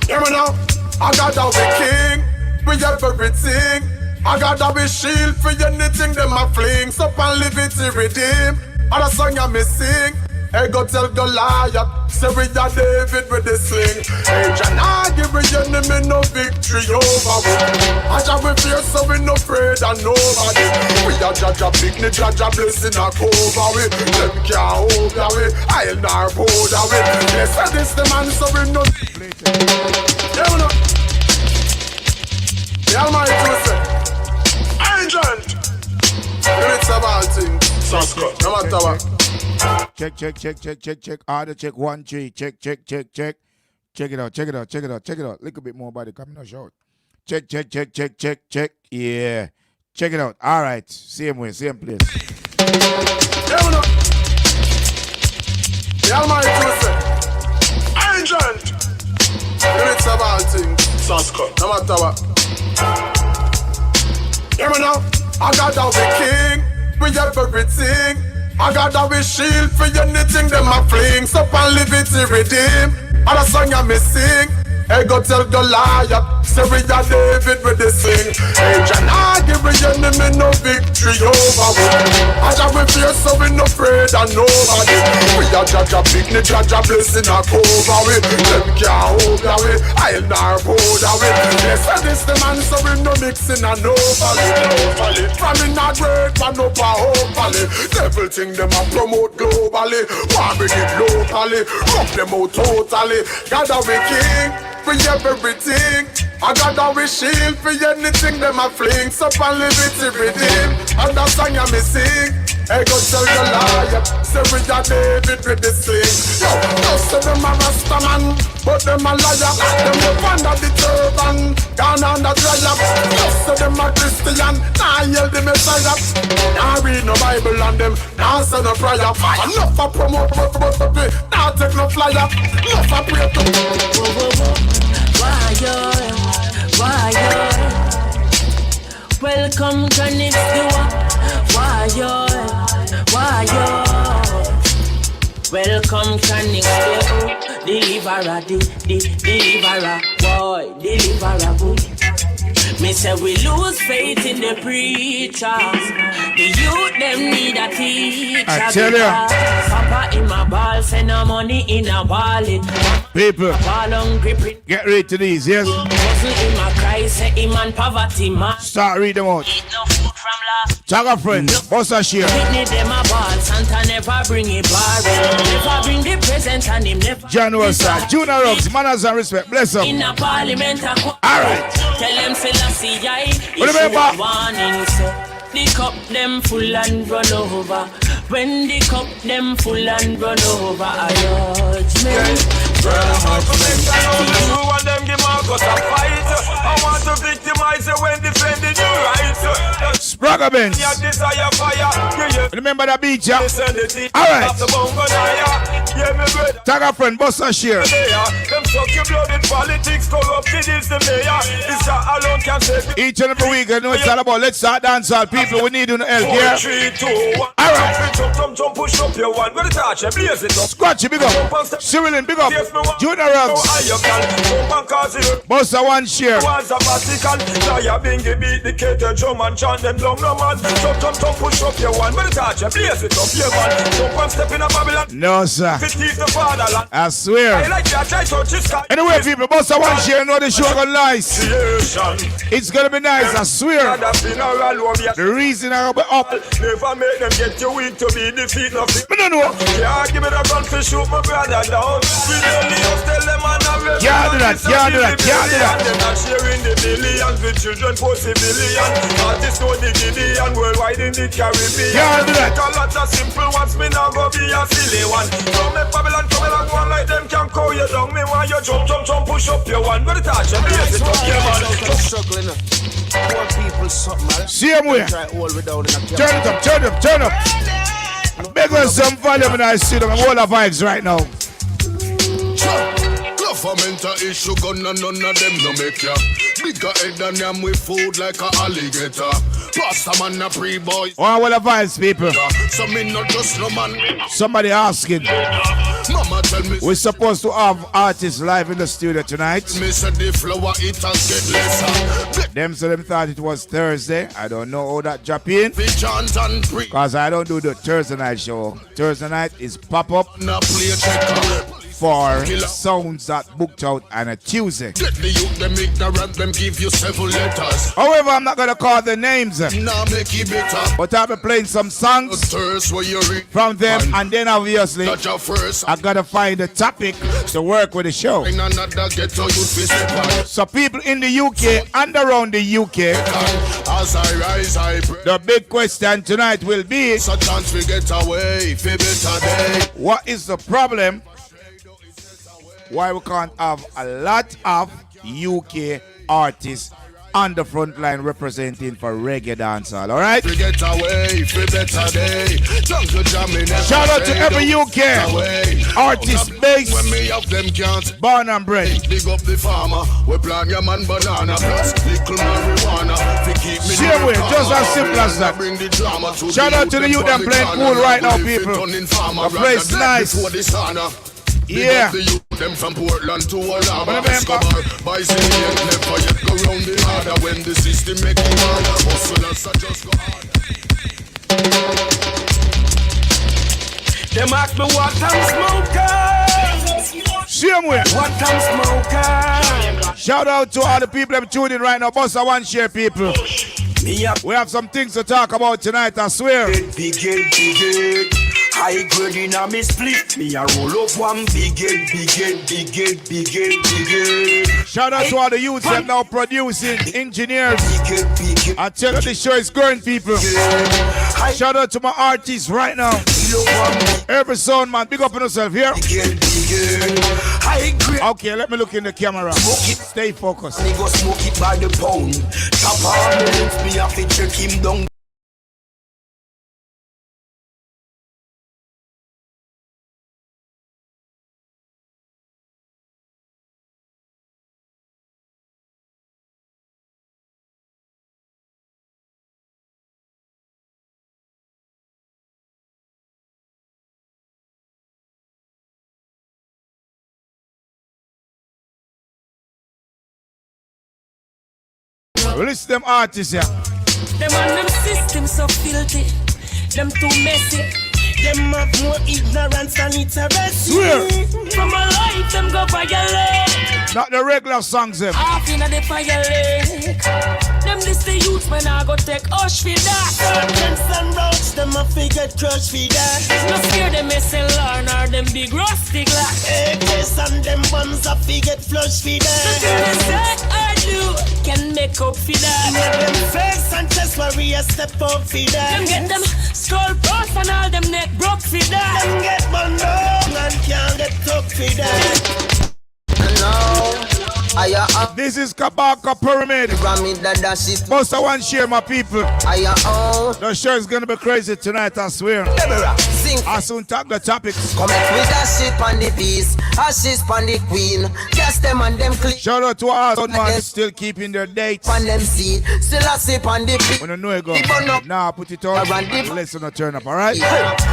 Hear me now. I gotta be king. We have everything. I gotta be shield for anything them a fling. So and live it to redeem. And a song you me sing. Hey, go tell Goliath, say we are David with the sling. Hey, Jah give we enemy no victory over we. I shall we fear, so we no afraid of nobody. We are Jah picnic, Jah blessing a cover we. Them can't hold away, I'll not hold away. Yes, and this the man, so we no. Yeah, we know. The Almighty will say, Agent, limits of all things. No matter what. Check. Order check 1 3. Check. Check it out. Little bit more body coming out short. Check. Yeah. Check it out. All right. Same way, same place. The Almighty will say, Agent, limits of all things. No matter what. Hear me now. I gotta be king. We have everything. I gotta be shield for anything them a fling. So and live it to redeem. And a song you me sing. Hey, go tell Goliath, say we are David with the sling. Hey, Jah give we enemy no victory over we. I shall we fear, so we no afraid of nobody. We are Jah picnic, Jah blessing a cover we. Them can't hold away, I'll not hold away. Yes, and this the man, so we no mixing a no valley. From in a great man up a whole valley. Devil thing them a promote globally. Want bring it locally, rough them out totally. Gotta be king. We have everything. I got our shield for anything them a fling. So and live it to redeem. And that song you me sing. Hey, go tell Goliath, say we are David with the sling. Yo, say them a Rasta man, but them a liar. Them live under the turban, gone on the dryer. Say them a Christian, nah yell the Messiah. Nah read no Bible on them, nah say no prayer. Enough for promote, nah take no flyer. Enough for pray to. Why welcome to next door. Why welcome to next door. Deliverer, deliverer, boy, deliverer, boy. Me say we lose faith in the preachers. The youth them need a teacher. I tell you. Papa in my ball, send no money in a wallet. People, get ready to these, yes? In my cry, say him and poverty man. Start reading them out. Chaga friends, boss a share. Them a ball, Santa never bring it bar. Never bring the present and him never. John Wilson, Junior Ruggs, manners and respect, bless them. In a parliament, alright. Tell them Selassie, issue warning, sir. The cup them full and run over. When the cup them full and run over, I judge me. You and them give Marcus a fight. I want to victimize you when defending your rights. Spragga Benz. Remember the beach, yeah? Alright. Tag a friend, boss a share. Them suck your blood in politics, corrupted is the mayor. It's that alone can save you. Each and every week, I know it's all about let's start dance all people. We need you help here. 3, 2, 1. Alright. Jump, push up your one. With the touch, blaze it up. Scratchy, big up. Cyrilin, big up. Junior Ruggs. Boss a one share. Was a Vatican. Liar bingy beat the cater drum and chant them long no man. Jump, push up your one. With the touch, blaze it up your man. Jump and step in a Babylon. No, sir. The fatherland. I swear. I like that, I touch his sky. Anyway, people, boss a one share. Know the show gonna nice. It's gonna be nice, I swear. The reason I'll be up. Never make them get you weak to be defeat of it. I don't know. Yeah, give me the run to shoot my brother down. We don't need tell them and can't do that. They're not sharing the billions with children for civilian. Artists know the Gideon worldwide in the Caribbean. Can't do that. A lot of simple ones, me now go be a silly one. Don't make Babylon come along one like them can call you down. Me want you jump, push up your one. With the touch and blaze it up, yeah man. Struggling. Poor people something. Same way. Turn up. Big on some volume and I see them and all the vibes right now. Governmental issue gonna none of them no make ya. Bigger head than yam with food like a alligator. Pastor man a pre-boy. All the vibes, people. So me not just no man. Somebody asking. Mama We're supposed to have artists live in the studio tonight. Them so them thought it was Thursday. I don't know how that drop in, because I don't do the Thursday night show. Thursday night is pop-up for sounds that booked out on a Tuesday. However, I'm not going to call the names, but I'll be playing some songs from them, and then obviously I got to find a topic to work with the show. So people in the UK and around the UK, the big question tonight will be, what is the problem? Why we can't have a lot of UK artists on the front line representing for reggae dancehall, alright? Shout out to every UK artist base, born and bred. Big up the farmer, we plant your man banana plus little marijuana. Same way, just as simple as that. Shout out to the youth that playing cool right now, people. The place nice. Yeah. Them from Portland to Alabama, Escobar, by Zillion, never yet go round the harder when the system make it harder. Hustlers are just go harder. Them ask me what I'm smoking. Same way. What I'm smoking. Shout out to all the people that are tuning in right now. Bossa One Share people. We have some things to talk about tonight, I swear. Big high grade in a me split. Me a roll up one big head. Shout out to all the youths that now producing, engineers. I tell you the show is growing, people. Shout out to my artists right now. Every sound man, big up on yourself here. Okay, let me look in the camera. Stay focused. Me go smoke it by the pound. Top on the lips, me have to check him down. Listen them artists here. Them and them systems so filthy. Them too messy. Them have more ignorance than it's a Swear. From a life, them go violate. Not the regular songs, them. Half in the fire lake. Them this the youth when I go take hush for that. Sergeants and roads, them a figure crush for that. No fear them SLR nor them big rusty glass. AKs and them ones a figure flush for The that. things that I do can make up for that. Make them face and chest where we a step up for that. Them get them skull burst and all them neck broke for that. Them get bun down and can't get up for that. This is Kabaka Pyramid. Bossa One Share, my people. The show is gonna be crazy tonight, I swear. I soon talk the topics. Come with a ship on the piece, ashes on the queen. Cast them and them click Shout out to our son, man, still keeping their dates. on them seed. Still a sip on the piece. When I know it go, now put it on. Listen to turn up, alright?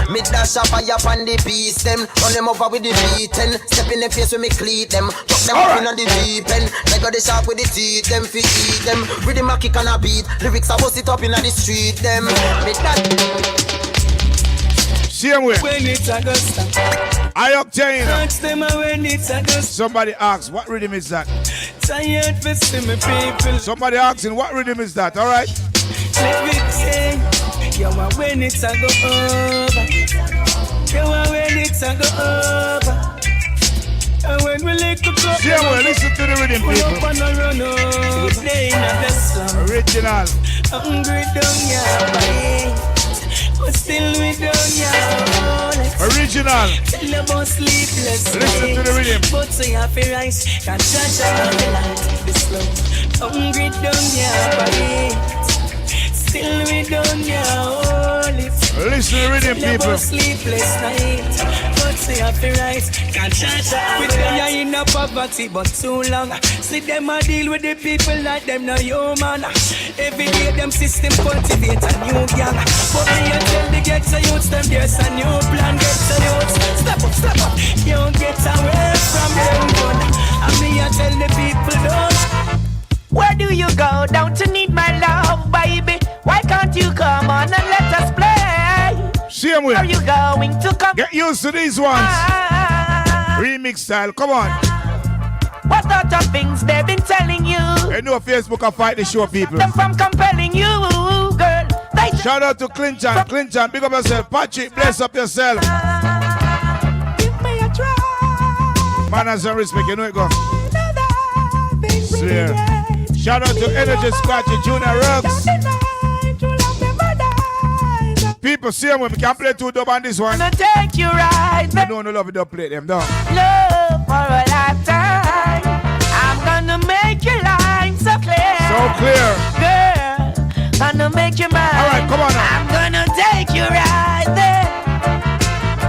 Me dash up fire on the piece. Them run them over with the beaten. Step in the face with me cleat them. Tuck them up in on the deep end. Like got the sharp with the teeth. Them fi eat them. Rhythm a kick and a beat. Lyrics I bust it up in the street. Them me that. Same way. When it's a gust, I Octane. ask them when it's a gust. Somebody asks, what rhythm is that? Tired for see me people. Somebody asking, what rhythm is that? Alright? Let me say, yo, when it's a go over. Yo, when it's a go over. And when we lick the cup, Same way, listen to the rhythm, pull up people. and a run over. They in a vessel. Original. Hungry down your body. But still we down your Original. Tell about sleepless Listen to the rhythm. But so you have to rise. Can't touch on the light. Be slow. Hungry down your body. Still we down your lips. Listen to the rhythm, Tell people. about sleepless night. But say I feel rise. Can't charge her. We they in a poverty but too long. See them a deal with the people like them no human. Every day them system cultivate a new gang. But me a tell the get a youths them there's a new plan. Get a youths, step up. You get away from them gun. And me a tell the people don't. Where do you go? Don't you need my love, baby? Why can't you come on and let us play? Same way. Are you going to come? Get used to these ones. Remix style, come on. What sort of things they've been telling you? I know Facebook can fight the show, people. Them from compelling you, girl. They Shout out to Clinton. Clinton, big up yourself. Patrick, bless up yourself. give me a try. Manners and respect, you know it go. Swear. Shout out to Energy Scratchy, Junior Ruggs. People, see them when we can play two dub on this one. Gonna take you right. I don't love it, don't play them, don't. Love for a lifetime. I'm gonna make your line so clear. So clear. Girl, gonna make you mine. All right, come on now. I'm gonna take you right there.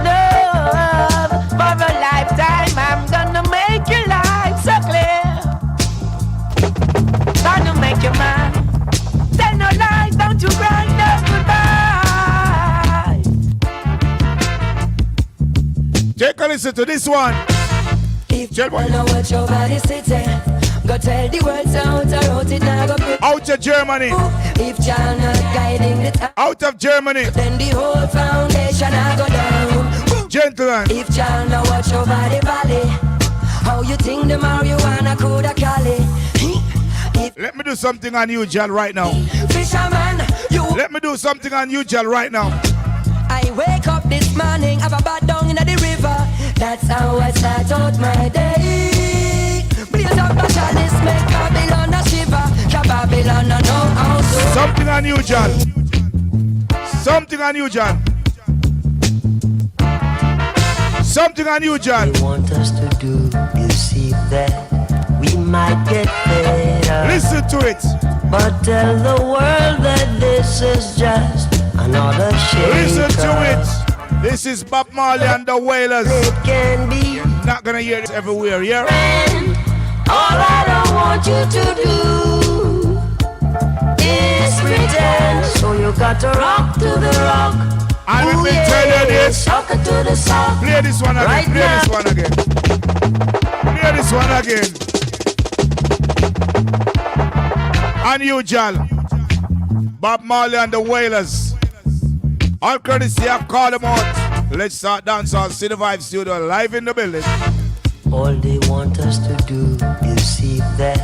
Love for a lifetime. I'm gonna make your life so clear. Gonna make you mine. Tell no lies, don't you cry, no goodbye. Take a listen to this one. If you know what your body sitting, go tell the world out I wrote it now go put. Out of Germany. If you're not guiding the time, Out of Germany. then the whole foundation I go down. Gentlemen. If you know what your body valley, how you think the marijuana coulda cali. Let me do something on you, Jal, right now. Fisherman, you. Let me do something on you, Jal, right now. I wake up this morning, have a bath down in the river. That's how I start out my day. Blaze up the chalice, make Babylon a shiver. Ca Babylon a know how to. Something on you, Jal. Something on you, Jal. Something on you, Jal. They want us to do, you see that we might get better. Listen to it. But tell the world that this is just another shaker. Listen to it. This is Bob Marley and the Wailers. It can be. Not gonna hear this everywhere, yeah? All I don't want you to do is pretend. So you got to rock to the rock. I will tell you this. Sock it to the sock. Play this one again. Right Play now. this one again. Play this one again. And you, Jal. Bob Marley and the Wailers. All courtesy, I've called them out. Let's start dance on City Vibe Studio live in the building. All they want us to do is see that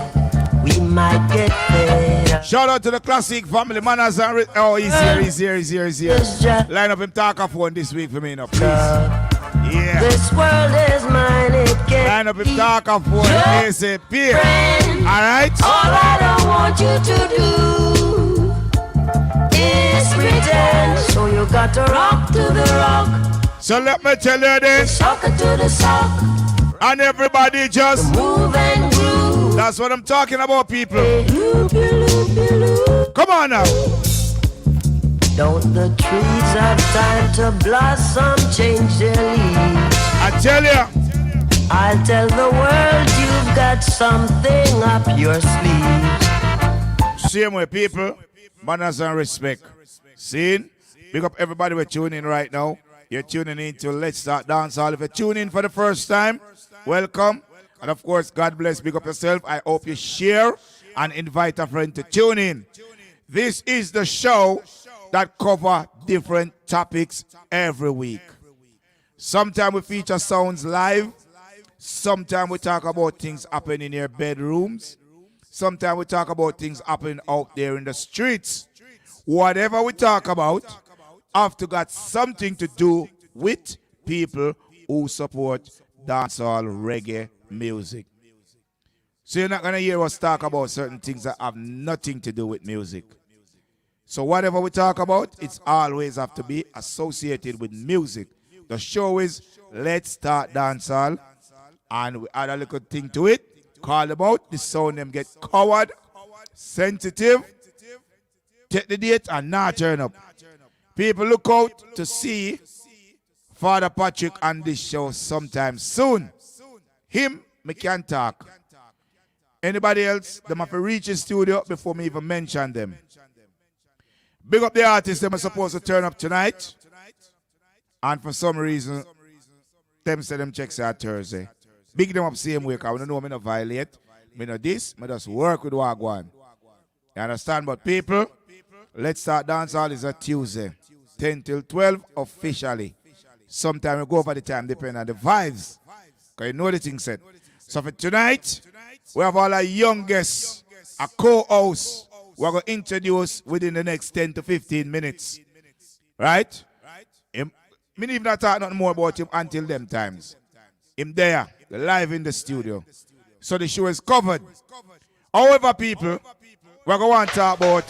we might get better. Shout out to the classic family, Manners and oh, he's here. It's just Line up him talker phone this week for me now, please. Yeah. this world is mine, it can Line up him be. talker phone ASAP. Friend. Alright? All I don't want you to do is pretend. So you got to rock to the rock. So let me tell you this. Sock it to the sock. And everybody just Move and groove. that's what I'm talking about, people. Loop, you loop, you loop. Come on now. Don't the trees have time to blossom, change their leaves? I tell you. I'll tell the world you've got something up your sleeves. Same way, people. Manners and respect. See? Big up everybody we're tuning in right now. You're tuning in to Let's Start Dancehall. If you're tuning in for the first time, welcome. And of course, God bless. Big up yourself. I hope you share and invite a friend to tune in. This is the show that cover different topics every week. Sometimes we feature sounds live. Sometimes we talk about things happening in your bedrooms. Sometimes we talk about things happening out there in the streets. Whatever we talk about, have to got something to do with people who support dancehall reggae music. So you're not going to hear us talk about certain things that have nothing to do with music. So whatever we talk about, it's always have to be associated with music. The show is Let's Start Dancehall, and we add a little thing to it. Call them out. The sound them get coward, sensitive, take the date and not turn up. People look out to see Father Patrick on this show sometime soon. Him, me can talk. Anybody else, them have to reach the studio before me even mention them. Big up the artists, them are supposed to turn up tonight. And for some reason, them say them checks are Thursday. Big them up same way, because I don't know me no violate. Me no this, me just work with Wagwan. You understand? But people, let's start dancehall is a Tuesday. 10 till 12 officially. Sometime we go over the time depending on the vibes. Because you know the thing said. So for tonight, we have all our youngest, a co-host, we're going to introduce within the next 10 to 15 minutes. Right? Me even not talk nothing more about him until them times. Him there, live in the studio. So the show is covered. However, people, we're going to talk about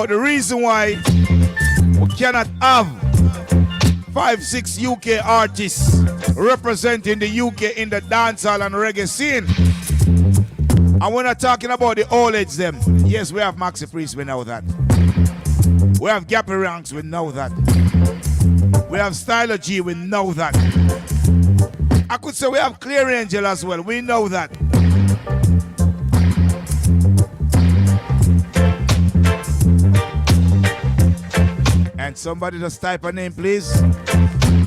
the reason why we cannot have 5-6 UK artists representing the UK in the dancehall and reggae scene. And we're not talking about the old age them. Yes, we have Maxi Priest, we know that. We have Gappy Ranks, we know that. We have Styler G, we know that. I could say we have Clear Angel as well, we know that. And somebody just type a name, please.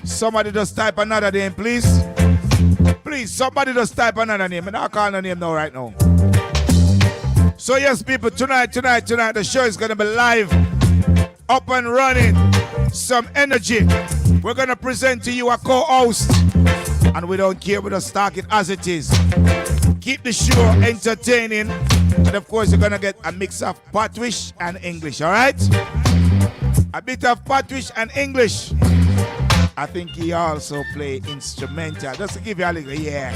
Somebody just type another name, please. Please, somebody just type another name. And I'll call the name now, right now. So yes, people, tonight, the show is going to be live, up and running. Some energy. We're going to present to you a co-host. And we don't care, we just talk it as it is. Keep the show entertaining. And of course, you're going to get a mix of Patwish and English, all right? A bit of Patwish and English. I think he also play instrumental. Just to give you a little, yeah.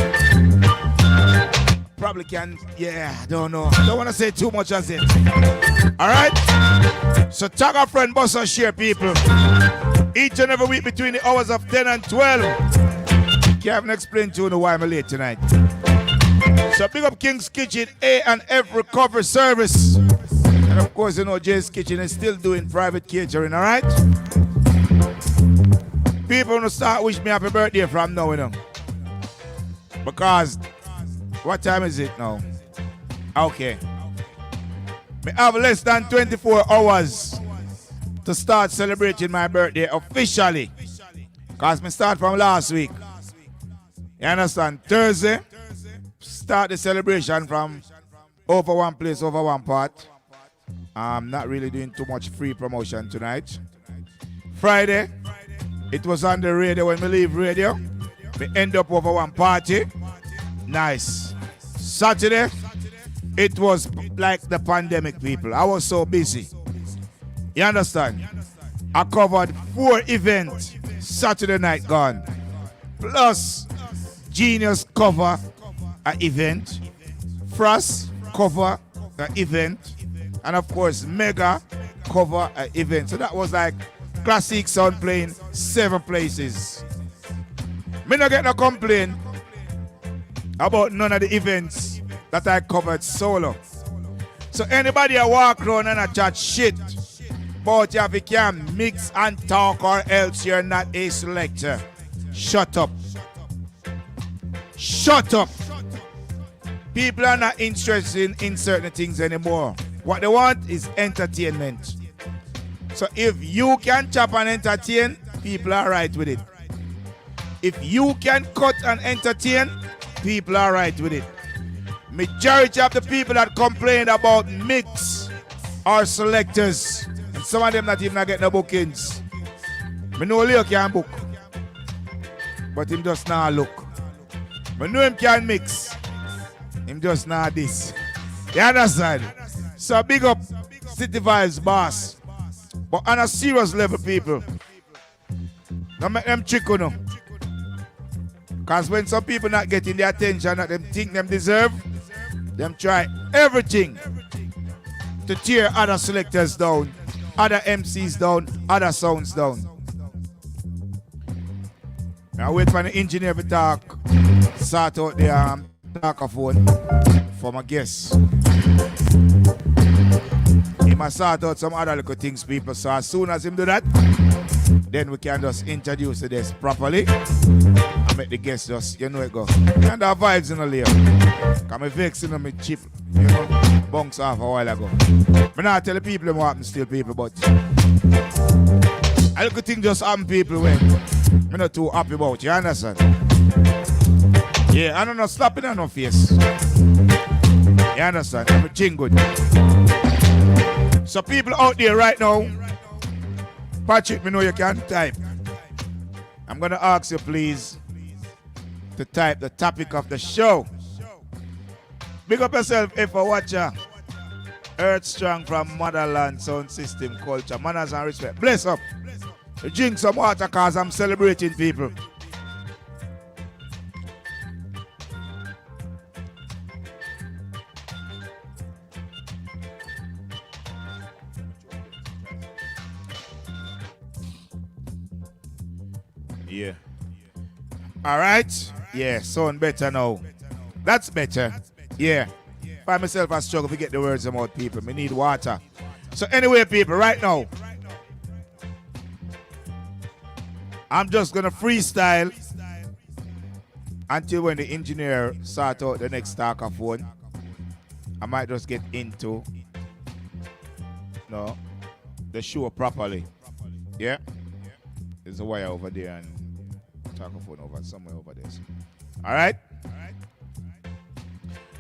Probably can, yeah, don't know. Don't want to say too much as it. All right? So tag a friend, boss, and share, people. Each and every week between the hours of 10 and 12. Can't explain to you why I'm late tonight. So big up King's Kitchen, A&F Recovery Service. And of course, you know, Jay's Kitchen is still doing private catering, all right? People want to start wishing me happy birthday from now, you know. Because, what time is it now? Okay. We have less than 24 hours to start celebrating my birthday officially. Because I start from last week. You understand? Thursday, start the celebration from over one place, over one part. I'm not really doing too much free promotion tonight. Friday, it was on the radio when we leave radio. We end up over one party. Nice. Saturday, it was like the pandemic, people. I was so busy. You understand? I covered 4 events Saturday night gone. Plus, Genius cover an event. Frost cover an event. And of course, Mega cover an event. So that was like Classic Sound playing 7 places. Me not get no complaint about none of the events that I covered solo. So anybody a walk around and a chat shit about if you can mix and talk or else you're not a selector. Shut up. Shut up. People are not interested in certain things anymore. What they want is entertainment. So if you can chop and entertain, people are right with it. If you can cut and entertain, people are right with it. Majority of the people that complain about mix are selectors. And some of them not even get no bookings. Me know Leo can book. But him just not look. Me know him can mix. Him just not this. You understand? So big up City Vibes boss. But on a serious level, people, don't make them trick you. Because when some people not getting the attention that them think them deserve, them try everything to tear other selectors down, other MCs down, other sounds down. I wait for the engineer to talk, sort out the talkaphone for my guests. He must sort out some other little things, people. So as soon as him do that, Then we can just introduce the guest properly and make the guests just, you know it go. And our vibes in the layer. Because my vex, you know, me cheap, you know, bunks off a while ago. I not tell the people them what happen still people, but a little thing just happen people when I'm not too happy about, you understand? Yeah, I don't know, slapping on no face. You understand? Everything good. So people out there right now, Patrick, me know you can type. I'm gonna ask you please to type the topic of the show. Big up yourself if a watcher. Earth Strong from Motherland Sound System Culture. Manners and respect. Bless up. Drink some water cause I'm celebrating people. Yeah. All right. Yeah, sound better now. That's better. Yeah. By myself, I struggle to get the words about people. We need water. So anyway, people, right now, I'm just gonna freestyle until when the engineer sort out the next talker phone. I might just get into the show properly. Yeah. There's a wire over there and talker phone over somewhere over there. All right.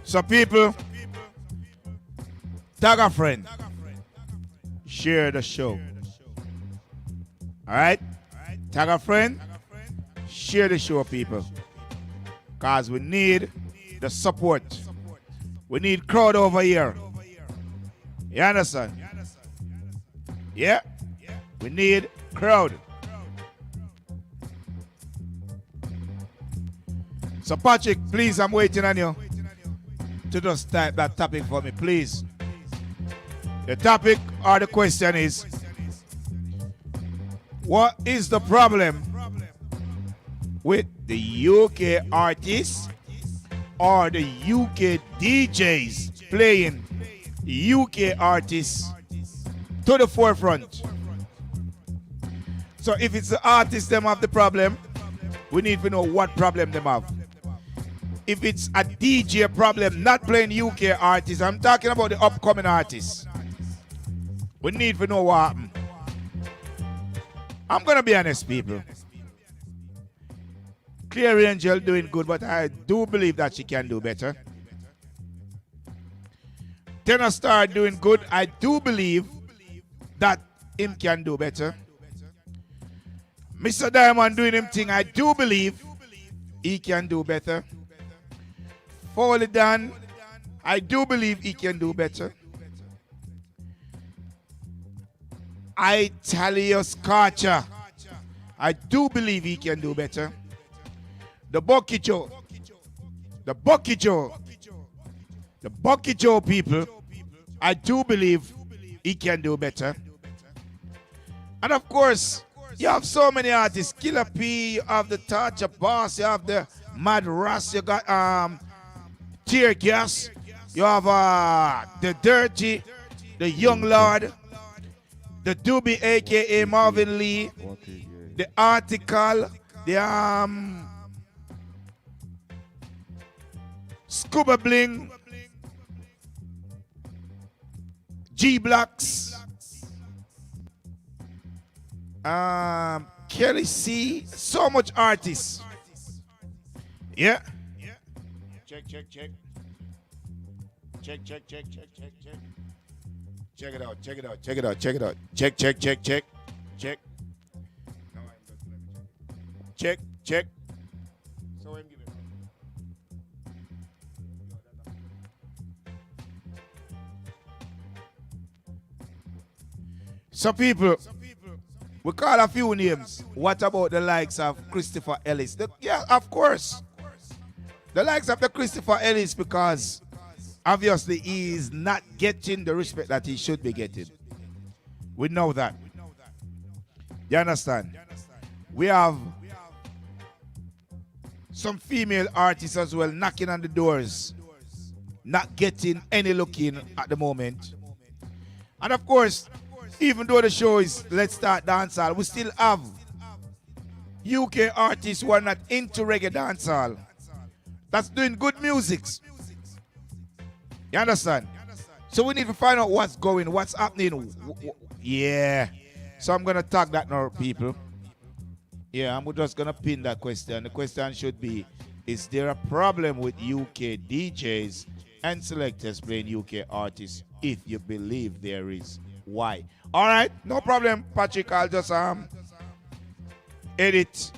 So people, tag a friend, share the show. All right. Tag a friend, share the show, people. Because we need the support. We need crowd over here. You understand? Yeah? We need crowd. So Patrick, please, I'm waiting on you to just type that topic for me, please. The topic or the question is, what is the problem with the UK artists or the UK DJs playing UK artists to the forefront? So if it's the artists them have the problem, we need to know what problem them have. If it's a DJ problem not playing UK artists, I'm talking about the upcoming artists. We need to know what happened. I'm going to be honest, people. Clear Angel doing good, but I do believe that she can do better. Tenor Star doing good. I do believe that him can do better. Mr. Diamond doing him thing. I do believe he can do better. Foley Dan, I do believe he can do better. Italius Karcher, I do believe he can do better. The Bucky Joe people, I do believe he can do better. And of course, you have so many artists. Killer P, you have the Torture Boss, you have the Mad Russ, you got Tear Gas, you have the Dirty, the Young Lord, the Doobie aka Marvin Lee, the Article, the Scuba Bling, G Blacks, Kelly C, so much artists. Yeah. Check. Check it out. Check. Check. So I'm giving. So people, we call a few names. What about the likes of Christopher Ellis? Yeah, of course. The likes of the Christopher Ellis, because obviously he is not getting the respect that he should be getting. We know that. You understand? We have some female artists as well knocking on the doors, not getting any looking at the moment. And of course, even though the show is Let's Start Dancehall, we still have UK artists who are not into reggae dancehall. That's doing good music. You understand? So we need to find out what's happening. Yeah. So I'm going to tag that now, people. Yeah, I'm just going to pin that question. The question should be, is there a problem with UK DJs and selectors playing UK artists? If you believe there is, why? All right, no problem, Patrick. I'll just edit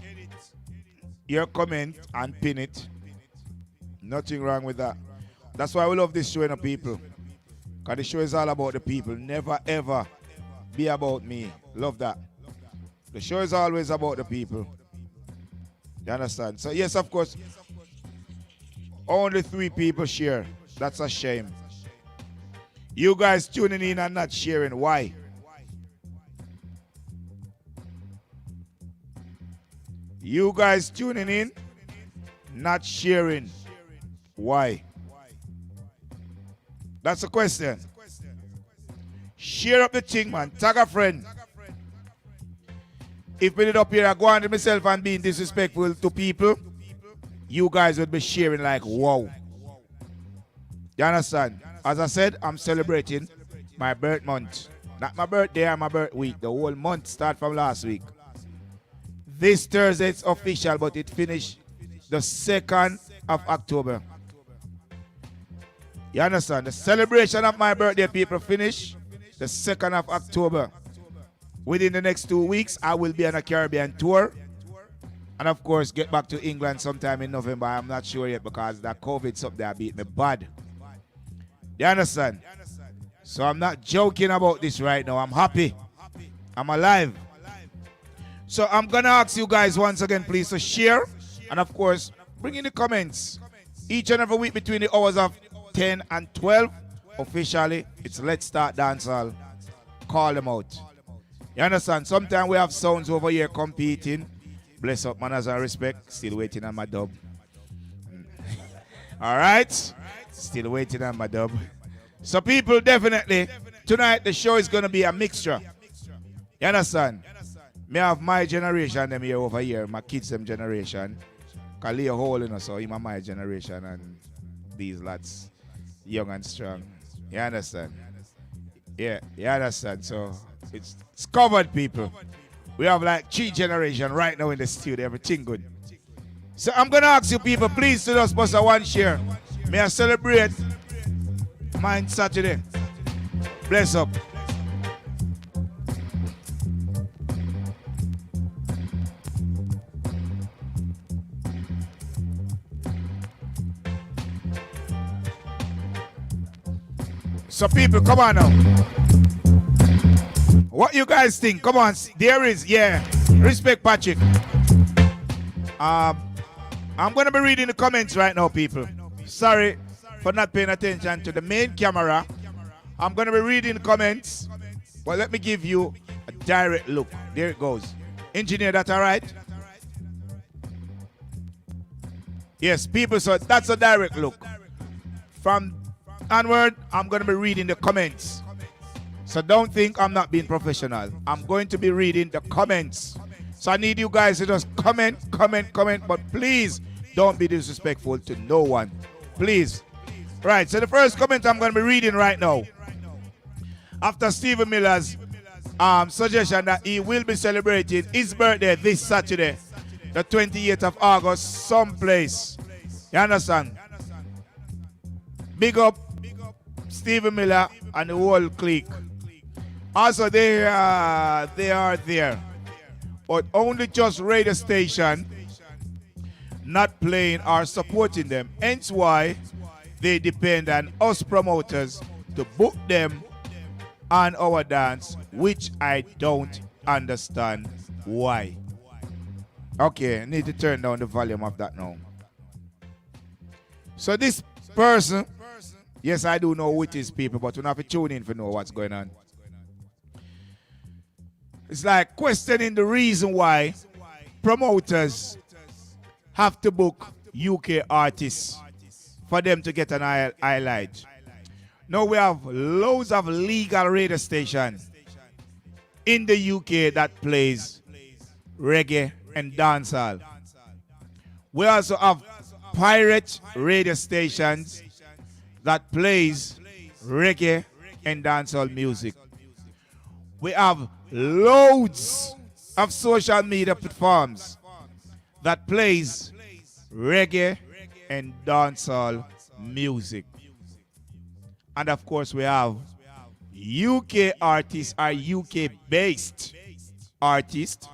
your comment and pin it. Nothing wrong with that. That's why we love this show, people. Because the show is all about the people. Never, ever be about me. Love that. The show is always about the people. You understand? So, yes, of course, only 3 people share. That's a shame. You guys tuning in and not sharing. Why? You guys tuning in, not sharing. Why? That's the question. Share up the thing, man. Tag a friend. If we did up here, I go on to myself and being disrespectful to people, you guys would be sharing like, wow. You understand? As I said, I'm celebrating my birth month. Not my birthday or my birth week. The whole month start from last week. This Thursday it's official, but it finished the 2nd of October. You understand? The celebration of my birthday, people, finish the 2nd of October. Within the next 2 weeks, I will be on a Caribbean tour. And of course, get back to England sometime in November. I'm not sure yet because that COVID's up there beat me bad. You understand? So I'm not joking about this right now. I'm happy. I'm alive. So I'm going to ask you guys once again, please, to share. And of course, bring in the comments. Each and every week between the hours of 10 and 12, officially, it's Let's Start Dancehall. Call them out. You understand? Sometimes we have sounds over here competing. Bless up, manners and respect. Still waiting on my dub. All right? Still waiting on my dub. So people, definitely, tonight the show is going to be a mixture. You understand? Me have my generation them here over here, my kids them generation. Cause Leo Hole, you know, so him and my generation and these lads, young and strong. You understand? Yeah, you understand? So it's covered, people. We have like 3 generations right now in the studio, everything good. So I'm gonna ask you people, please to just bust a one share. May I celebrate mine Saturday. Bless up. So people, come on now. What you guys think? Come on, there is, yeah. Respect Patrick. I'm gonna be reading the comments right now, people. Sorry for not paying attention to the main camera. I'm gonna be reading the comments. Well, let me give you a direct look. There it goes. Engineer, that all right? Yes, people, so that's a direct look. From onward, I'm going to be reading the comments. So don't think I'm not being professional. I'm going to be reading the comments. So I need you guys to just comment, but please don't be disrespectful to no one. Please. Right, so the first comment I'm going to be reading right now. After Stephen Miller's suggestion that he will be celebrating his birthday this Saturday, the 28th of August, someplace. You understand? Big up Stephen Miller and the whole clique. Also, they are there, but only just radio station not playing or supporting them. Hence why they depend on us promoters to book them on our dance, which I don't understand why. Okay, I need to turn down the volume of that now. So this person, yes, I do know which is people, but we don't have to tune in to know what's going on. It's like questioning the reason why promoters have to book UK artists for them to get an highlight. Now we have loads of legal radio stations in the UK that plays reggae and dancehall. We also have pirate radio stations that plays reggae and dancehall music. We have loads of social media platforms that plays reggae and dancehall music. And of course we have UK artists or UK based artists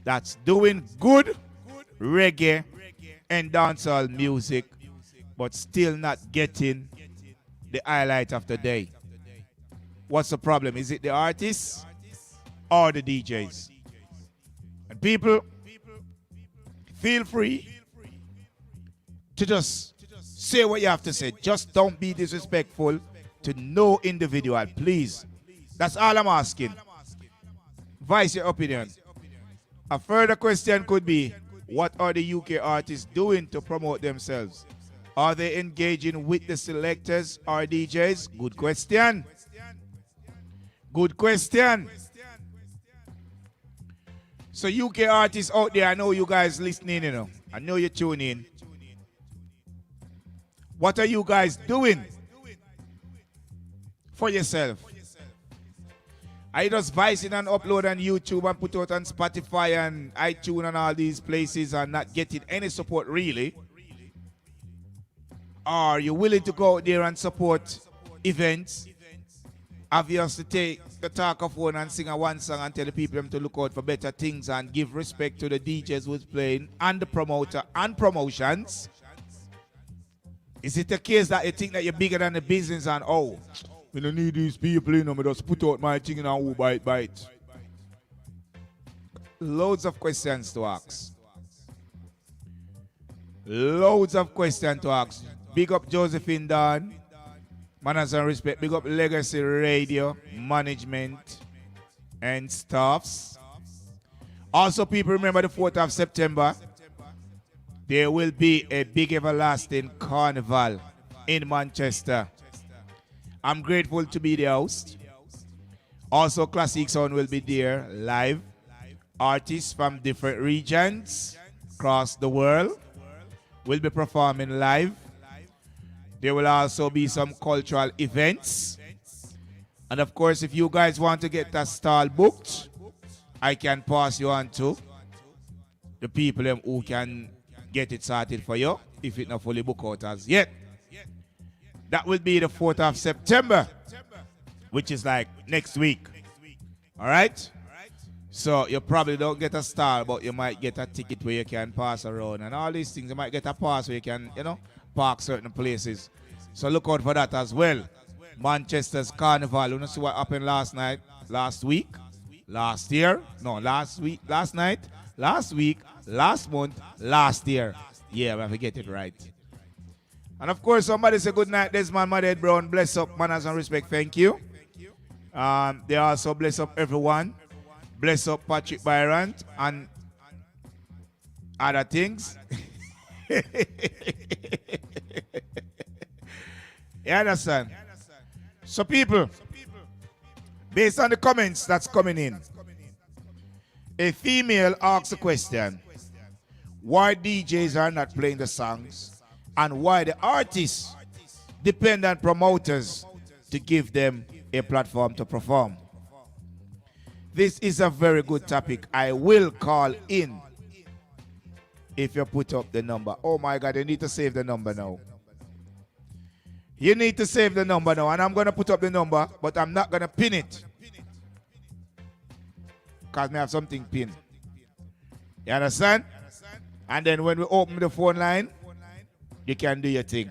that's doing good reggae and dancehall music but still not getting the highlight of the day. What's the problem? Is it the artists or the DJs? And people, feel free to just say what you have to say. Just don't be disrespectful to no individual, please. That's all I'm asking. Voice your opinion. A further question could be, what are the UK artists doing to promote themselves? Are they engaging with the selectors or DJs? Good question. Good question. So UK artists out there, I know you guys listening, you know. I know you're tuning in. What are you guys doing for yourself? Are you just voicing and upload on YouTube and put out on Spotify and iTunes and all these places and not getting any support really? Are you willing to go out there and support events? Obviously take the talkaphone and sing a one song and tell the people them to look out for better things and give respect to the DJs who's playing and the promoter and promotions? Is it a case that you think that you're bigger than the business and we don't need these people, you know, me just put out my thing and who bite. Loads of questions to ask. Loads of questions to ask. Big up Josephine Dawn. Manners and respect. Big up Legacy Radio, management, and staffs. Also, people remember the 4th of September. There will be a big everlasting carnival in Manchester. I'm grateful to be the host. Also, Classic Sound will be there live. Artists from different regions across the world will be performing live. There will also be some cultural events. And of course, if you guys want to get that stall booked, I can pass you on to the people who can get it started for you if it's not fully booked out as yet. That will be the 4th of September, which is like next week. All right? So you probably don't get a stall, but you might get a ticket where you can pass around and all these things. You might get a pass where you can, park certain places. So look out for that as well. Manchester's Carnival. You know, see what happened last night, last week, last year? No, last week, last night, last week, last month, last year. Yeah, we have to get it right. And of course, somebody say good night, Desmond Madhead Brown. Bless up, manners and respect. Thank you. They also bless up everyone. Bless up Patrick Byron and other things. You understand? So people, based on the comments that's coming in, a female asks a question. Why DJs are not playing the songs and why the artists depend on promoters to give them a platform to perform. This is a very good topic. I will call in if you put up the number. Oh my God, you need to save the number now. You need to save the number now, and I'm going to put up the number, but I'm not going to pin it. Because I have something pinned. You understand? And then when we open the phone line, you can do your thing.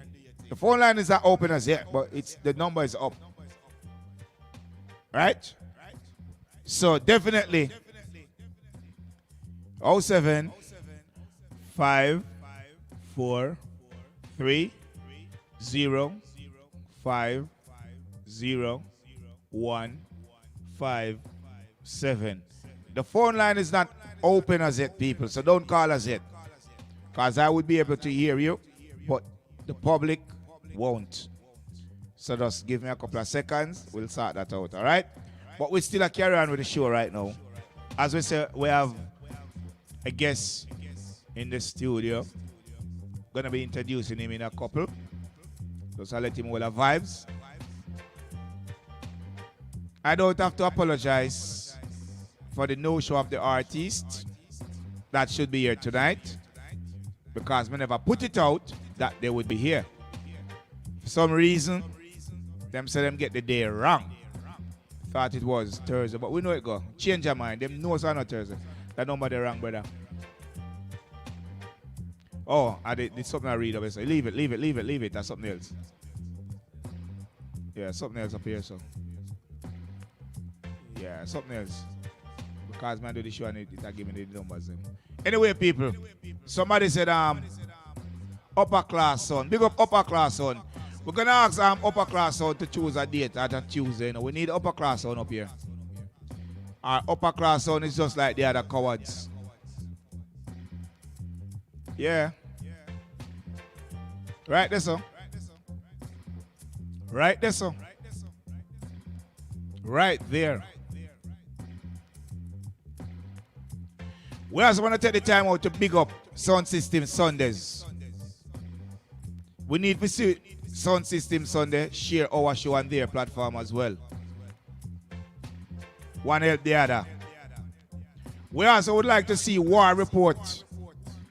The phone line is not open as yet, but the number is up. Right? So definitely 07 5 4 3 0 5 0 1 5 7. The phone line is not open as yet, people, so don't call us yet. Because I would be able to hear you, but the public won't. So just give me a couple of seconds, we'll sort that out, all right? But we still carry on with the show right now. As we say, we have a guest in the studio. Gonna be introducing him in a couple. Just let him all the vibes. I don't have to apologize for the no-show of the artist that should be here tonight, because we never put it out that they would be here. For some reason, them say them get the day wrong. Thought it was Thursday, but we know it go. Change your mind. Them know it's not Thursday. That nobody wrong, brother. Oh, it's something I read up. So leave it. That's something else. Yeah, something else up here, so. Yeah, something else. Because man do the show and it give me the numbers. Anyway, people, somebody said upper class son. Big up upper class son. We're gonna ask upper class son to choose a date at a Tuesday. You know, we need upper class son up here. Our upper class son is just like the other cowards. Yeah. Right there, son. Right there, son. Right there. We also want to take the time out to big up Sound System Sundays. We need to see Sound System Sunday share our show on their platform as well. One help the other. We also would like to see War Report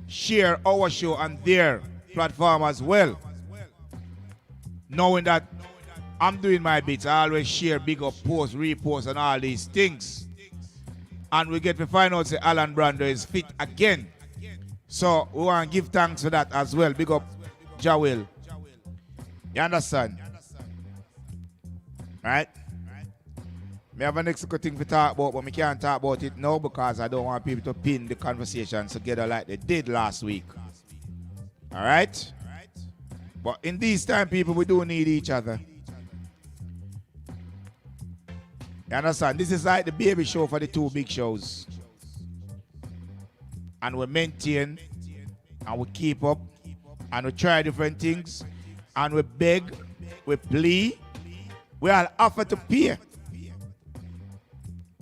share our show on their platform as well. Knowing that I'm doing my bits, I always share big up posts, reposts, and all these things. And we get to find out that Alan Brando is fit again. So we want to give thanks for that as well. Big up Jawel. You understand? Right? I have an next thing to talk about, but I can't talk about it now because I don't want people to pin the conversation together like they did last week. All right? But in these times, people, we do need each other. You understand? This is like the baby show for the two big shows. And we maintain, and we keep up, and we try different things, and we beg, we plea, we all offer to pay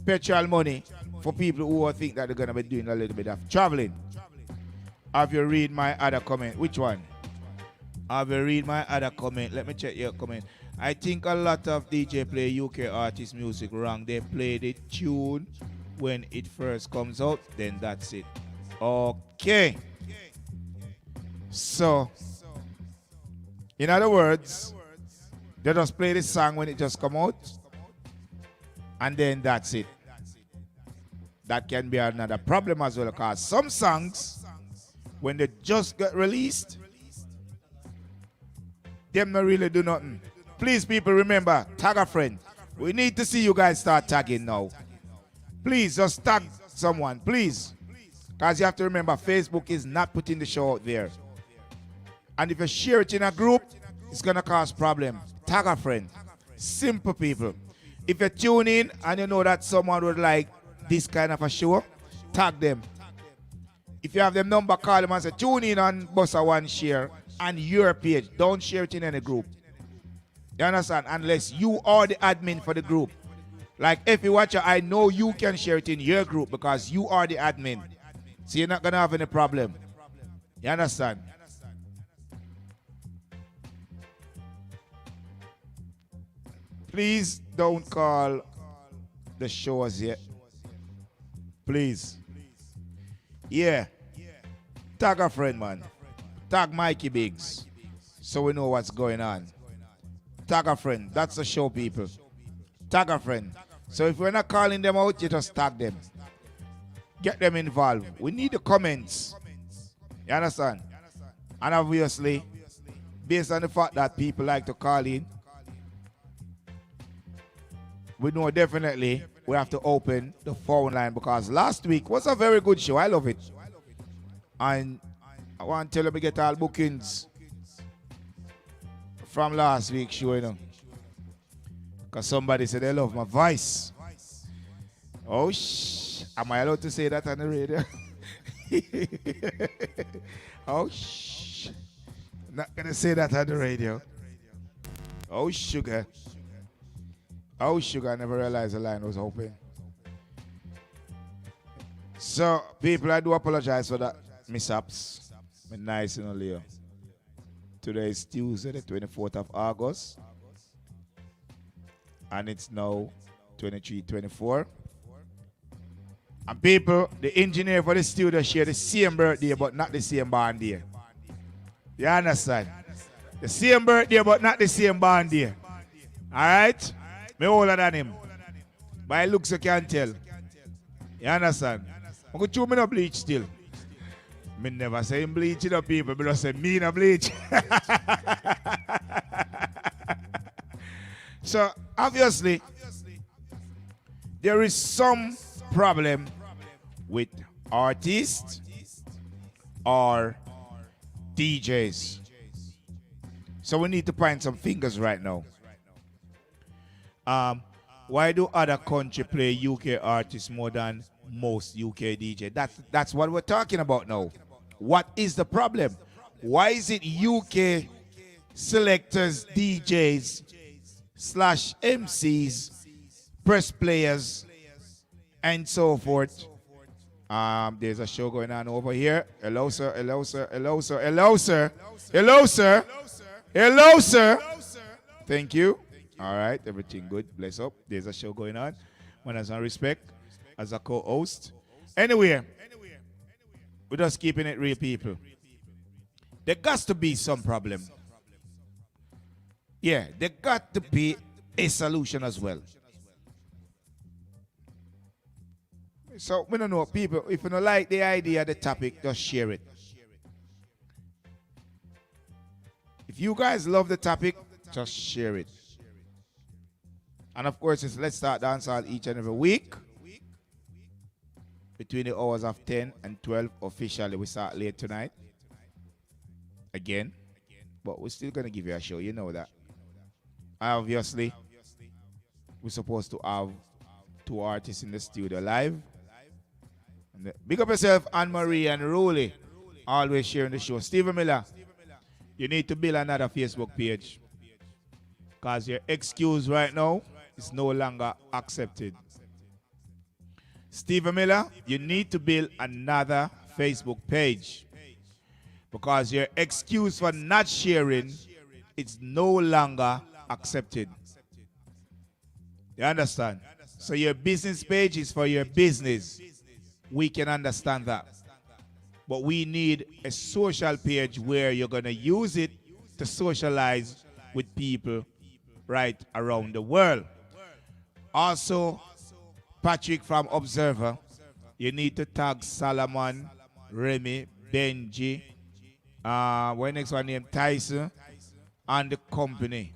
petrol money for people who think that they're going to be doing a little bit of traveling. Have you read my other comment? Which one? Have you read my other comment? Let me check your comment. I think a lot of DJ play UK artist music wrong. They play the tune when it first comes out, then that's it. Okay. So, in other words, they just play the song when it just come out, and then that's it. That can be another problem as well, because some songs, when they just get released, them not really do nothing. Please, people, remember, tag a friend. We need to see you guys start tagging now. Please, just tag someone, please. Because you have to remember, Facebook is not putting the show out there. And if you share it in a group, it's going to cause problem. Tag a friend. Simple, people. If you tune in and you know that someone would like this kind of a show, tag them. If you have them number, call them and say, tune in on Bossa One share on your page. Don't share it in any group. You understand? Unless you are the admin for the group. Like if you watch it, I know you can share it in your group because you are the admin. So you're not going to have any problem. You understand? Please don't call the shows yet. Please. Yeah. Tag a friend, man. Tag Mikey Biggs so we know what's going on. Tag a friend. That's the show, people. Tag a friend. So if we're not calling them out, you just tag them. Get them involved. We need the comments. You understand? And obviously, based on the fact that people like to call in, we know definitely we have to open the phone line because last week was a very good show. I love it. And I want to tell you we get all bookings from last week's show, you know. Because somebody said they love my voice. Oh, am I allowed to say that on the radio? Oh, not going to say that on the radio. Oh, sugar. Oh, sugar, I never realized the line was open. So, people, I do apologize for that mishaps. I'm nice and Leo. Today is Tuesday, the 24th of August. And it's now 23:24. And people, the engineer for the studio share the same birthday, but not the same band day. You understand? The same birthday, but not the same band day. Alright? Me older than him. By looks you can tell. You understand? I'm going to chew me no bleach still. Me never say him bleach to people, but I say me no bleach. So, obviously, there is some problem with artists or DJs. So we need to find some fingers right now. Why do other countries play UK artists more than most UK DJ? That's what we're talking about now. What is the problem? Why is it UK selectors, DJs, / MCs, press players, and so forth? There's a show going on over here. Hello, sir. Hello, sir. Hello, sir. Hello, sir. Hello, sir. Hello, sir. Thank you. All right, everything good. Bless up. There's a show going on. One has some respect as a co-host. Anyway, we're just keeping it real, people. There got to be some problem. Yeah, there got to be a solution as well. So, we don't know, people, if you don't like the idea, the topic, just share it. If you guys love the topic, just share it. And of course, it's Let's Start Dancehall each and every week. Between the hours of 10 and 12 officially. We start late tonight. Again. But we're still going to give you a show. You know that. Obviously, we're supposed to have 2 artists in the studio live. And big up yourself, Anne-Marie and Rolly. Always sharing the show. Stephen Miller, you need to build another Facebook page. Because your excuse right now is no longer accepted. Stephen Miller, you need to build another Facebook page. Because your excuse for not sharing is no longer accepted. You understand? So your business page is for your business. We can understand that. But we need a social page where you're going to use it to socialize with people right around the world. Also, Patrick from Observer, you need to tag Solomon, Remy, Benji, what next one named Tyson, and the company.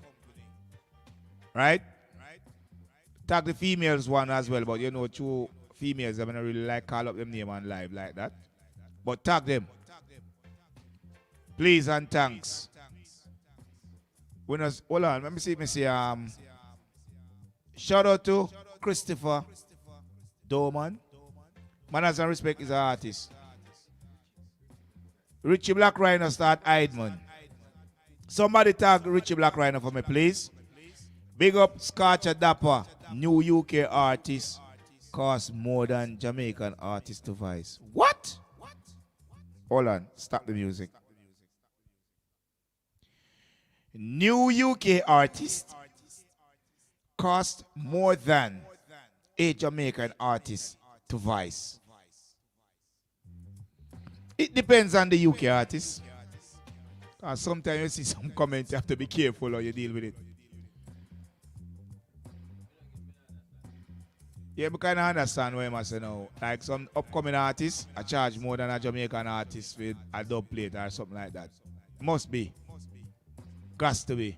Right? Tag the females one as well, but you know, 2 females, I'm not really like call up them name on live like that. But tag them. Please and thanks. Hold on, let me see if I see shout out to Christopher Doman. Manners and Respect is an artist. Richie Black Rhino start Eidman. Somebody tag Richie Black Rhino for me, please. Big up Scotcha Dapper, new UK artist, cost more than Jamaican artist to Vice. What? Hold on, stop the music. New UK artist cost more than a Jamaican artist to Vice. It depends on the UK artist. Sometimes you see some comments, you have to be careful how you deal with it. Yeah, but kind of understand what I say now. Like some upcoming artists, I charge more than a Jamaican artist with a dub plate or something like that. Must be. Got to be.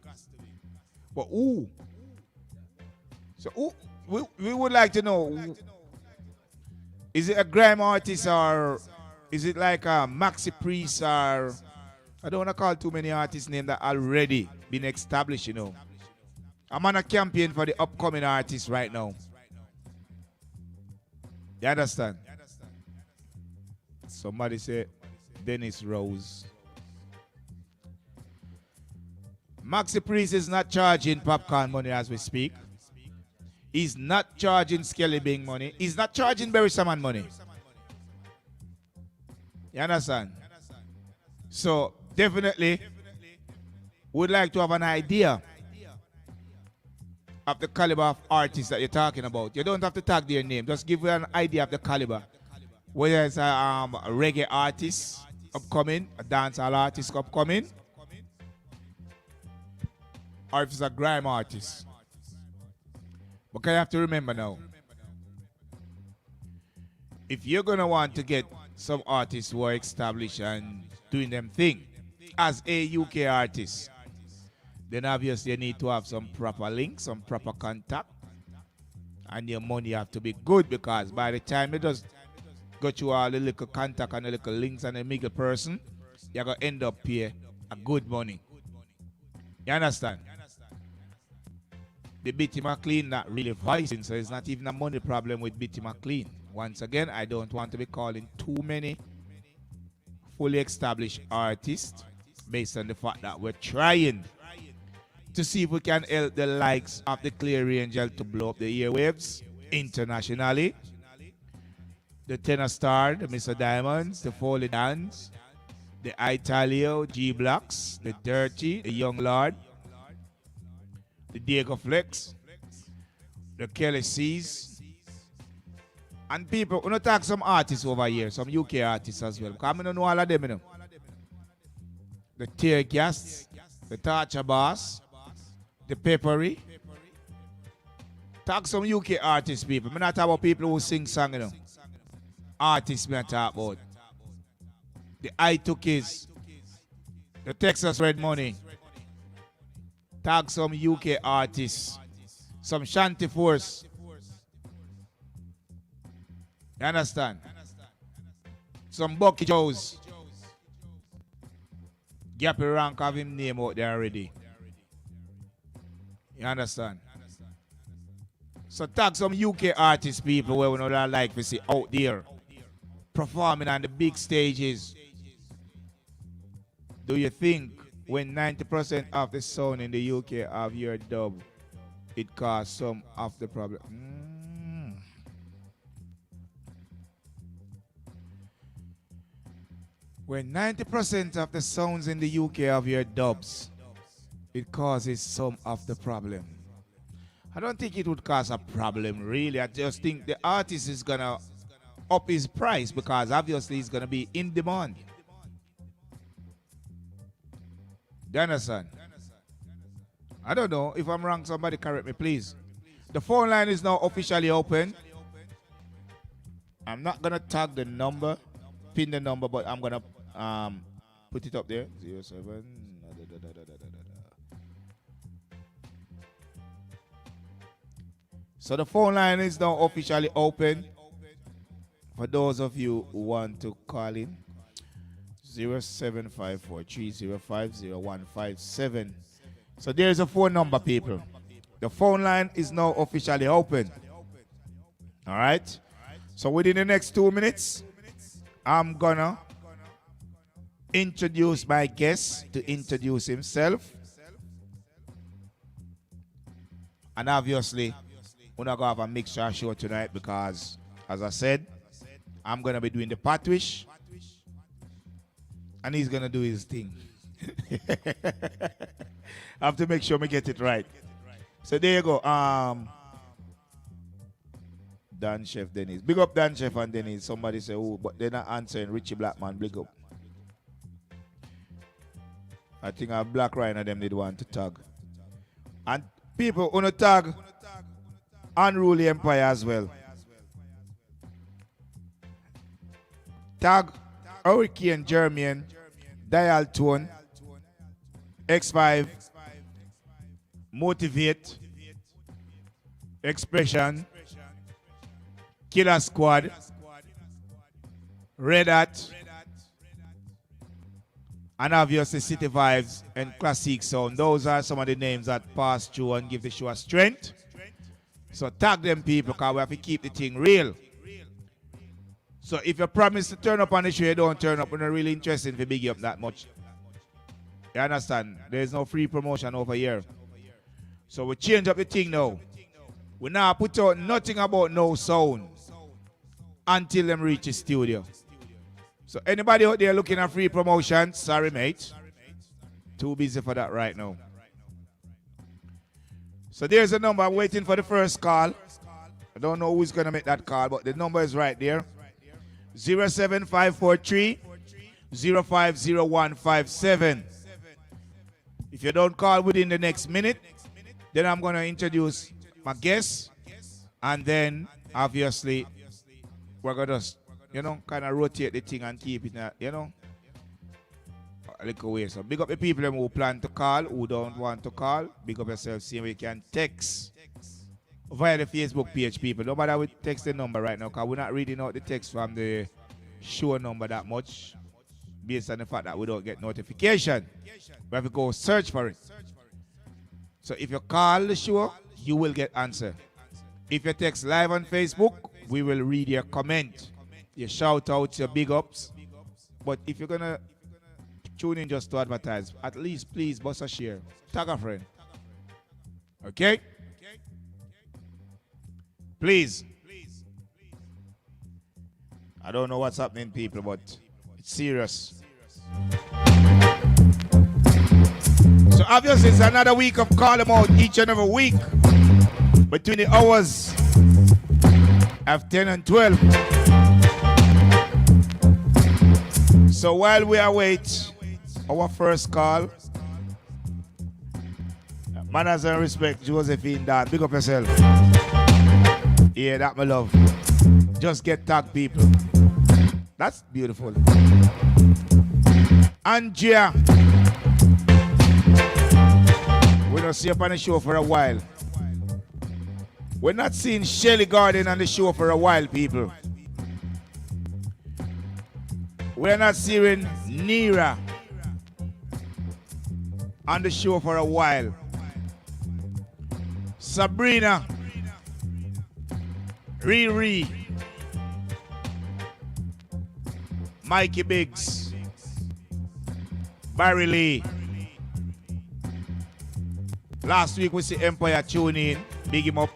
But who? So who, we would like to know, is it a grime artist or is it like a Maxi Priest or, I don't want to call too many artists names that already been established, you know. I'm on a campaign for the upcoming artists right now. You understand? Somebody say Dennis Rose. Maxi Priest is not charging popcorn money as we speak. He's not charging Skelly Bing money. He's not charging Barry Salmon money. You understand? So definitely would like to have an idea of the caliber of artists that you're talking about. You don't have to tag their name. Just give you an idea of the caliber. Whether it's a reggae artist upcoming, a dancehall artist upcoming, or if it's a grime artist. But you have to remember now, if you're going to want to get some artists who are established and doing them thing as a UK artist, then obviously you need to have some proper links, some proper contact, and your money have to be good, because by the time you just got you all the little contact and the little links and the middle person, you're going to end up pay a good money. You understand? The Bitty McLean not really voicing, so it's not even a money problem with Bitty McLean. Once again, I don't want to be calling too many fully established artists based on the fact that we're trying to see if we can help the likes of the Clear Angel to blow up the airwaves internationally. The Tenor Star, the Mr. Diamonds, the Foley Dance, the Italio, G Blocks, the Dirty, the Young Lord, the Diego Flex, the Kelly C's, and people, we don't talk some artists over here, some UK artists as well, because I don't know all of them, you know. The Tear Gas, the Torture Boss, the Peppery. Talk some UK artists, people. I'm not talking about people who sing song, you know. Artists me talk about. The I2Ks, the Texas Red Money. Tag some UK artists, some Shanty Force. You understand? Some Bucky Joes. Gappy Rank have him name out there already. You understand? So tag some UK artists, people, where we know that like we see out there performing on the big stages. Do you think when 90% of the sound in the UK have your dub, it caused some of the problem? When 90% of the sounds in the UK have your dubs, it causes some of the problem. I don't think it would cause a problem, really. I just think the artist is going to up his price, because obviously he's going to be in demand. Do you understand? I don't know. If I'm wrong, somebody correct me, please. The phone line is now officially open. I'm not going to tag the number, pin the number, but I'm going to put it up there. 07. So the phone line is now officially open. For those of you who want to call in, 0754-305-0157. So there's a phone number, people. The phone line is now officially open. All right? So within the next 2 minutes, I'm gonna introduce my guest to introduce himself. And obviously, we're not gonna have a mixture show tonight because, as I said, I'm gonna be doing the Patwish, and he's gonna do his thing. I have to make sure we get it right. So there you go. Dan Chef Dennis. Big up Dan Chef and Dennis. Somebody say, oh, but they're not answering. Richie Blackman, big up. I think our Black Rhino them did want to tag. And people want to tag Unruly Empire as well. Tag Hurricane German, Dial Tone, X5, Motivate, Expression, Killer Squad, Red Hat, and obviously City Vibes and Classic Sound. Those are some of the names that pass through and give the show a strength. So tag them, people, because we have to keep the thing real. So if you promise to turn up on the show, you don't turn up. We're not really interested in big you up that much. You understand? There's no free promotion over here. So we change up the thing now. We now put out nothing about no sound until them reach the studio. So anybody out there looking at free promotions, sorry mate. Too busy for that right now. So there's a number. I'm waiting for the first call. I don't know who's going to make that call, but the number is right there. 07543 050157. If you don't call within the next minute, then I'm going to introduce my guest. And then, obviously, we're going to, kind of rotate the thing and keep it, a little way. So big up the people who plan to call, who don't want to call. Big up yourself, see if you can text via the Facebook page, people. Nobody will text the number right now because we're not reading out the text from the show number that much based on the fact that we don't get notification. We have to go search for it. So if you call the show, you will get answer. If you text live on Facebook, we will read your comment, your shout outs, your big ups. But if you're going to tune in just to advertise, at least please bust a share. Tag a friend. Okay? Please. I don't know what's happening, people, but it's serious. So obviously it's another week of Call Them Out each and every week between the hours of 10 and 12. So while we await our first call, manners and respect, Josephine Dan, big up yourself. Yeah, that my love. Just get tagged, people. That's beautiful. Angia. We don't see up on the show for a while. We're not seeing Shelly Garden on the show for a while, people. We're not seeing Nira on the show for a while. Sabrina. Riri. Mikey Biggs. Barry Lee. Last week we see Empire tune in. Big him up.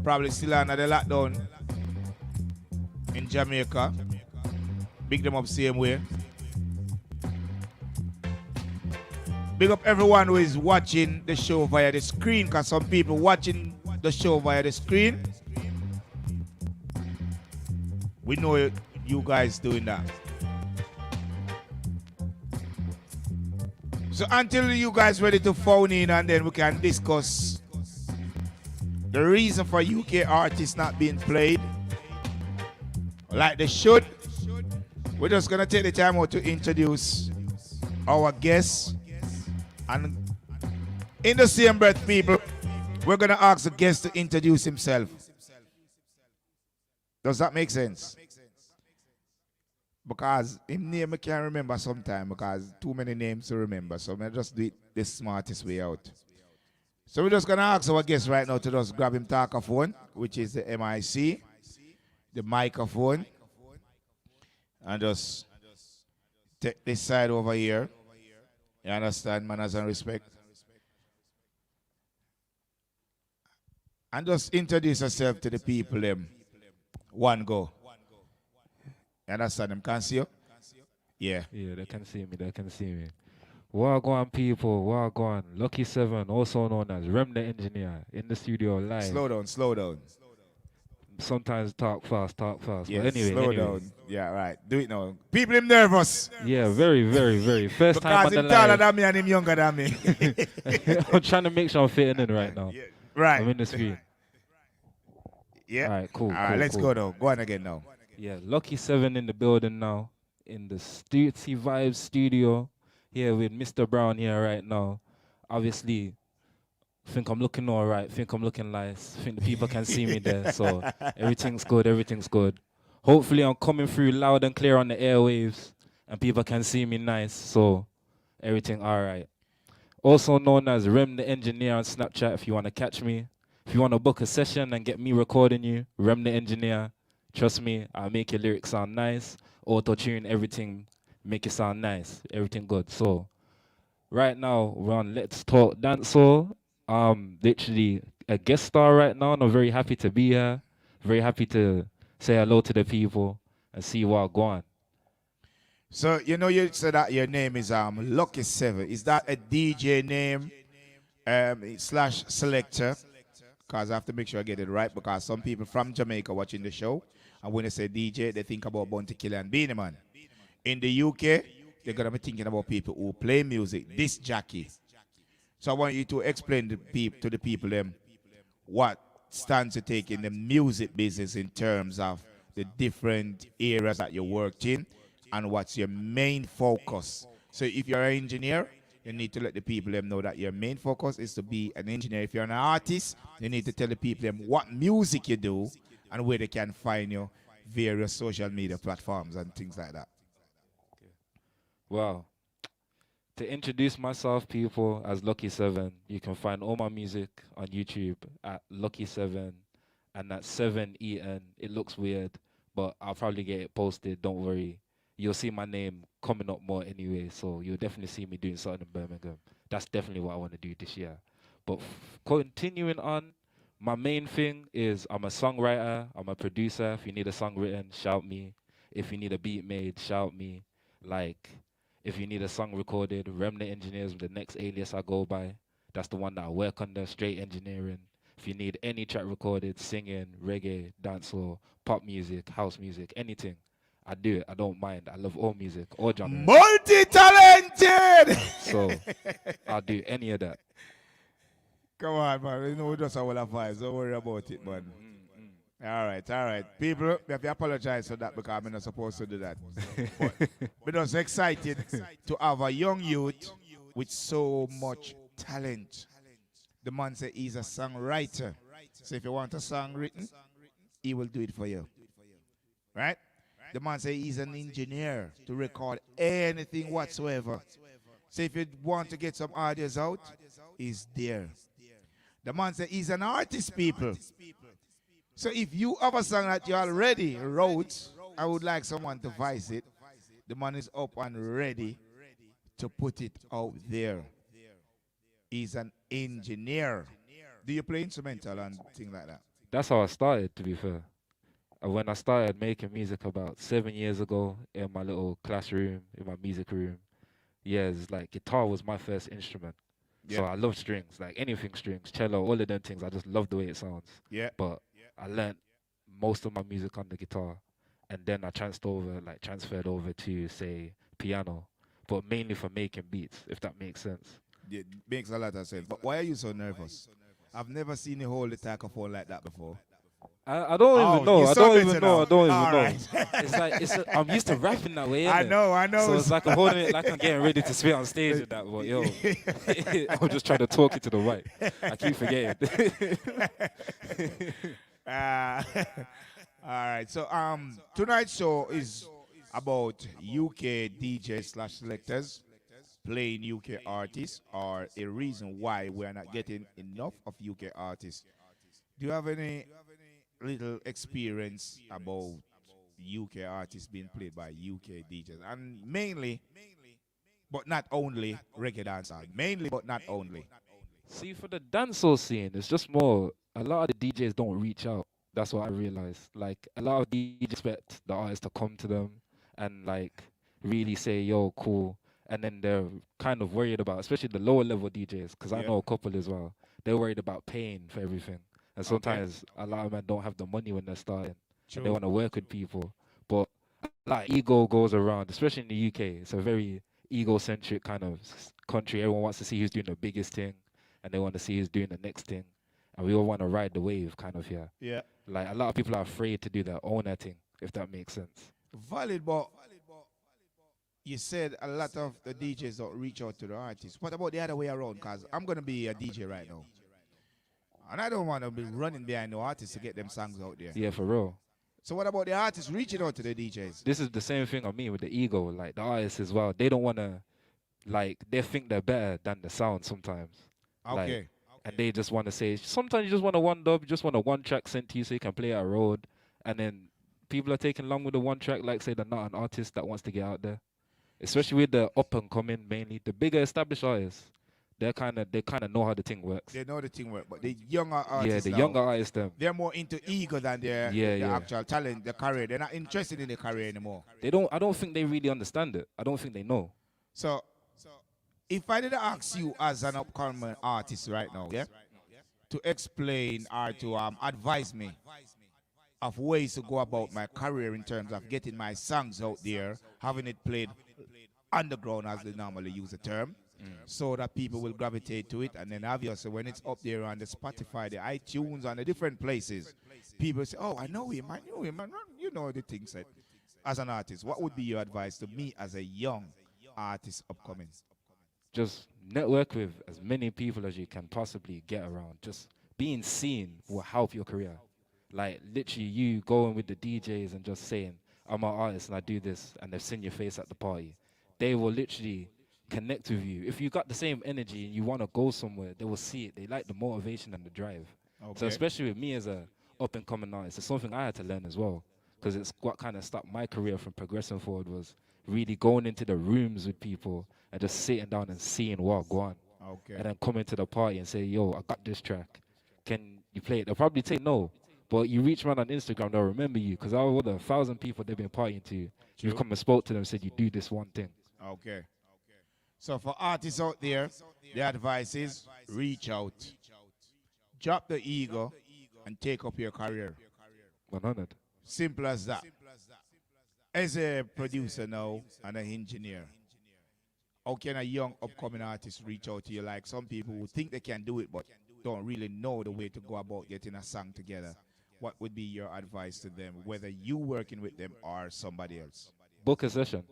Probably still under the lockdown in Jamaica. Big them up same way. Big up everyone who is watching the show via the screen, because some people watching the show via the screen. We know you guys doing that. So until you guys ready to phone in, and then we can discuss the reason for UK artists not being played like they should. We're just gonna take the time out to introduce our guests, and in the same breath, people, we're gonna ask the guest to introduce himself. Does that make sense? Because him name I can't remember sometime, because too many names to remember. So I just do it the smartest way out. So we're just gonna ask our guest right now to just grab him talkaphone, which is the MIC, the microphone, and just take this side over here. You understand, manners and respect? And just introduce yourself to the people, them. One go. You understand them? Can see you? Yeah. Yeah, they can see me. They can see me. Wagwan people, Wagwan. Lucky 7, also known as Rem the Engineer, in the studio live. Slow down, slow down. Sometimes talk fast. Yeah, but anyway, slow down. Yeah, right. Do it now. People him nervous. Yeah, very, very, very. First time on the because him taller live. than me and him younger than me. I'm trying to make sure I'm fitting in right now. Yeah, right. I'm in the screen. Yeah. All right, cool. All right, cool, let's cool. go now. Go on again now. Yeah, Lucky 7 in the building now, in the Stutzy Vibes studio, here with Mr. Brown here right now. Obviously, think I'm looking all right, think I'm looking nice, think the people can see me there, so everything's good. Hopefully I'm coming through loud and clear on the airwaves, and people can see me nice, so everything all right. Also known as Rem the Engineer on Snapchat if you want to catch me. If you want to book a session and get me recording you, Rem the Engineer. Trust me, I'll make your lyrics sound nice. Auto-tune, everything, make it sound nice. Everything good. So, right now, we're on Let's Talk Dancehall. Literally a guest star right now, and I'm very happy to be here. Very happy to say hello to the people and see what go on. So you know you said that your name is Lucky Seven. Is that a DJ name slash selector? Because I have to make sure I get it right because some people from Jamaica watching the show and when they say DJ they think about Bounty Killer and Beenie Man. In the UK they're gonna be thinking about people who play music, disc jockey. So I want you to explain to the people what stands to take in the music business in terms of the different areas that you worked in and what's your main focus. So if you're an engineer, you need to let the people know that your main focus is to be an engineer. If you're an artist, you need to tell the people what music you do and where they can find you various social media platforms and things like that. Well, to introduce myself, people, as Lucky Seven, you can find all my music on YouTube at Lucky Seven, and that's 7EN. It looks weird, but I'll probably get it posted. Don't worry. You'll see my name coming up more anyway, so you'll definitely see me doing something in Birmingham. That's definitely what I want to do this year. But continuing on, my main thing is I'm a songwriter, I'm a producer. If you need a song written, shout me. If you need a beat made, shout me. Like, if you need a song recorded, Remnant Engineers, the next alias I go by. That's the one that I work under, straight engineering. If you need any track recorded, singing, reggae, dancehall, pop music, house music, anything, I do it. I don't mind. I love all music, all genres. Multi-talented! So I'll do any of that. Come on, man. You know, we just have all the vibes. Don't worry about it, man. All right. People, we have to apologize for that because I'm not supposed to do that. But we're just excited to have a young youth with so much talent. The man said he's a songwriter. So if you want a song written, he will do it for you. Right? The man said he's an engineer to record anything whatsoever. So if you want to get some ideas out, he's there. The man said he's an artist, people. So if you have a song that you already wrote, I would like someone to voice it. The man is up and ready to put it out there. He's an engineer. Do you play instrumental and things like that? That's how I started, to be fair. When I started making music about 7 years ago in my little classroom, in my music room, it's like guitar was my first instrument. Yeah. So I love strings, like anything strings, cello, all of them things. I just love the way it sounds. Yeah. But I learned most of my music on the guitar, and then I transferred over to, say, piano, but mainly for making beats, if that makes sense. It makes a lot of sense. But why are you so nervous? I've never seen you hold the tachophone like that before. I don't even know. I don't even know. Right. It's like I'm used to rapping that way. I know. So it's like I'm holding it like I'm getting ready to spit on stage with that. But yo, I'm just trying to talk it to the mic. I keep forgetting. All right. So tonight's show is about UK DJs / selectors playing UK artists, or a reason why we are not getting enough of UK artists. Do you have any little experience about UK artists being played by UK DJs? And mainly, but not only, reggae dancehall. Mainly, but not only. See, for the dancehall scene, it's just more, a lot of the DJs don't reach out. That's what I realized. Like, a lot of DJs expect the artists to come to them and, like, really say, yo, cool. And then they're kind of worried about, especially the lower level DJs, because I know a couple as well. They're worried about paying for everything. And sometimes a lot of men don't have the money when they're starting. And they want to work with people. But a lot of ego goes around, especially in the UK. It's a very egocentric kind of country. Everyone wants to see who's doing the biggest thing, and they want to see who's doing the next thing. And we all want to ride the wave kind of here. Yeah. Like, a lot of people are afraid to do their own thing, if that makes sense. Valid, but you said a lot of the DJs don't reach out to the artists. What about the other way around? Because I'm going to be a DJ right now. And I don't want to be running behind the artists to get them songs out there. Yeah, for real. So what about the artists reaching out to the DJs? This is the same thing on me with the ego. Like, the artists as well, they don't want to, like, they think they're better than the sound sometimes. Okay. Like, and they just want to say, sometimes you just want a one dub, you just want a one track sent to you so you can play it a road. And then people are taking long with the one track, like, say they're not an artist that wants to get out there. Especially with the up and coming, mainly. The bigger established artists, they kind of know how the thing works. They know the thing work, but the younger Yeah, artists the now, younger artists, them they're more into ego than their actual talent, their career. They're not interested in their career anymore. they don't. I don't think they really understand it. I don't think they know. So, if I did ask you as an upcoming artist right now, yeah, to explain or to advise me of ways to go about my career in terms of getting my songs out there, having it played underground, as they normally use the term, so that people will gravitate to it, and then obviously when it's up there on the Spotify, the iTunes, and the different places, people say, "Oh, I know him, I knew him," and you know the things that. As an artist, what would be your advice to me as a young artist upcoming? Just network with as many people as you can possibly get around. Just being seen will help your career. Like literally you going with the DJs and just saying, "I'm an artist and I do this," and they've seen your face at the party. They will literally connect with you. If you got the same energy and you want to go somewhere, they will see it. They like the motivation and the drive. Okay. So especially with me as a up and coming artist, it's something I had to learn as well. Because it's what kind of stopped my career from progressing forward was really going into the rooms with people and just sitting down and seeing what go on. Okay. And then coming to the party and say, "Yo, I got this track. Can you play it?" They'll probably say no. But you reach around on Instagram, they'll remember you. Because out of the 1,000 people they've been partying to, you've come and spoke to them and said, "You do this one thing." Okay. So for artists out there, the advice is reach out. Drop the ego and take up your career. 100. Simple as that. As a producer now and an engineer, how can a young upcoming artist reach out to you? Like some people who think they can do it but don't really know the way to go about getting a song together. What would be your advice to them, whether you working with them or somebody else? Book a session.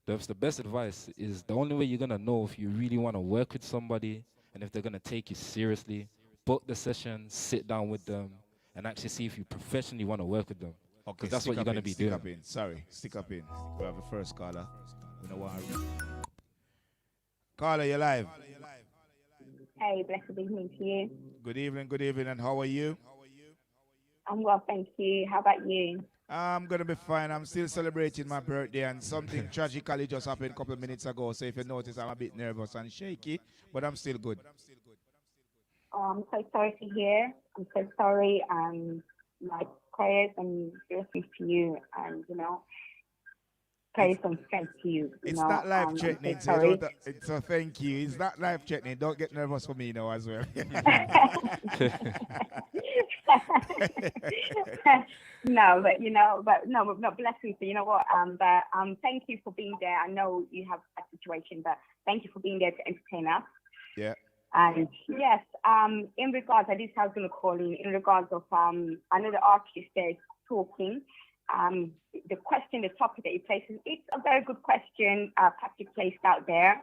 That's the best advice. Is the only way you're going to know if you really want to work with somebody and if they're going to take you seriously. Book the session, sit down with them, and actually see if you professionally want to work with them. Okay, that's what you're going to be stick doing. Up in. Sorry, stick up in. We have a first caller. We don't want to... Caller, you're live. Hey, blessed evening to you. Good evening, and how are you? I'm well, thank you. How about you? I'm going to be fine. I'm still celebrating my birthday, and something tragically just happened a couple of minutes ago, so if you notice, I'm a bit nervous and shaky, but I'm still good. Oh, I'm so sorry to hear. I'm so sorry. My prayers and blessings to you, and prayers and strength to you. It's not life threatening, so so thank you. It's not life threatening. Don't get nervous for me now as well. No, but blessings. You know what? Thank you for being there. I know you have a situation, but thank you for being there to entertain us. Yeah. And yes, in regards, I was going to call in regards of, I know the artist there is talking. The question, the topic that you placed, it's a very good question, Patrick placed out there.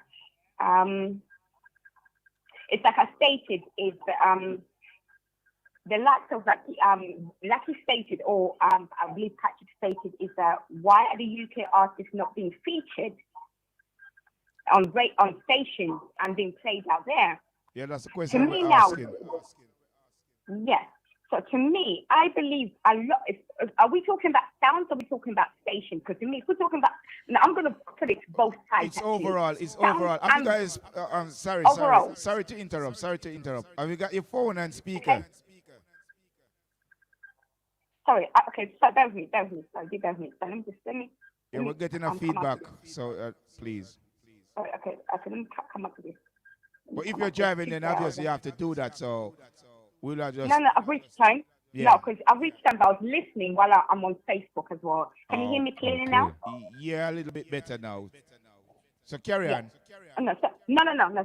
It's like I stated, is the lack of like he stated, or I believe Patrick stated, is that why are the UK artists not being featured on stations and being played out there? Yeah, that's the question we're asking. Yes. So to me, I believe a lot. Are we talking about sounds or are we talking about stations? Because to me, if we're talking about, I'm going to put it both sides. It's overall. It's overall. Have you guys? Sorry to interrupt. Have you got your phone and speaker? Okay. Sorry. Okay. So bear with me. Sorry, let me. Yeah, we're getting a feedback. So please. Okay. Let me come up with this. But if you're driving, then obviously you have to do that. So we'll just. No, I've reached time. Yeah. No, because I've reached time, but I was listening while I'm on Facebook as well. Can you hear me clearly now? Yeah, a little bit better now. So carry on. No,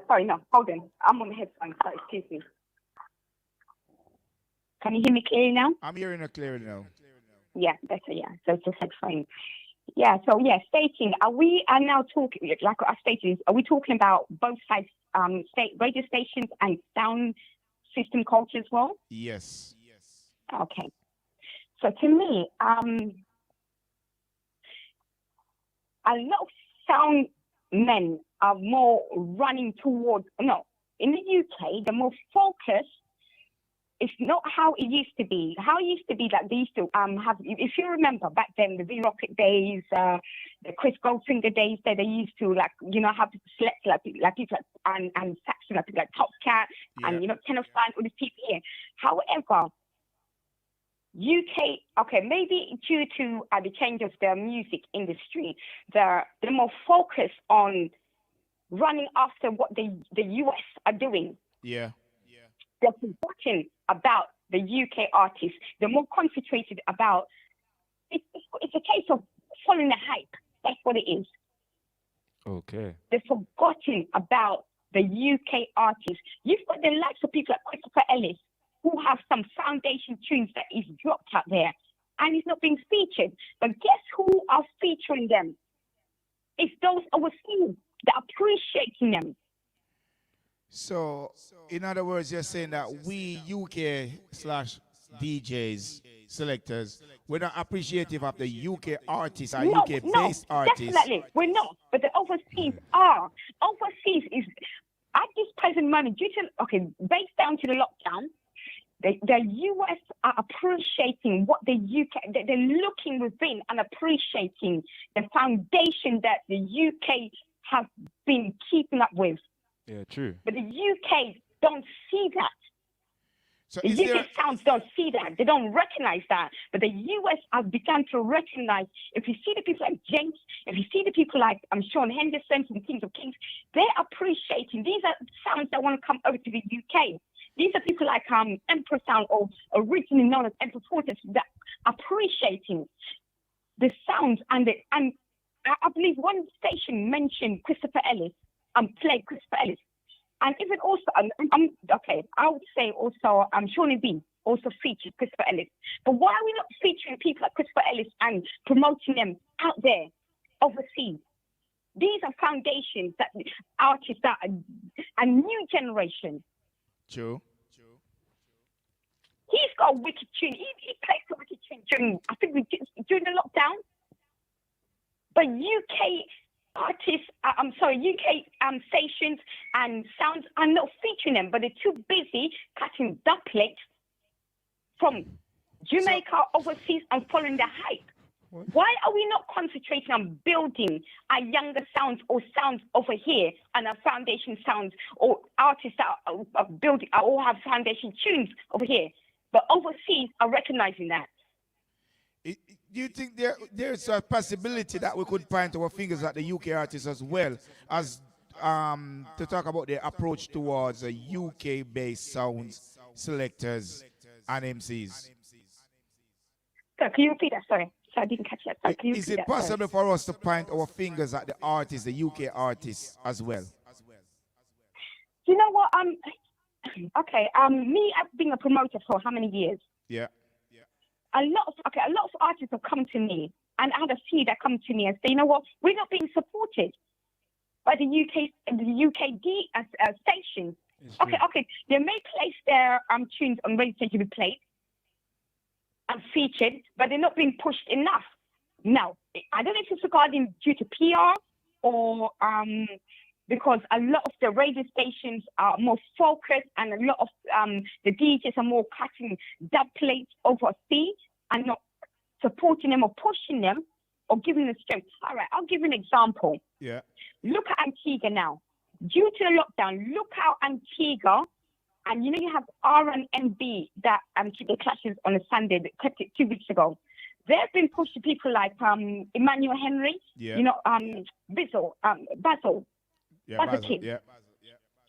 sorry, no. Hold on. I'm on the headphones. Sorry, excuse me. Can you hear me clearly now? I'm hearing it clearly now. Yeah, better, yeah. So it's just headphone. Yeah, so yeah, stating, we are now talking, like I stated, are we talking about both sides, state radio stations and sound system culture as well? Yes. Okay. So to me, a lot of sound men are more running towards, in the UK, they're more focused it's not how it used to be. How it used to be that they used to have, if you remember back then, the V Rocket days, the Chris Goldfinger days, they used to like, you know, have select like people like, and Saxon, like people like Top Cat, and you know, Ten of Sign, all these people here. However, UK, okay, maybe due to the change of the music industry, they're more focused on running after what the US are doing. Yeah. They're forgetting about the UK artists. They're more concentrated about, it's a case of following the hype. That's what it is. Okay. They're forgotten about the UK artists. You've got the likes of people like Christopher Ellis, who have some foundation tunes that he's dropped out there, and he's not being featured. But guess who are featuring them? It's those overseas that are appreciating them. So, in other words, you're saying that we UK/DJs, selectors, we're not appreciative of the UK artists or UK-based artists. Definitely, we're not. But the overseas are. Overseas is, at this present moment, due to, based down to the lockdown, the US are appreciating what the UK, they're looking within and appreciating the foundation that the UK have been keeping up with. Yeah, true. But the UK don't see that. So the UK sounds don't see that. They don't recognize that. But the US have begun to recognize, if you see the people like James, if you see the people like Sean Henderson from Kings of Kings, they're appreciating. These are sounds that want to come over to the UK. These are people like Emperor Sound, or originally known as Emperor Fortress, that appreciating the sounds and I believe one station mentioned Christopher Ellis and played Christopher Ellis. And even also, I would say also Shawnee B also featured Christopher Ellis. But why are we not featuring people like Christopher Ellis and promoting them out there overseas? These are foundations that artists that are a new generation. True. He's got a wicked tune. He played a wicked tune during the lockdown. But UK artists, UK stations and sounds are not featuring them, but they're too busy cutting dubplates from Jamaica overseas and following the hype. What? Why are we not concentrating on building our younger sounds or sounds over here and our foundation sounds or artists that are building or have foundation tunes over here, but overseas are recognizing that? Do you think there's a possibility that we could point our fingers at the UK artists as well as to talk about their approach towards UK-based sounds, selectors, and MCs? So, can you repeat that? Sorry, I didn't catch that. Is it possible for us to point our fingers at the artists, the UK artists as well? You know what? Me, I've been a promoter for how many years? Yeah. A lot of artists have come to me, and I had a few that come to me and say, you know what, we're not being supported by the UKD stations. Okay, they may place their tunes on radio station to be played and featured, but they're not being pushed enough. Now, I don't know if it's regarding due to PR or because a lot of the radio stations are more focused and a lot of the DJs are more cutting dub plates overseas and not supporting them or pushing them or giving them strength. All right, I'll give you an example. Yeah. Look at Antigua now. Due to the lockdown, look how Antigua, and you know you have RNB that keep the clashes on a Sunday, that kept it 2 weeks ago. They've been pushing people like Emmanuel Henry, yeah. you know, Basil. Yeah, Basil. Yeah.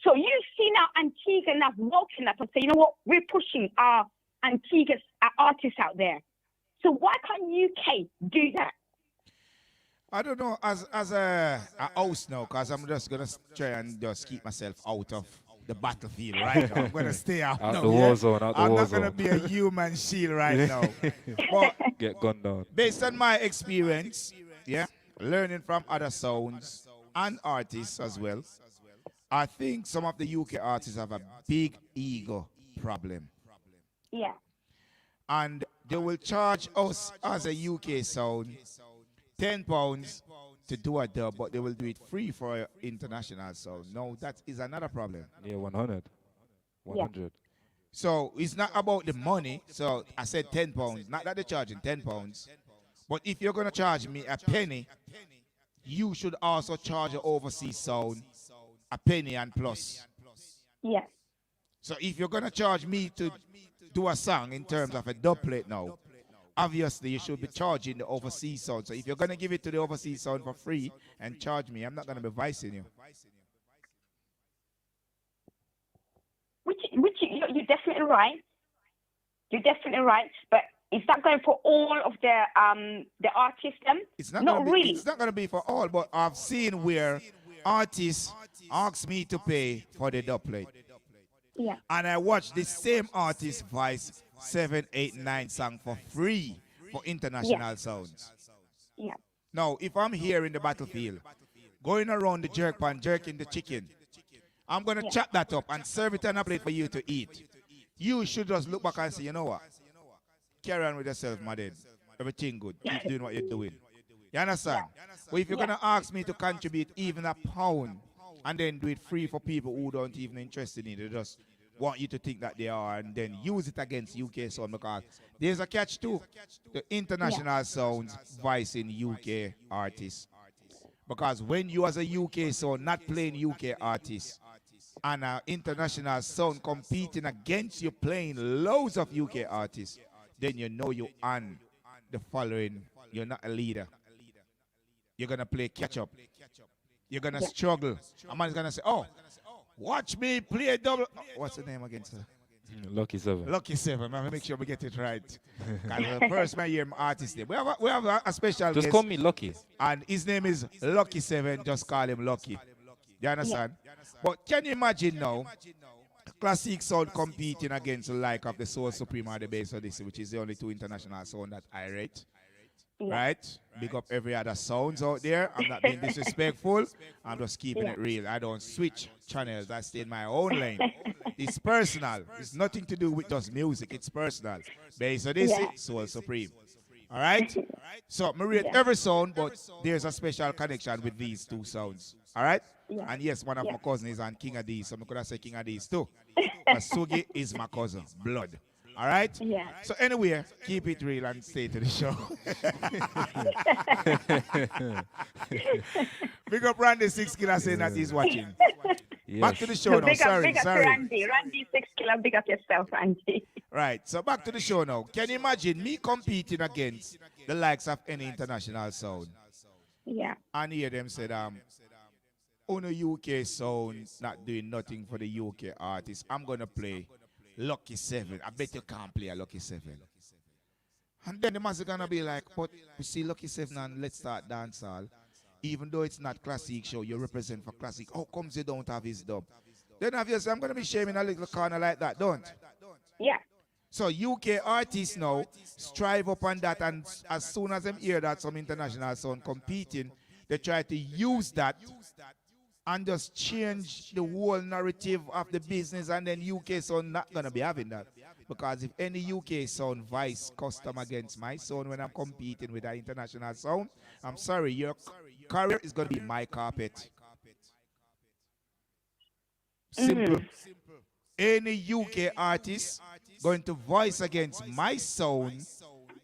So you see now Antigua now walking up and say, you know what, we're pushing our Antigua artists out there. So why can't UK do that? I don't know, as a host now, because I'm just going to try and just keep myself out of the battlefield right now. I'm going to stay out now. The war zone, I'm not going to be a human shield right now. But get gunned down. Based on my experience, learning from other sounds and artists as well, I think some of the UK artists have a big ego problem. Yeah. And they will charge us as a UK sound £10 to do a dub, but they will do it free for an international sound. No, that is another problem. Yeah, 100. 100. So it's not about the money. So I said £10. Not that they're charging £10. But if you're gonna charge me a penny, you should also charge an overseas sound a penny and plus. Yes. So if you're gonna charge me to do a song in terms of a dub plate now, obviously you should be charging the overseas sound. So if you're gonna give it to the overseas sound for free and charge me, I'm not gonna be vicing you. Which you're definitely right. You're definitely right. But is that going for all of the artists? Then It's not not gonna be, really. It's not gonna be for all, but I've seen where artists ask me to pay for the dub plate. Yeah. And I watch the same artist voice 7, 8, 9 song for free for international sounds. Yeah. Now, if I'm here in the battlefield, going around the jerk pan, jerking the chicken, I'm going to chop that up and serve it on a plate for you to eat. You should just look back and say, you know what? Carry on with yourself, my dad. Everything good. Keep doing what you're doing. You understand? But if you're going to ask me to contribute even a pound and then do it free for people who don't even interested in it, they just want you to think that they are and then use it against UK sound, because there's a catch too. The international sounds voicing UK artists. Because when you as a UK sound not playing UK artists and an international sound competing against you playing loads of UK artists, then you know you're on the following. You're not a leader. You're going to play catch up. You're going to struggle. A man's going to say, oh, watch me play a double. Oh, what's the name again, sir? Lucky 7. Lucky 7. Man, make sure we get it right. Because the first man here, artist there. We have a special Just guest. call me Lucky. And his name is Lucky 7. Just call him Lucky. You understand? But can you imagine now, classic sound competing against the like of the Soul Supreme or the Bass Odyssey, which is the only two international sound that I rate. Right? Big up every other sounds out there. I'm not being disrespectful. I'm just keeping it real. I don't switch channels. I stay in my own lane. It's personal. It's nothing to do with just music. It's personal. Bass Odyssey, Soul Supreme. All right? So, I rate every sound, but there's a special connection with these two sounds. All right? And yes, one of my cousins is on King of These, so I could have said King of These too. But Sugi is my cousin, blood. All right? Yeah. So anyway, keep it real and stay to the show. Big up Randy 6 Killer saying that he's watching. Yes. Back to the show now. Big up Sorry. Randy 6 Killer. Big up yourself, Randy. Right, so back to the show now. Can you imagine me competing against the likes of any international sound? Yeah. And hear them say, on a UK sound, not doing nothing for the UK artists. I'm going to play Lucky 7. I bet you can't play a Lucky 7. And then the man's going to be like, but we see Lucky 7 and Let's Start Dancehall. Even though it's not classic show, you represent for classic. How comes you don't have his dub? Then obviously I'm going to be shaming a little corner like that, don't? Yeah. So UK artists now strive upon that, and as soon as them hear that some international sound competing, they try to use that and just change the whole narrative of the business, and then UK sound not gonna be having that. Because if any UK sound vice custom against my sound when I'm competing with an international sound, I'm sorry, your career is gonna be my carpet. Simple. Any UK artist going to voice against my sound,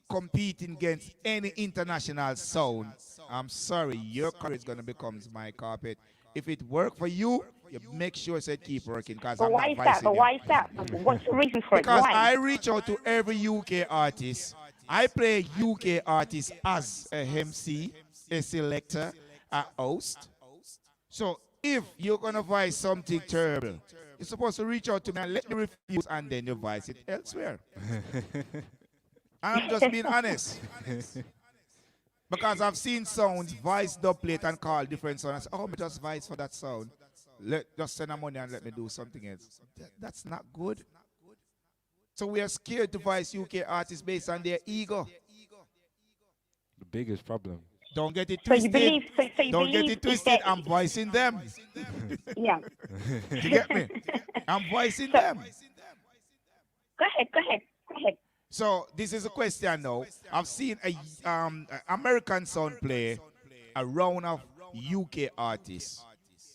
competing against any international sound, I'm sorry, your career is going to become my carpet. If it work for you, you make sure to keep working. But why is that? But why is that? What's the reason for it? Because Why? I reach out to every UK artist. I play UK artists as a MC, a selector, a host. So if you're going to voice something terrible, you're supposed to reach out to me and let me refuse, and then you voice it elsewhere. I'm just being honest. Because I've seen sounds voice dub plate and call different sounds. Oh, me just voice for that sound. Just send them money and let me do something else. That's not good. So we are scared to voice UK artists based on their ego. The biggest problem. Don't get it So you twisted. believe? Don't get it twisted. I'm voicing them. Yeah. You get me? I'm voicing them. Go ahead. So this is a question now. I've seen a American sound play a round of UK artists,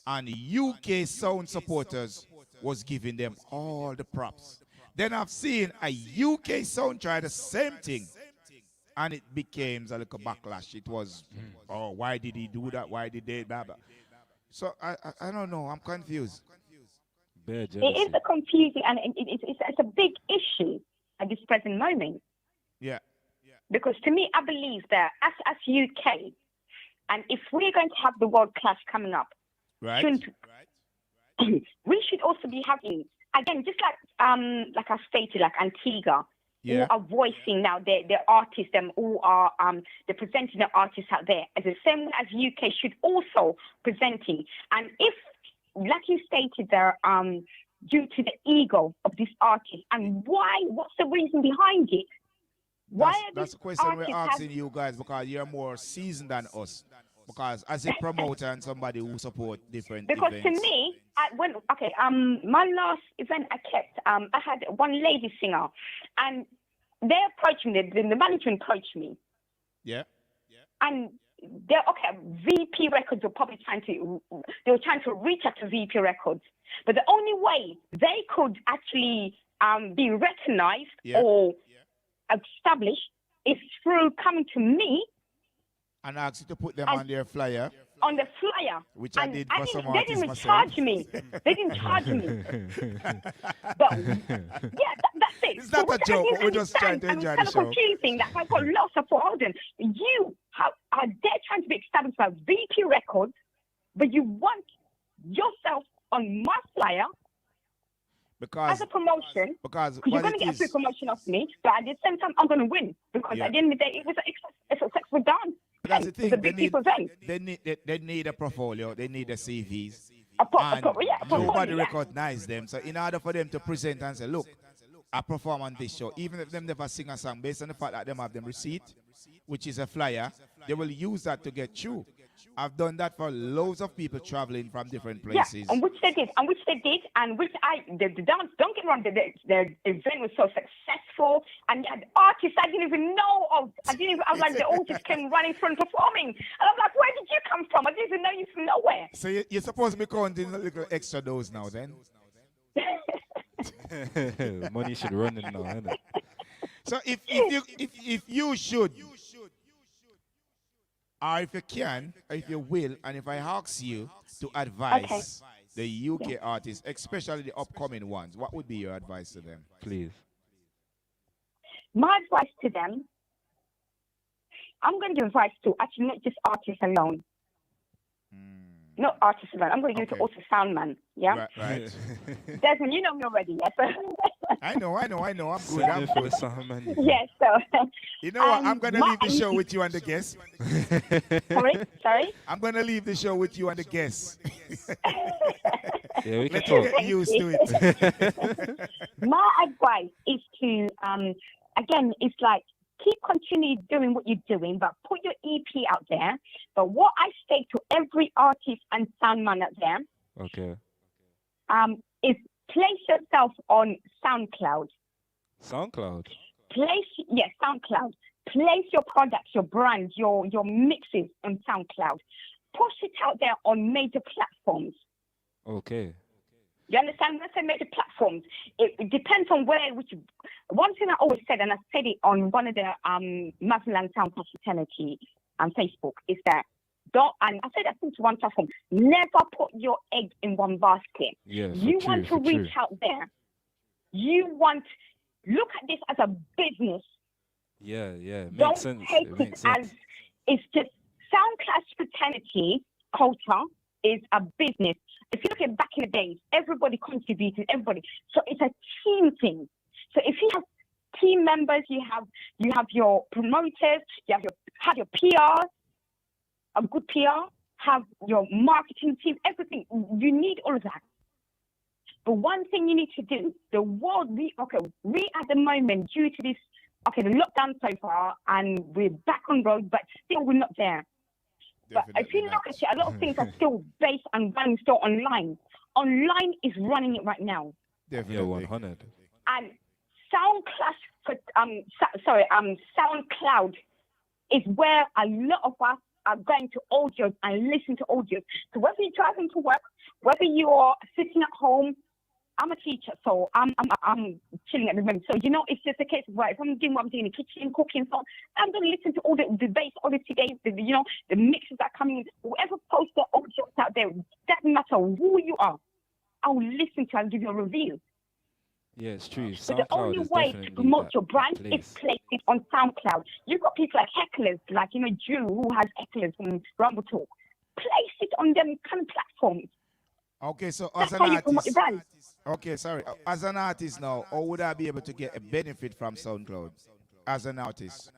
and UK sound supporters was giving them all the props. Then I've seen a UK sound try the same thing. And it became a little backlash. It was, oh, why did he do that? Why did they, blah, blah. So I don't know. I'm confused. It is a confusing and it's a big issue at this present moment. Yeah. Because to me, I believe that as UK, and if we're going to have the World Clash coming up, right, we should also be having, again, just like I stated, like Antigua, who are voicing now their artists, them who are they're presenting their artists out there, as the same as UK should also presenting. And if, like you stated there, due to the ego of this artist, and what's the reason behind it? That's a question we're asking you guys because you're more seasoned than us. Because as a promoter and somebody who support different events. To me, my last event I kept, I had one lady singer, and they approached me. The management approached me. Yeah. And VP Records were probably trying to reach out to VP Records, but the only way they could actually be recognized or established is through coming to me and ask you to put them on their flyer. On the flyer. Which I did for some artists. They didn't charge me. They didn't charge me. But that's it. It's not a joke, but we're just trying to enjoy the show. It's kind of confusing that I've got lots of hold on. They're trying to be established by VP Records, but you want yourself on my flyer as a promotion, because you're going to get a free promotion off me, but at the same time, I'm going to win because at the end of the day, it's a successful dance. That's the thing. They need a portfolio. They need the CVs. And nobody recognizes them. So in order for them to present and say, look, I perform on this show, even if them never sing a song, based on the fact that them have them receipt, which is a flyer, they will use that to get through. I've done that for loads of people traveling from different places. Yeah, and which they did, and the dance, don't get me wrong, the event was so successful, and the artists I didn't even know of. I was like, they all just came running through and performing. And I'm like, where did you come from? I didn't even know you from nowhere. So you're supposed to be counting a little extra dose now, then? Money should run in now, isn't it? So if you should, or if you can, or if you will, and if I ask you to advise the UK artists, especially the upcoming ones, what would be your advice to them? Please. My advice to them, I'm going to give advice to actually not just artists alone. Not artists alone. I'm going to give it to also Soundman. Yeah? Right. Desmond, you know me already, yes? I know. I'm good. Soundman. Yes, so. You know what? I'm going to leave the show with you and the guests. Sorry? I'm going to leave the show with you and the guests. Yeah, we can Let's get used to it. My advice is to, again, it's like, keep continuing doing what you're doing, but put your EP out there. But what I say to every artist and soundman out there, is place yourself on SoundCloud. SoundCloud? SoundCloud. Place your products, your brands, your mixes on SoundCloud. Push it out there on major platforms. Okay. You understand? When I say major platforms, it depends on one thing I always said, and I said it on one of the Motherland Sound Fraternity on Facebook, is that and I said that to one platform, never put your egg in one basket. Yeah, you want to reach out there. Look at this as a business. Yeah. Don't makes sense. take it as it's just Sound Clash Fraternity culture is a business. If you look at back in the days, everybody contributed, everybody. So it's a team thing. So if you have team members, you have your promoters, you have your PR, a good PR, have your marketing team, everything. You need all of that. But one thing you need to do, the world, we at the moment, due to this, the lockdown so far, and we're back on road, but still we're not there. Definitely but if you look at it, a lot of things are still based and running still online. Online is running it right now. Definitely. Yeah, 100. And SoundCloud is where a lot of us are going to audio and listen to audio. So whether you're driving to work, whether you're sitting at home, I'm a teacher, so I'm chilling at the moment. So it's just a case of where if I'm doing what I'm doing in the kitchen, cooking, so I'm going to listen to all the debates, all the today, the mixes that are coming in, whoever posts their objects out there. Doesn't matter who you are. I will listen to and give you a review. Yeah, it's true. But the only way to promote your brand is place it on SoundCloud. You've got people like hecklers, like Drew, who has hecklers from Rumble Talk. Place it on them kind of platforms. Okay, so That's as how an you promote your brand. okay, sorry. As an artist now, or would I be able to get a benefit from SoundCloud as an artist?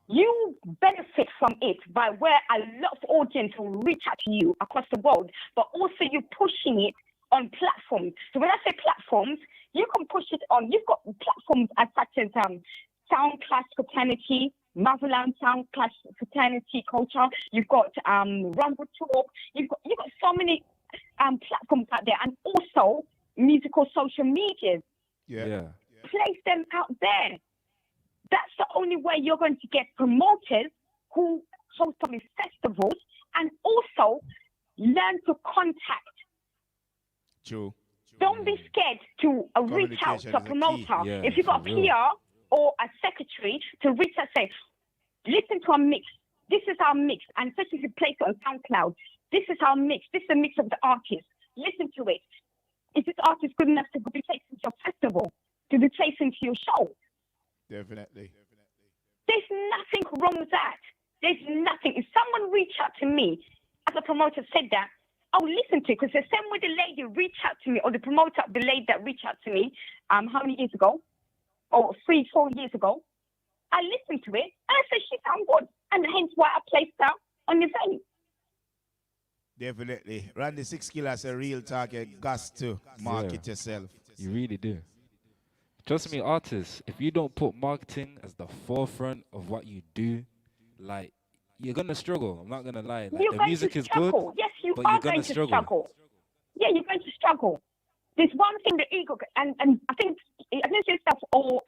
You benefit from it by where a lot of audience will reach out to you across the world, but also you pushing it on platforms. So when I say platforms, you can push it on. You've got platforms as such as SoundClash Fraternity, Motherland SoundClash Fraternity Culture. You've got Rumble Talk. You've got so many platforms out there, and also musical social medias. Yeah. Place them out there. That's the only way you're going to get promoters who host on these festivals, and also learn to contact. True. Don't be scared to reach out to a promoter. Yeah, if you've got a for real. PR or a secretary, to reach out and say, listen to our mix. This is our mix. And especially if you place it on SoundCloud, this is our mix. This is the mix of the artist. Listen to it. Is this artist good enough to be placed into your festival, to be placed into your show? Definitely. There's nothing wrong with that. There's nothing. If someone reached out to me, as a promoter said that, I'll listen to it, because the same way the lady reached out to me, or the promoter, the lady that reached out to me, how many years ago? Or 3-4 years ago, I listened to it, and I said, she sounds good. And hence why I placed her on the venue. Definitely. Randy 6 Killer has a real target. Got to market yourself. You really do. Trust me, artists, if you don't put marketing as the forefront of what you do, like, you're going to struggle. I'm not going to lie. Like, the music is good, Yes, you but are you're going going to to struggle. Yeah, you're going to struggle. There's one thing, the ego, and I think it's stuff all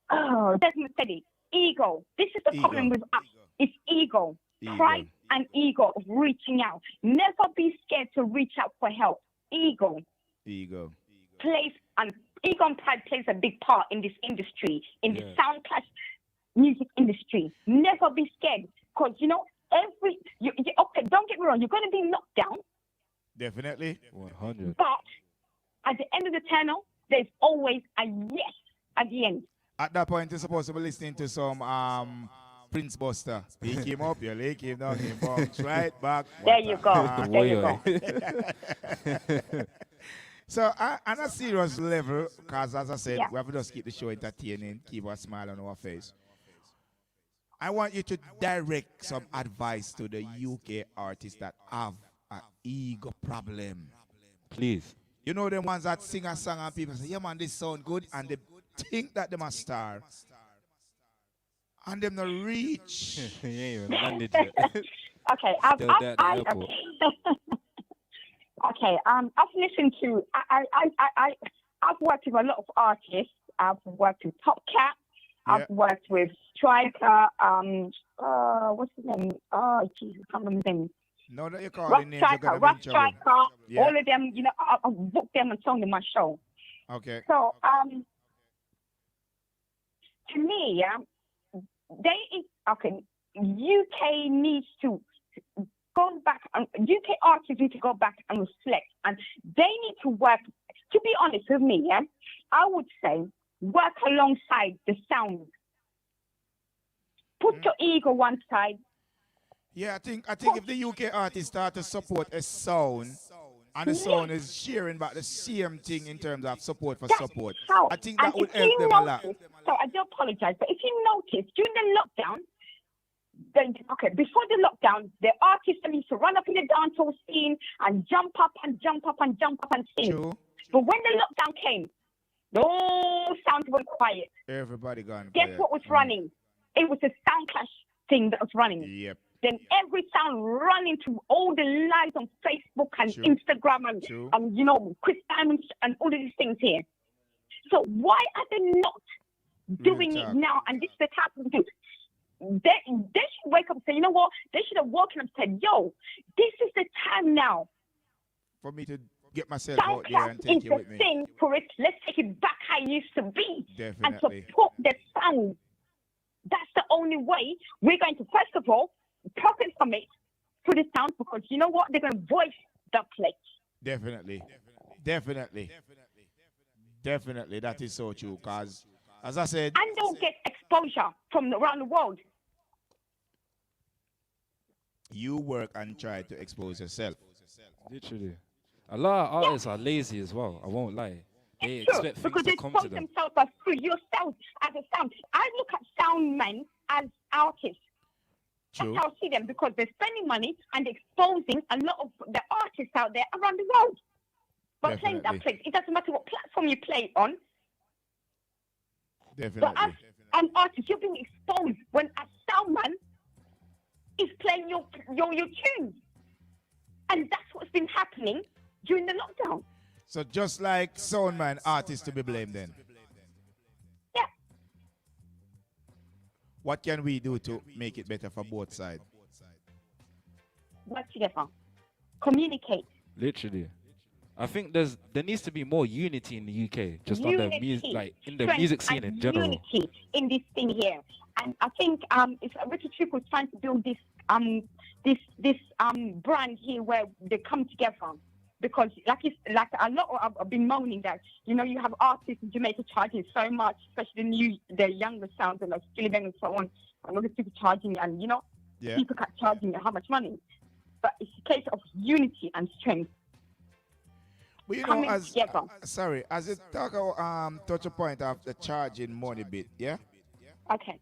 Desmond said it. Ego. This is the problem with us. It's ego. Pride and ego of reaching out. Never be scared to reach out for help. Ego. Ego and pride plays a big part in this industry, in the SoundClash music industry. Never be scared, because okay, don't get me wrong, you're going to be knocked down. Definitely. 100. But at the end of the tunnel, there's always a yes at the end. At that point, you're supposed to be listening to some Prince Buster. Pick him up, you lick him down, he bounce right back. There you go. There you go. So, on a serious level, because as I said, we have to just keep the show entertaining, keep a smile on our face. I want you to direct some advice to the UK artists that have an ego problem. Please. You know them ones that sing a song and people say, yeah man, this sound good, and they think that them a star. And them not reach. Okay, I've listened to. I've worked with a lot of artists. I've worked with Top Cat. I've worked with Striker. What's his name? Oh, Jesus, I can't remember his name. No, that you're calling names. Rough Striker. All of them. I've booked them and sung in my show. Okay. So, to me, UK needs to go back, and UK artists need to go back and reflect, and they need to work. To be honest with me, I would say work alongside the sound. Put your ego one side. Yeah, I think if the UK artists start to support a sound, and the sound is sharing back the same thing in terms of support for support, I think that would help them a lot. So I do apologize, but if you notice during the lockdown, before the lockdown, the artists used to run up in the dancehall scene and jump up and sing. True. But when the lockdown came, the whole sound went quiet. Everybody gone. Guess what was running? It was the SoundClash thing that was running. Yep. Then every sound running to all the lives on Facebook and Instagram and Chris Diamond and all of these things here. So why are they not doing it now? And this is the type of thing. They should wake up and say, you know what? They should have woken up and said, yo, this is the time now. For me to get myself out there and SoundCloud take is you the with me. thing for it. Let's take it back how it used to be and Definitely. support the sound. That's the only way we're going to, first of all, profit from it for the sound, because you know what? They're going to voice the place. Definitely. Definitely. Definitely. That is so true. Because, as I said, And they'll get exposure from around the world. you work and try to expose yourself. Literally. A lot of artists are lazy as well. I won't lie. They It's true, expect because things they to come to expose them. themselves as through yourself as a sound. I look at sound men as artists. True. That's how I see them, because they're spending money and exposing a lot of the artists out there around the world. But playing that Definitely. place, it doesn't matter what platform you play on. Definitely. But as an artist, you're being exposed when a sound man is playing your tunes. And that's what's been happening during the lockdown. So just like Soundman, artists to be blamed then. Yeah. What can we do to make it better for both sides? Work together. Communicate. Literally. I think there needs to be more unity in the UK, just on the Unity, music, like in the strength, music scene and in general. Unity in this thing here. And I think it's Richard Trick was trying to build this brand here where they come together. Because like a lot of, I've been moaning that, you know, you have artists in Jamaica charging so much, especially the younger sounds and like Skilly Bang and so on, and other people charging, and you know, Yeah. people kept charging how much money. But it's a case of unity and strength. But you know, Coming as together. sorry, as you talk about touch a point of the charging money bit, yeah. Okay.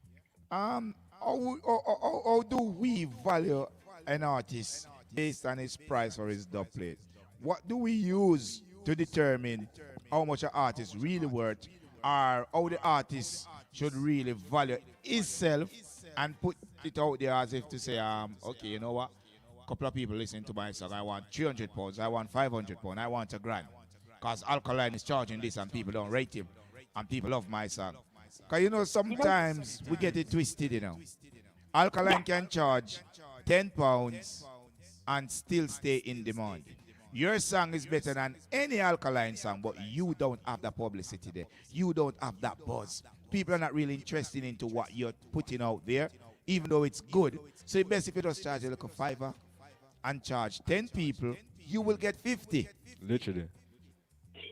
How do we value an artist based on his price or his dub plate? What do we use to determine how much an artist really worth, or how the artist should really value himself and put it out there as if to say, okay, you know what? A couple of people listen to my song. I want £300, I want £500, I want £1,000. Because Alkaline is charging this and people don't rate him. And people love my song. Because you know, sometimes we get it twisted, you know. Alkaline can charge £10 and still stay in demand. Your song is better than any Alkaline song, but you don't have the publicity there. You don't have that buzz. People are not really interested into what you're putting out there, even though it's good. So it's best if you just charge a little $5 and charge 10 people, you will get 50. Literally.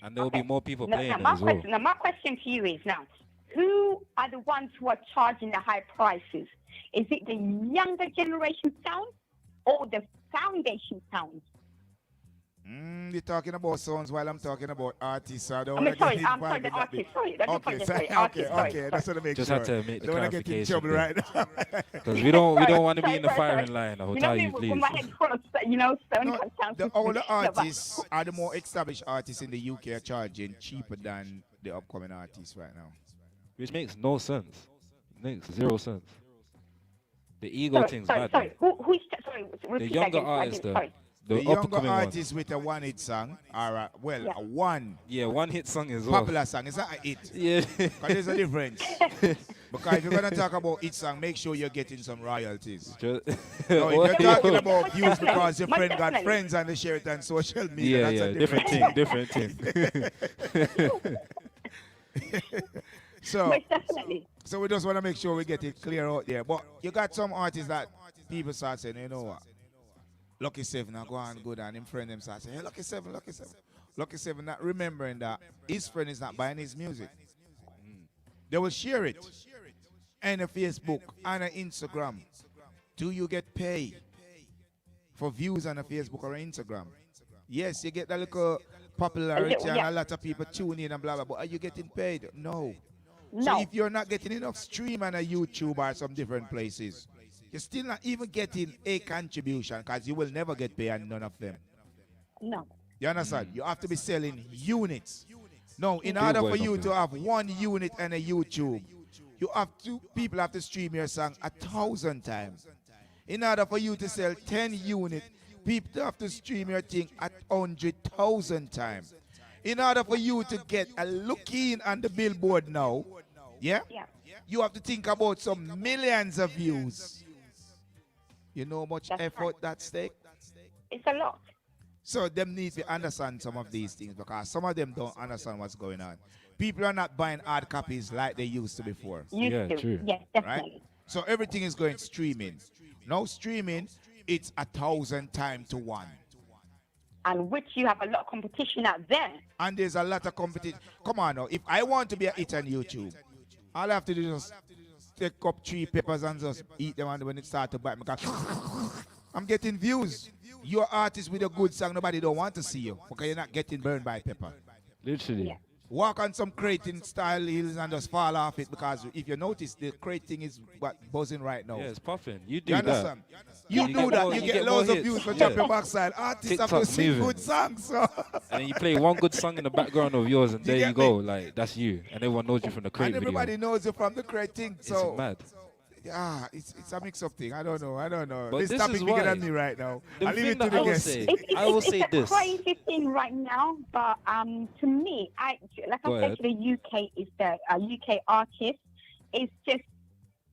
And there will be more people Now, playing now, it my as well. question, now, my question to you is now, who are the ones who are charging the high prices? Is it the younger generation sound or the foundation sound? You're talking about songs while I'm talking about artists. So I don't I mean, want to sorry, get I'm sorry, involved the in that artist. bit. Sorry, that's Okay, the sorry, point. Artist, okay, sorry. okay. That's what I make Just sure. had to make the don't want to get in clarification trouble there. right now. Because we don't want to be in the Sorry, firing sorry. line. I will You know tell me, you, with please. my head full of, you know, stone No, sounds. the older artists are the more established artists in the UK are charging cheaper than the upcoming artists right now. Which makes no sense. Makes zero sense. The ego thing's sorry, bad. sorry. man. Who's sorry? The Repeat younger again. I artists, didn't- though. sorry. The The younger up-and-coming artists with a one-hit song, or a one Yeah, one hit song as well. popular song, is that a hit? Yeah. Because there's a difference. Because if you're going to talk about hit song, make sure you're getting some royalties. Just- No, if you're talking about Most views because your definitely, friend most got definitely. friends and they share it on social media, yeah, that's yeah, a different thing. So, Most definitely. so we just want to make sure we get it clear out there. But you got some artists that people start saying, you know what? Lucky Seven, I go on good, and him friend them start saying, hey, Lucky Seven, Lucky Seven. Lucky Seven, not remembering that his friend is not buying his music. They will share it on a Facebook, on a Instagram. Do you get paid for views on a Facebook or Instagram? Yes, you get that little popularity and Yeah. a lot of people tune in and blah, blah, but are you getting paid? No. So No. if you're not getting enough stream on a YouTube or some different places, you're still not even getting a contribution because you will never get paid on none of them. No. You understand? You have to be selling units. No, in Big order boy for you company. to have one unit on a YouTube, people have to stream your song 1,000 times. In order for you to sell 10 units, people have to stream your thing 100,000 times. In order for you to get a look in on the billboard now, yeah, Yeah. you have to think about some millions of views. You know how much That's effort right. that's take? It's a lot. So them need to understand some of these things because some of them don't understand what's going on. People are not buying hard copies like they used to before. Used to. true. Yes, Right? definitely. So everything is going streaming. Now streaming, it's 1,000 times to 1. And which you have a lot of competition out there. And there's a lot of competition. Come on now, if I want to be a hit on YouTube, all I have to do is just take up 3 peppers and just eat them, and when it starts to bite me, I'm getting views. You're artist with a good song, nobody don't want to see you because you're not getting burned by pepper. Literally. Yeah. Walk on some crating style heels and just fall off it because if you notice, the crate thing is what buzzing right now. Yeah, it's popping. You do You that. understand? You You do get that, more- you you get get loads more of hits. views for Yeah. Champion Backside. Artists have to TikTok sing moving. good songs. So. And then you play one good song in the background of yours, and You there you get go. Like, that's you. And everyone knows you from the crate And everybody video. knows you from the crate thing. So It's mad. yeah, it's a mix up thing. I don't know. But This this topic is bigger why. than me right now. The I'll leave thing it to that the I would guests. say- It's, I will it's say a this. crazy thing right now, but to me, like Go I said ahead. to the UK, is the UK artist is just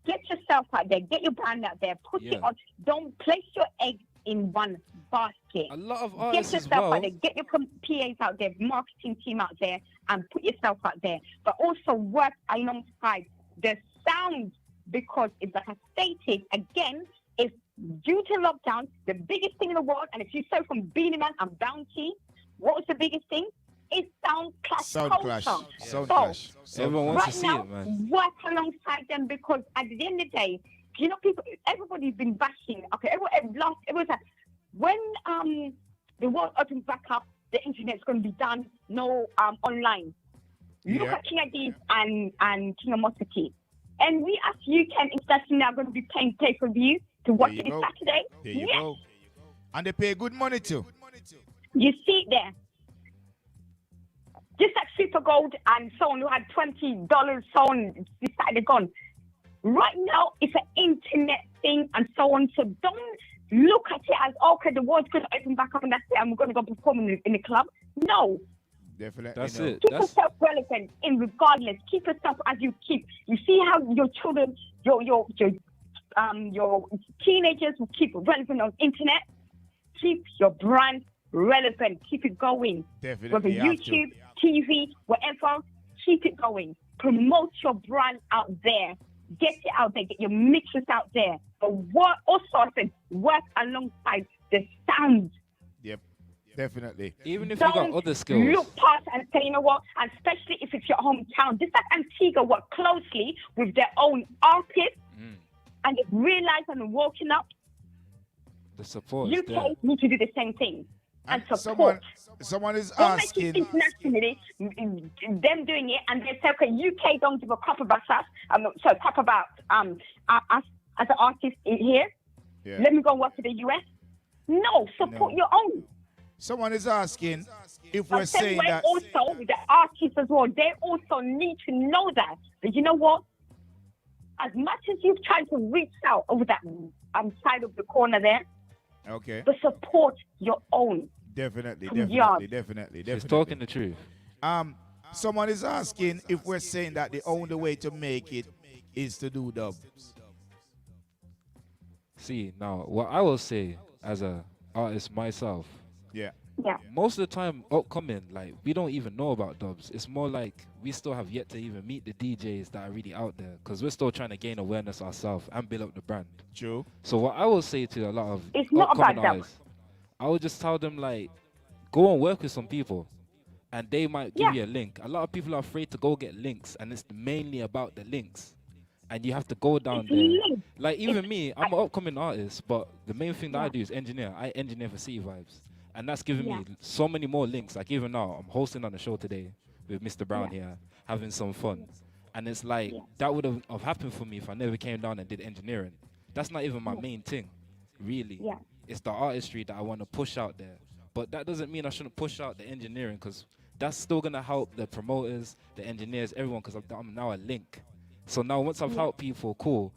get yourself out there, get your brand out there, put it Yeah. on. Don't place your eggs in one basket. A lot of Get artists as yourself well. out there, get your PAs out there, marketing team out there, and put yourself out there. But also work alongside the sound, because it's like I stated again, it's due to lockdown, the biggest thing in the world. And if you say from Beanie Man and Bounty, what was the biggest thing? It's sound clash Sound culture. clash. Sound So, clash. Everyone wants right to see now, it, man. work alongside them, because at the end of the day, you know, everybody's been bashing. Okay, everyone's like, when the world opens back up, the internet's going to be done. No online. Look Yeah. at King Adib and King Amosiki. And we as UK International are going to be paying pay-per-view to watch There it you this go. Saturday. There you Yes. go. And they pay good money too. You see it there. Just like Super Gold and someone who had $20, someone decided gone. Right now, it's an internet thing and so on. So don't look at it as, okay, the world's going to open back up and that's it, and we're going to go perform in the club. No. Definitely. That's no. it. Keep That's yourself relevant in regardless. Keep yourself as you keep. You see how your children, your teenagers will keep relevant on internet. Keep your brand relevant. Keep it going. Definitely. Whether you have YouTube, TV, whatever, keep it going. Promote your brand out there. Get it out there. Get your mixes out there. But work also, I said, work alongside the sound. Yep. Definitely. even if you got Don't other skills. look past and say, you know what, and especially if it's your hometown. Just like Antigua work closely with their own artists, and they've realized and woken up. The support is UK there. need to do the same thing and And support. someone is Don't make it asking. internationally, them doing it, and they say, okay, UK don't give a crap about us. Crap about us as an artist in here. Yeah. Let me go work for the US. No, support No. your own. Someone is asking if But we're same saying way that. also with the artists as well, they also need to know that. But you know what? As much as you've tried to reach out over that side of the corner there, Okay. but support your own. Definitely. From Definitely. yard. Definitely. She's Definitely. talking the truth. Someone is asking if we're saying that the only way to make it is to do dubs. See, now, what I will say as a artist myself, Yeah. Yeah. most of the time upcoming, like, we don't even know about dubs. It's more like we still have yet to even meet the DJs that are really out there, because we're still trying to gain awareness ourselves and build up the brand. True. So what I will say to a lot of It's not upcoming about dubs. artists, I would just tell them, like, go and work with some people, and they might give you a link. A lot of people are afraid to go get links, and it's mainly about the links. And you have to go down It's there. links. Like, even me, I'm an upcoming artist, but the main thing that I do is engineer. I engineer for City Vibes. And that's giving me so many more links. Like, even now, I'm hosting on the show today with Mr. Brown here, having some fun. And it's like, that would have happened for me if I never came down and did engineering. That's not even my main thing, really. Yeah. It's the artistry that I want to push out there. But that doesn't mean I shouldn't push out the engineering, because that's still going to help the promoters, the engineers, everyone, because I'm now a link. So now once I've helped people, cool,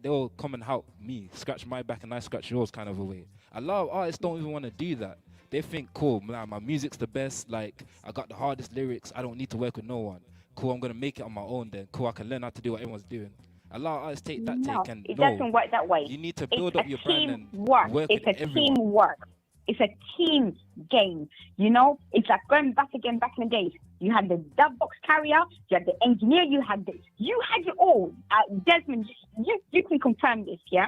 they'll come and help me, scratch my back and I scratch yours kind of a way. A lot of artists don't even want to do that. They think, cool, man, my music's the best, like, I got the hardest lyrics, I don't need to work with no one. Cool, I'm going to make it on my own then. Cool, I can learn how to do what everyone's doing. A lot of artists take that No, take and it no. doesn't work that way. You need to It's build a up your brand and teamwork. work It's with a everyone. teamwork. It's a team game, you know. It's like going back in the days. You had the dub box carrier, you had the engineer, you had it all. Desmond, you can confirm this, yeah.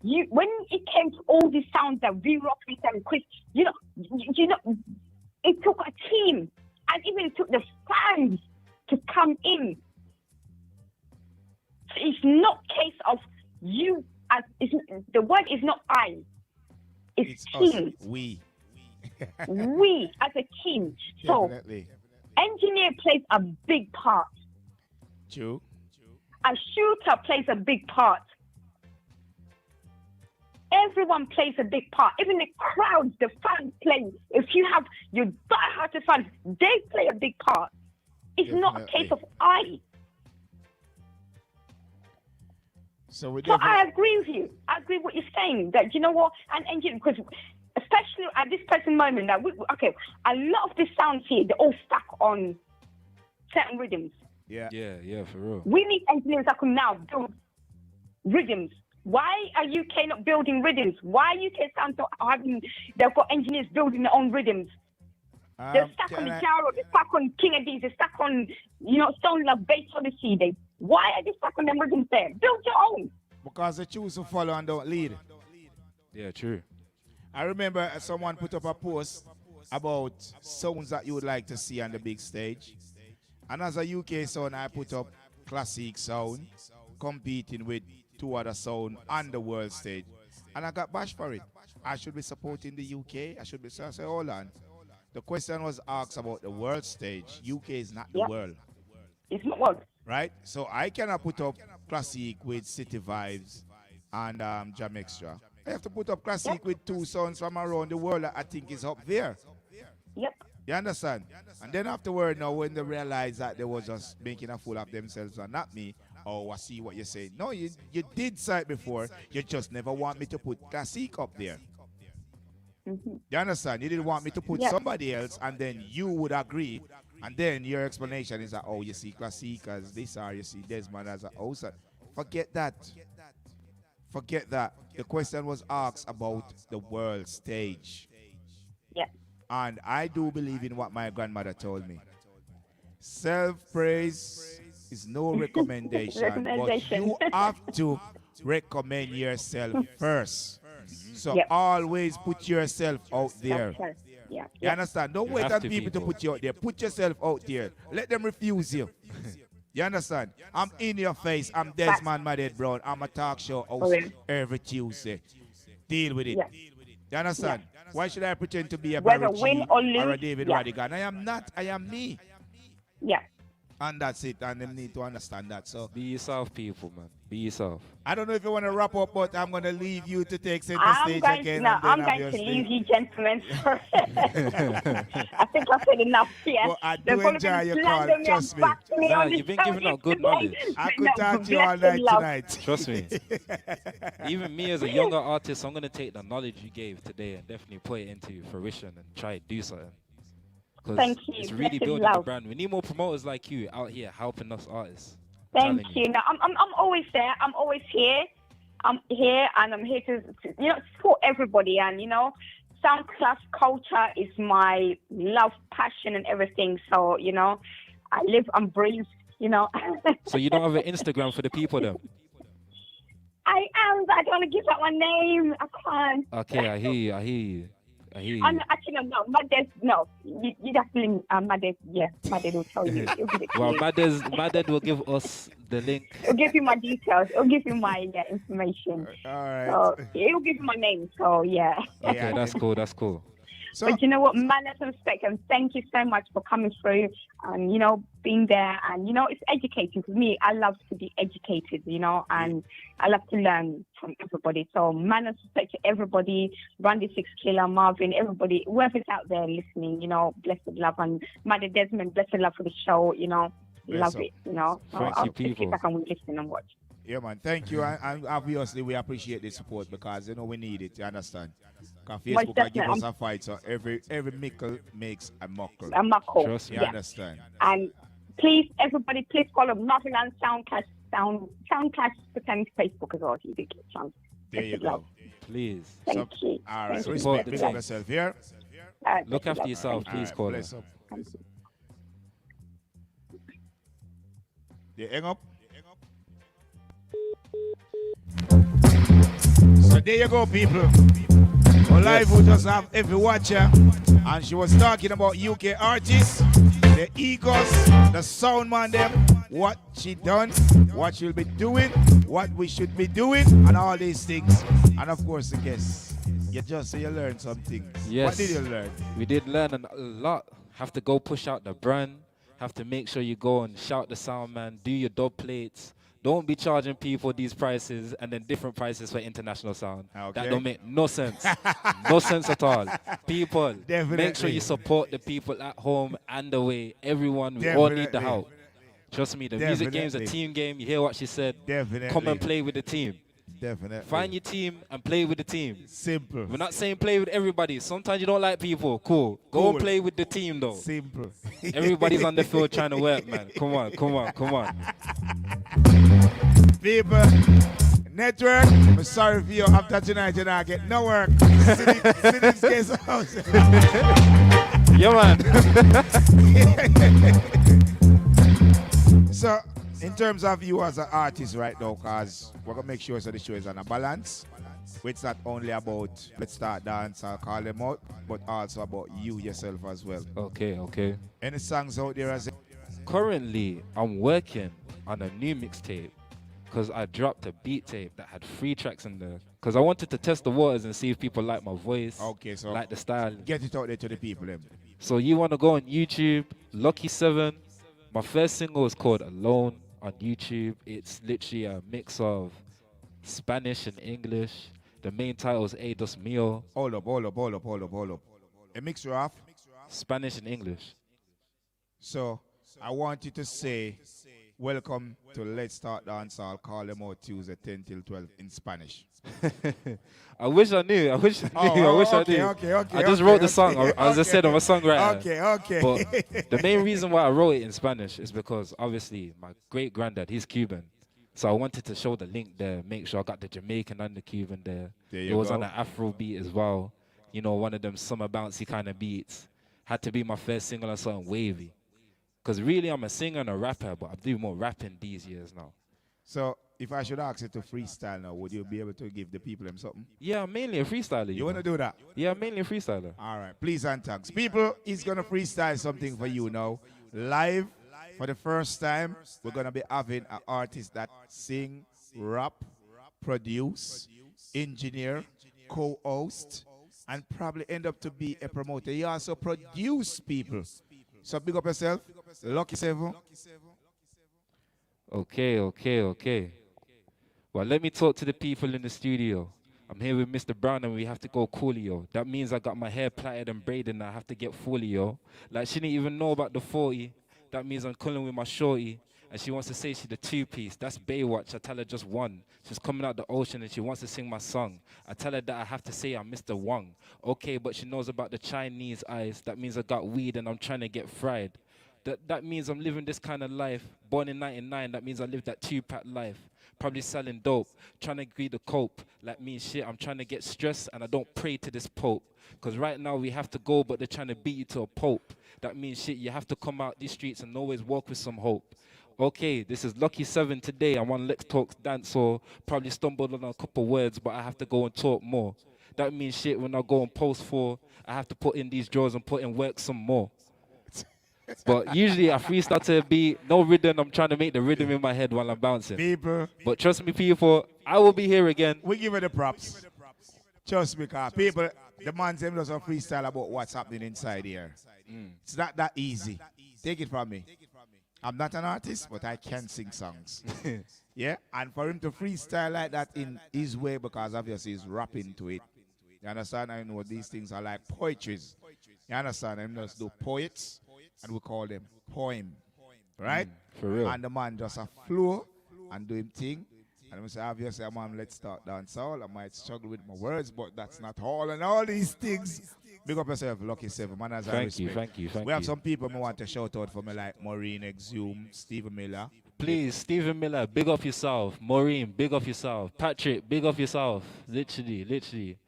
When it came to all these sounds that V-Rock, V7, Chris, you know, it took a team, and even it took the fans to come in. It's not case of you as the word is not I. It's team. Us. We as a team. So definitely. Engineer plays a big part. True. A shooter plays a big part. Everyone plays a big part. Even the crowds, the fans play. If you have your die-hearted fans, they play a big part. It's not a case of I. So I agree with you. I agree with what you're saying. That, you know what, and engineer, because especially at this present moment, that a lot of the sounds here, they're all stuck on certain rhythms. Yeah, for real. We need engineers that can now build rhythms. Why are UK not building rhythms? Why UK sounds not having? They've got engineers building their own rhythms. They're stuck on the Jaro, they're stuck on King of D's, they're stuck on, you know, Stone Love, Bass Odyssey. Why are they stuck on them rhythms there? Build your own. Because they choose to follow and don't lead. Yeah, true. I remember someone put up a post about sounds that you would like to see on the big stage. And as a UK sound, I put up classic sound competing with two other sound on the world stage. And I got bashed for it. I should be supporting the UK. I should be, so I said, hold on. The question was asked about the world stage. UK is not the world. It's not world. Right? So I cannot put up classic with City Vibes and Jam Extra. I have to put up classic with two songs from around the world that I think is up there. Yep. You understand? And then afterward, now when they realize that they were just making a fool of themselves and not me, oh, I see what you're saying. No, you did say it before. You just never want me to put classic up there. You understand? You didn't want me to put somebody else, and then you would agree, and then your explanation is that, oh, you see classic as this, or you see Desmond as a host. Forget that. Forget that. The question was asked about the world stage. Yeah. And I do believe in what my grandmother told me. Self-praise is no recommendation, but you have to recommend yourself first. So always put yourself out there. Yeah. You understand? Don't wait on people to put you out there. Put yourself out there. Let them refuse you. You understand? I'm in your face. I'm Desmond Madhead Brown. I'm a talk show host every Tuesday. Deal with it. You understand? Why should I pretend to be a Barry G or a David Radigan? I am not. I am me. Yeah. And that's it. And they need to understand that. So be yourself, people, man. Be yourself. I don't know if you want to wrap up, but I'm going to leave you to take center stage again. I'm going to leave you, gentlemen. I think I said enough here. Well, I do enjoy your call. Trust me. Nah, you've been giving out good knowledge. I could talk to you all night tonight. Trust me. Even me as a younger artist, I'm going to take the knowledge you gave today and definitely put it into fruition and try to do something. Thank you. It's really building the brand. We need more promoters like you out here helping us artists. Thank you. No, I'm always there. I'm always here. I'm here, and I'm here to support everybody. And Sound Clash culture is my love, passion, and everything. So I live and breathe. So you don't have an Instagram for the people, though? I am, but I don't want to give out my name. I can't. Okay, I hear you. Actually, no. No. You definitely, my dad will tell you. Well, my dad will give us the link. He'll give you my details. He'll give you my information. All right. So, he'll give you my name. So, yeah. Okay, that's cool. So, but you know what, manners and respect, and thank you so much for coming through and, being there. And, it's educating. For me, I love to be educated, and I love to learn from everybody. So manners and respect to everybody, Randy 6 Killer, Marvin, everybody, whoever's out there listening, blessed love. And Mother Desmond, blessed love for the show, love it, So I'll just sit back and we listen and watch. Yeah, man. Thank you. And obviously, we appreciate the support because, we need it. You understand? Because Facebook will give us a fight. So every mickle makes a muckle. A muckle. Trust me. You understand? And please, everybody, please follow Marvin and Sound Clash Pretend Facebook as well. If you get a chance. There you go. Please. Thank you. All right, Thank you. Support respect. the Big team. up yourself here. Look after yourself, All please, right, caller. bless up. You hang up. So there you go, people. Well, live we just have every watcher, and she was talking about UK artists, the Eagles, the sound man them, what she done, what she'll be doing, what we should be doing, and all these things. And of course the guests. You just say you learned something. Yes. What did you learn? We did learn a lot. Have to go push out the brand. Have to make sure you go and shout the sound man. Do your dub plates. Don't be charging people these prices and then different prices for international sound. Okay. That don't make no sense. No sense at all. People, Definitely. make sure you support the people at home and away. Everyone, we all need the Definitely. help. Trust me, the music game is a Definitely. team game. You hear what she said? Definitely. Come and play with the team. Definitely. Find your team and play with the team. Simple. We're not saying play with everybody. Sometimes you don't like people. Cool. Go Cool. and play with the team, though. Simple. Everybody's on the field trying to work, man. Come on, come on, come on. People, network, I'm sorry for you. After tonight, you're not getting no work. See this case out. Yeah, man. So, in terms of you as an artist right now, because we're going to make sure so the show is on a balance. It's not only about Let's Start Dance or Call Them Out, but also about you yourself as well. Okay, okay. Any songs out there as Currently, I'm working on a new mixtape because I dropped a beat tape that had 3 tracks in there. Because I wanted to test the waters and see if people like my voice, Okay, so like the style. get it out there to the people. Then. So you want to go on YouTube, Lucky 7. My first single is called Alone on YouTube. It's literally a mix of Spanish and English. The main title is A Dos Mio. Hold up. A mixture of? Spanish and English. So, I want you to say, welcome to Let's Start Dance. I'll call them out Tuesday 10 till 12 in Spanish. I wish I knew. I wish I knew. Oh, I wish I okay, knew. okay. I just wrote the song. As I said, I'm a Okay, songwriter. okay. But the main reason why I wrote it in Spanish is because obviously my great granddad, he's Cuban. So I wanted to show the link there, make sure I got the Jamaican and the Cuban there. There It you was go. on an Afro beat as well. You know, one of them summer bouncy kind of beats. Had to be my first single on something wavy. Because really I'm a singer and a rapper, but I do more rapping these years now. So, if I should ask you to freestyle now, would you be able to give the people them something? Yeah, I'm mainly a freestyler. You want to do that? Yeah, I'm mainly a freestyler. All right, please and thanks. People, he's going to freestyle something for you now. Live, for the first time, we're going to be having an artist that sing, rap, produce, engineer, co-host, and probably end up to be a promoter. He also produce people. So big up yourself. Lucky 7. Okay. Well, let me talk to the people in the studio. I'm here with Mr. Brown and we have to go coolio. That means I got my hair plaited and braided and I have to get folio. Like she didn't even know about the 40. That means I'm calling with my shorty. And she wants to say she's the 2-piece. That's Baywatch. I tell her just one. She's coming out the ocean and she wants to sing my song. I tell her that I have to say I'm Mr. Wong. Okay, but she knows about the Chinese eyes. That means I got weed and I'm trying to get fried. That means I'm living this kind of life. Born in 99, that means I lived that 2-pack life. Probably selling dope, trying to agree to cope. Like me and shit, I'm trying to get stressed and I don't pray to this pope. Because right now we have to go, but they're trying to beat you to a pope. That means shit, you have to come out these streets and always walk with some hope. Okay, this is Lucky 7 today. I'm on Let's Talk Dance, or probably stumbled on a couple words, but I have to go and talk more. That means shit, when I go and post for, I have to put in these drawers and put in work some more. But usually I freestyle to a beat, no rhythm. I'm trying to make the rhythm in my head while I'm bouncing. People. But trust me, people, I will be here again. We give her the props. Trust me, because people, the man them does a freestyle about what's happening inside here. It's not that easy. Take it from me. I'm not an artist, but I can sing songs. Yeah? And for him to freestyle like that in his way, because obviously he's rapping to it. You understand? I know these things are like poetries. You understand? I'm just do poets, and we call them poem. Right? For real. And the man just a flow and do him thing. And I say, obviously, I'm on Let's Start Dancehall. I might struggle with my words, but that's not all. And all these things. Big up yourself, Lucky 7, man, as I respect. Thank you. We have some people I want to shout out for me, like Maureen Exhume, Stephen Miller. Please, Stephen Miller, big up yourself. Maureen, big up yourself. Patrick, big up yourself. Literally.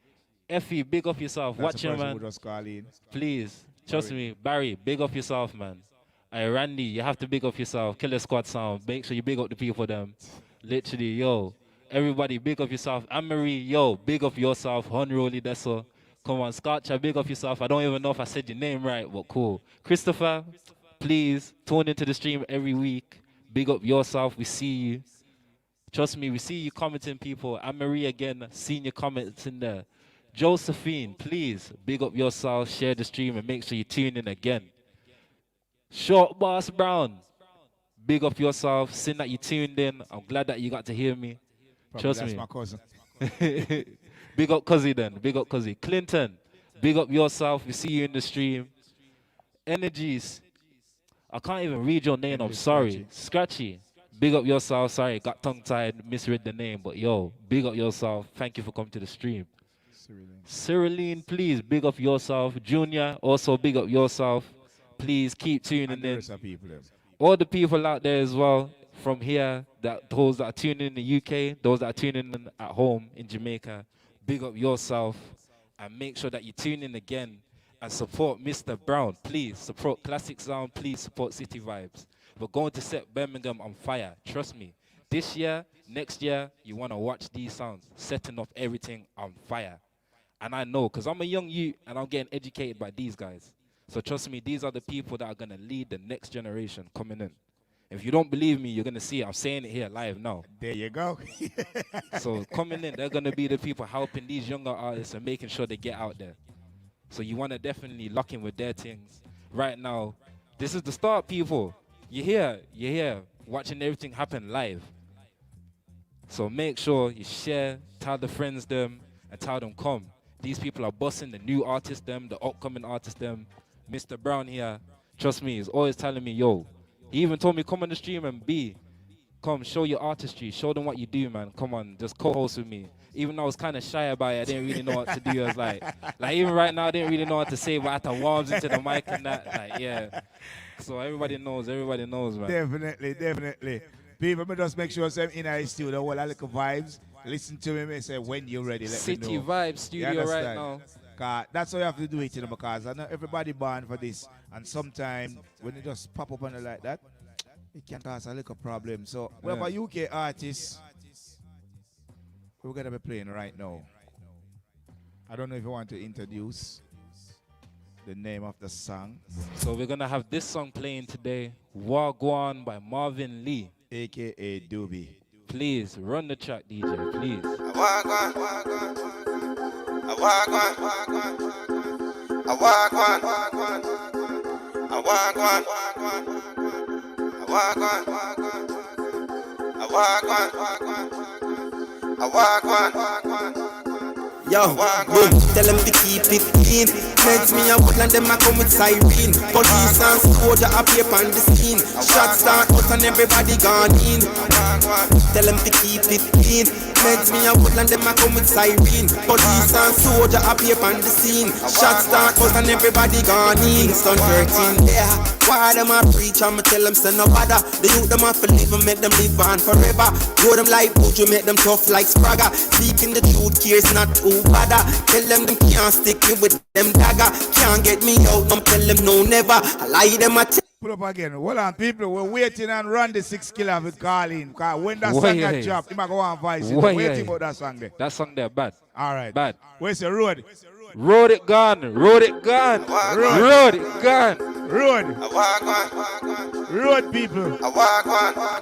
Effie, big up yourself. Watch him, man. Please, trust me. Barry, big up yourself, man. Hey, Randy, you have to big up yourself. Killer Squad Sound, make sure you big up the people, them. Literally, yo. Everybody, big up yourself. Anne-Marie, yo, big up yourself. Honroli, that's all. Come on, Scotcha, big up yourself. I don't even know if I said your name right, but cool. Christopher, please, tune into the stream every week. Big up yourself. We see you. Trust me, we see you commenting, people. Anne-Marie, again, seeing your comments in there. Josephine, please, big up yourself. Share the stream and make sure you tune in again. Short Boss Brown, big up yourself. Seeing that you tuned in. I'm glad that you got to hear me. Trust me. That's my cousin. Big up Cuzzy then. Big up Cuzzy. Clinton, big up yourself. We see you in the stream. Energies. I can't even read your name. I'm sorry. Scratchy. Big up yourself. Sorry, got tongue-tied, misread the name. But yo, big up yourself. Thank you for coming to the stream. Cyriline, please, big up yourself. Junior, also big up yourself. Please keep tuning in. All the people out there as well from here, those that are tuning in the UK, those that are tuning in at home in Jamaica, big up yourself and make sure that you tune in again and support Mr. Brown. Please support Classic Sound. Please support City Vibes. We're going to set Birmingham on fire. Trust me. This year, next year, you want to watch these sounds, setting off everything on fire. And I know, because I'm a young youth and I'm getting educated by these guys. So trust me, these are the people that are going to lead the next generation coming in. If you don't believe me, you're going to see it. I'm saying it here live now. There you go. So coming in, they're going to be the people helping these younger artists and making sure they get out there. So you want to definitely lock in with their things. Right now, this is the start, people. You're here, watching everything happen live. So make sure you share, tell the friends them, and tell them come. These people are bossing the new artists them, the upcoming artists them. Mr. Brown here, trust me, is always telling me, yo. He even told me, come on the stream and come, show your artistry, show them what you do, man. Come on, just co-host with me. Even though I was kind of shy about it, I didn't really know what to do. I was like even right now, I didn't really know what to say, but I had to warm into the mic and that, like, yeah. So everybody knows, man. Definitely. People, just make sure I'm in our studio, all our little vibes. Listen to me and say, when you're ready, let me know. City Vibe Studio right now. That's how you have to do it, because I know everybody born for this. And sometimes when you just pop up on it like that, it can cause a little problem. So we have a UK artist we're going to be playing right now. I don't know if you want to introduce the name of the song. So we're going to have this song playing today, Wagwan by Marvin Lee. A.K.A. Doobie. Please, run the track, DJ, please. Wagwan. Yo, boom, tell them to keep it clean. Meds me a woodland, them a come with siren. Police and soldier appear on the scene. Shots start out and everybody gone in. Tell them to keep it clean. Meds me a woodland, them a come with siren. Police and soldier appear on the scene. Shots start out and everybody gone in. Kingston 13, yeah. Why them a preach and me tell them say no bother. The youth them a to live and make them live on forever. Grow them like Buju, make them tough like Spragga. Speaking the truth, care's not too bother. Tell them can't stick me with them dagger. Can't get me out, don't tell them no never. I lie them a Pull up again. Hold on, people. We're waiting and run the 6 killer with Carlin. Because when that song got dropped, he might go on voice. We're waiting about that song there. That song there, bad. All right. Bad. Where's the road? Road it gone. Road it gone. Road it gone. Road. Road people.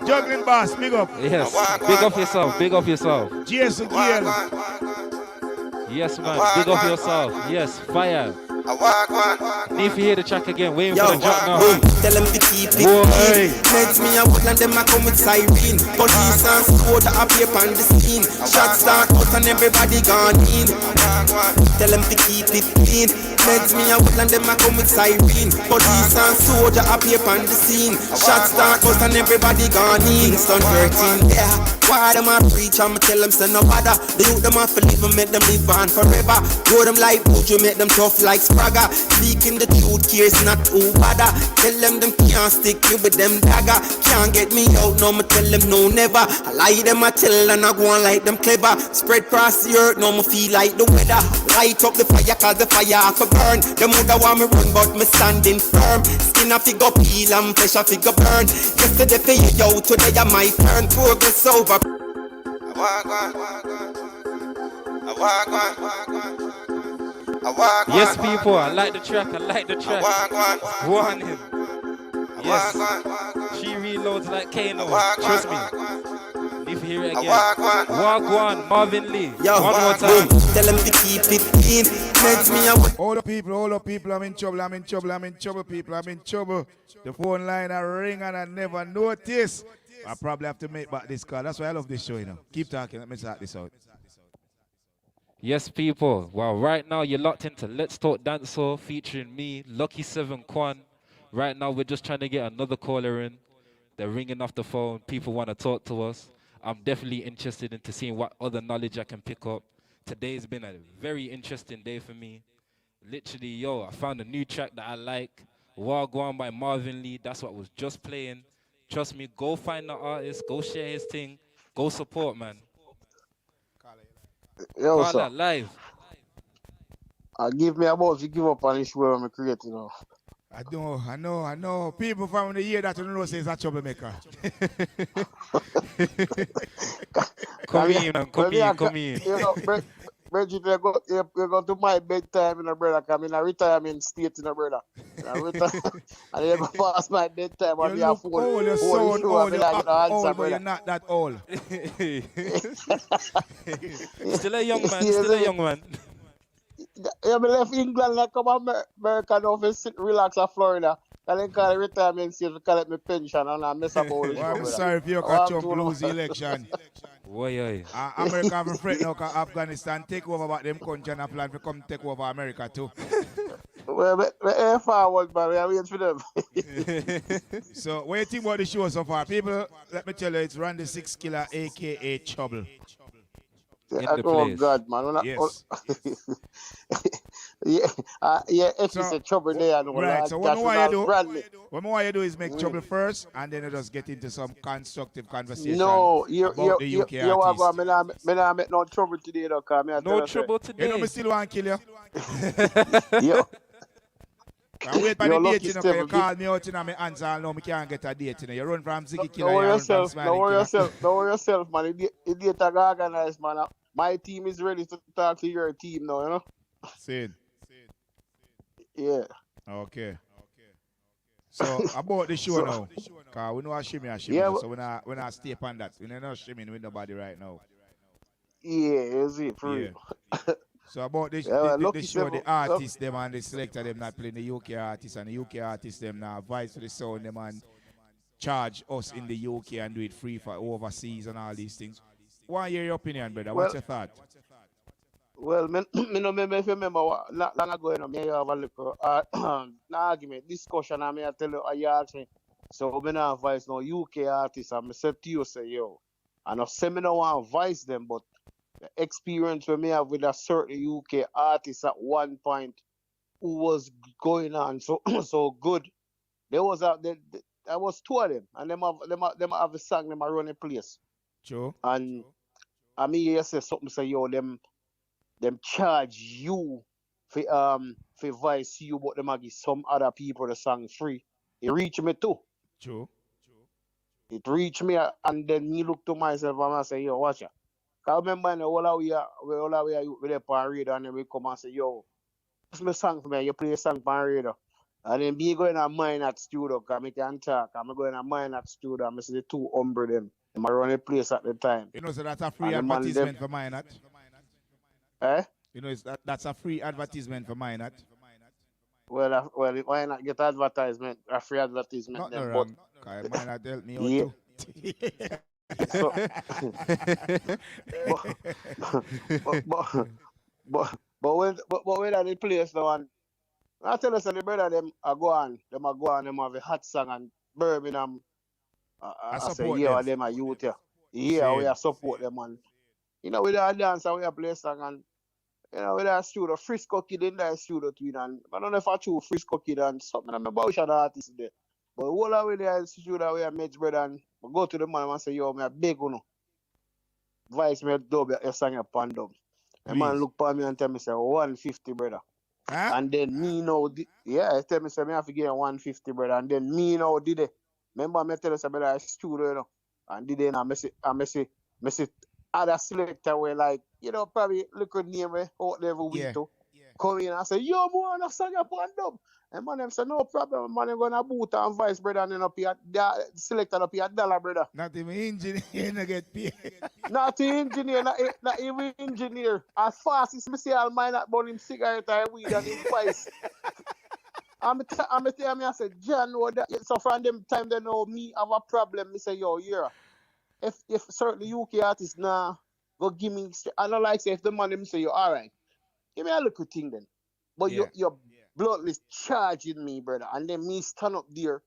Juggling boss, big up. Yes. Big up yourself. Big up yourself. Jason Giel. Yes, man. Big up yourself. Yes. Fire. Need to hear the track again. Waiting for the drop now. Tell them to keep it clean. Meds me a woodland, them a come with siren. Police and soldier appear on the scene. Shots start out and everybody gone in. Tell them to keep it clean. Meds me a woodland, them a come with siren. Police and soldier appear on the scene. Shots start out and everybody gone in. Kingston 13, yeah. Why them a preach and me tell them say no bother. The youth them have to live and make them live on forever. Grow them like Buju, make them tough like Spragga. Speaking the truth, cares not who bother. Tell them can't stick you with them dagger. Can't get me out, no me tell them no never. I lie them I tell and I go on like them clever. Spread across the earth, no me feel like the weather. Light up the fire cause the fire have to burn. Them woulda want me run but me standing firm. Skin a figure peel and flesh a figure burn. Yesterday for you, yo, today I my turn. Progress over. Yes, people, I like the track. Go on him. Yes. She reloads like Kano. Trust me. If you hear it again. Wagwan, Marvin Lee. Yo, one more time. Tell them to keep it clean. Makes me a All the people, I'm in trouble, people, I'm in trouble. The phone line I ring and I never notice. I probably have to make back this call. That's why I love this show, you know. Keep talking, let me start this out. Yes, people. Well, right now you're locked into Let's Talk Dancehall featuring me, Lucky 7 Kwan. Right now we're just trying to get another caller in. They're ringing off the phone. People want to talk to us. I'm definitely interested into seeing what other knowledge I can pick up. Today's been a very interesting day for me. Literally, yo, I found a new track that I like. Wagwan by Marvin Lee. That's what was just playing. Trust me, go find the artist. Go share his thing. Go support, man. Yo, Call sir. that live. Give me a buzz, you give up on this show I'm creating, you know. I know. People from the year that you know say it's a troublemaker. Come in. You know, Bridget, you go to my bedtime, you know, brother, come in a retirement state, you know, brother. And you go past my bedtime and You look old, you sound old, you're old, but you're not that old. Still a young man. Yeah, me left England and come America now for sit relax at Florida. And then call it retirement state to collect my pension and I mess up all this. I'm sorry if you catch up lose the election. Why? America have a threat now because Afghanistan take over about them country and a plan to come take over America too. Well, we forward, man. We are waiting for them. So, what do you think about the show so far? People, let me tell you, it's Randy 6 Killer, a.k.a. Trouble. Oh, God, man. Yes. If it's a trouble there. Right, so what you do is make trouble first, and then you just get into some constructive conversation about the UK artist. Me not make no trouble today, though, no trouble today. You know me still want to kill you. Yo. I wait for the date, you know, you call me out, you know, me answer, I know me can't get a date, you know. You run from Ziggy Killer, you run from Smiling Killer. Don't worry yourself, man. The date I got organized, man. My team is ready to talk to your team now, you know. Sid. Yeah. Okay. So, about the show now, because we know how shimmy, yeah, so we're not stay upon that. We're not shimming with nobody right now. Yeah, is it for real? So about this, the show, the artists, them and the selector, them not playing the UK artists, and the UK artists, them now advise for the sound, them and charge us in the UK and do it free for overseas and all these things. What are your opinion, brother? What's your thought? Well, me no remember not long ago, you know, me have a little argument, discussion, and I tell you, you ask me, so me not advise no UK artists, and I said to you, say, yo, I know say me no want to advise them, but the experience we may have with a certain UK artist at one point who was going on so good. There was two of them, and them have a song, them a run a place. True. And I mean, you say something, say yo, them charge you for voice you, but them a give some other people the song free. It reached me too. True. It reached me, and then me look to myself and I say, yo, watch it. I remember all our way with the radio, and then we come and say, yo, what's my song for me? You play a song for radio. And then me going to mine at studio, because I can talk. I'm going to mine at studio, and I see the two umbre them. I'm running a place at the time. You know, so that's a free advertisement for mine at? Eh? You know, that's a free advertisement for mine at? Well, why not get advertisement, a free advertisement? Not wrong. Mine not help me out too. So, but when at the place now, and I tell us the brother them go on, them have a hot song and Birmingham. I say, yeah, them are youth here. Yeah, we Same. are support them, man. You know, with our dance and we are play song and you know, with our studio, Frisco Kid in that studio too, and I don't know if I choose Frisco Kid and something I'm about the artist there. But all I really is studio we are match brother and I go to the man and say, yo, me a big one. Vice me a dub your song upon dub. The man Please. look for me and tell me say 150 brother. Huh? And then me know yeah, he tell me say me have to give him 150 brother. And then me know did it. Remember me tell us about that studio, you know. And did it and I say other selector were like, you know, probably look at name out there every week Yeah. too. Come in and say, yo, more on a song upon dub. And man them say, no problem, man, I'm gonna boot and vice brother and then up here selector up here $1 brother. Not even engineer no get paid. Not the engineer, not even engineer. As fast as me say I'll mind that burn him cigarette and weed and him vice. I'm tell me I said, John, what that so from them time they know me have a problem. Me say, yo, yeah. If certain UK artists now go give me I don't like say if the man them say, yo, alright, give me a little thing then. But Yeah. you're bloodless charging me, brother. And then me stand up there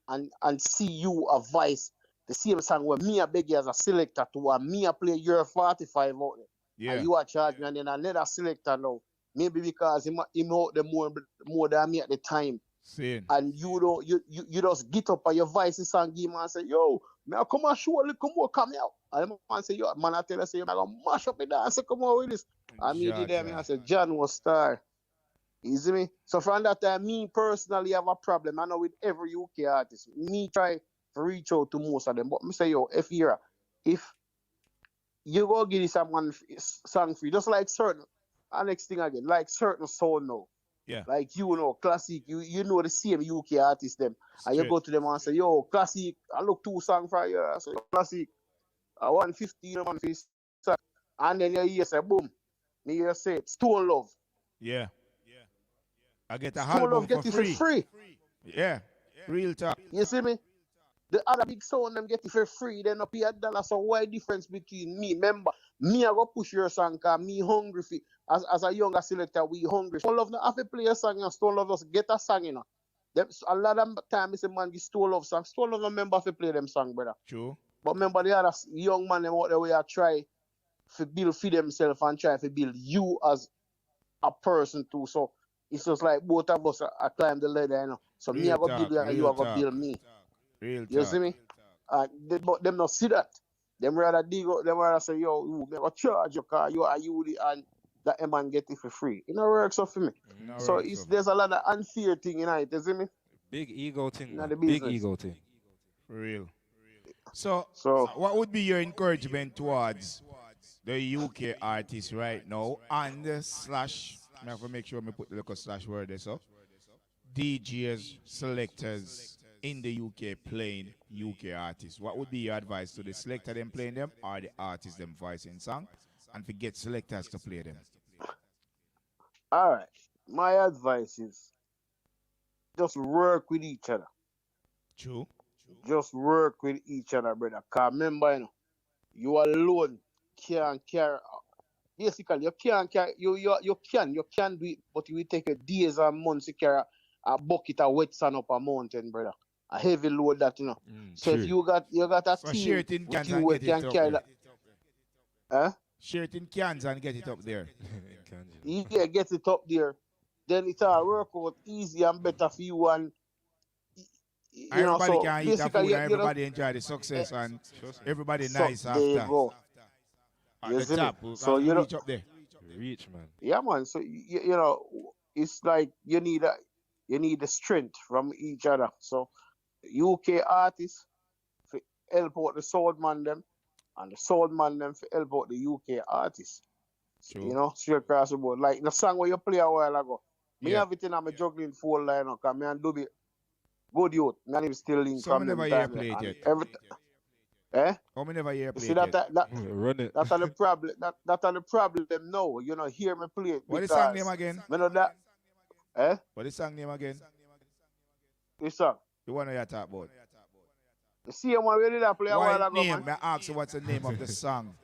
and see you a vice. The same song where me a beg you as a selector to and me a play your 45 out there. Yeah. And you are charge me and then another selector now. Maybe because him out there more than me at the time. Same. And you don't you just get up on your voices and give him and say, yo, may I come and show a little more come out. And the man say, yo, man I tell you say, I'm gonna mash up the dance, come out with this. And me did them and I said, John was star. You see me? So from that time, me personally have a problem. I know with every UK artist. Me try to reach out to most of them. But me say, yo, if you go give this someone song free, just like certain, and next thing again, like certain soul now. Yeah. Like you know, classic, you know the same UK artist them. And you Straight. go to them and say, yo, classic, I look 2 songs for you. I say, classic, I want 15 on this. And then you hear say, boom. Me hear say, Stone Love. Yeah. I get a Stone album Love get for it for free. free. Yeah. Real talk. You see me? The other big sound them get it for free, they no pay $1. So why difference between me? Remember, me I go push your song cause me hungry for as a younger selector, we hungry. Stone Love no have to play a song and Stone Love just get a song, you know. Them, a lot of time is a man give Stone Love song. Stone Love no remember to play them song, brother. True. But remember the other young man them out there where I try to build for themselves and try to build you as a person too. So it's just like both of us are climb the ladder, you know. So me I go build you and you are go build me. Real You talk. see me? But them not see that. Them rather dig up, them rather say, yo, you never charge your car, you are you and that man get it for free. It no works out for me. No So works it's out. there's a lot of unfair thing in it, you see me? Big ego thing. Not Man. the Big business. ego thing. For real. So, So what would be your encouragement towards the UK artists right now and slash, I have to make sure I put the little slash word there, so DJs, selectors in the UK playing UK artists. What would be your advice to the selector them playing them or the artists them voicing song and forget selectors to play them? alright. My advice is just work with each other. True. Just work with each other, brother. Cause remember, you know, you alone can't carry. Basically, you can't carry. You can do it, but it will take you days and months to carry a bucket of wet sand up a mountain, brother. A heavy load that you know. So True. if you got a So team share it in with cans you and who get it can up carry there. that. Share it in cans and get it up there. Yeah, get it up there. Then it's all work out easy and better for you and you know, Everybody so can eat a basically, food you and know, everybody enjoy the success and everybody so nice there you after. go. At You the see me? top, So you know, reach up there. Reach, man. yeah, man. So you know, it's like you need the strength from each other. So UK artists for help out the soul man them, and the soul man them for help out the UK artists. True. You know, straight across the board. Like the song where you play a while ago. Me Yeah. have it in my juggling full line up, cause me and Dubi good youth. Me and him still link Some from never them hear time. play it And yet. Eh? How many never hear You play see it that yet? that Run it. that's the problem. That are the problem now. You know, hear me play it. What is the because song name again? me know that. Eh? What is the song name again? This song. The one you talk about. The same one we did that play a while Why ago, name? man. May I ask you what's the name of the song?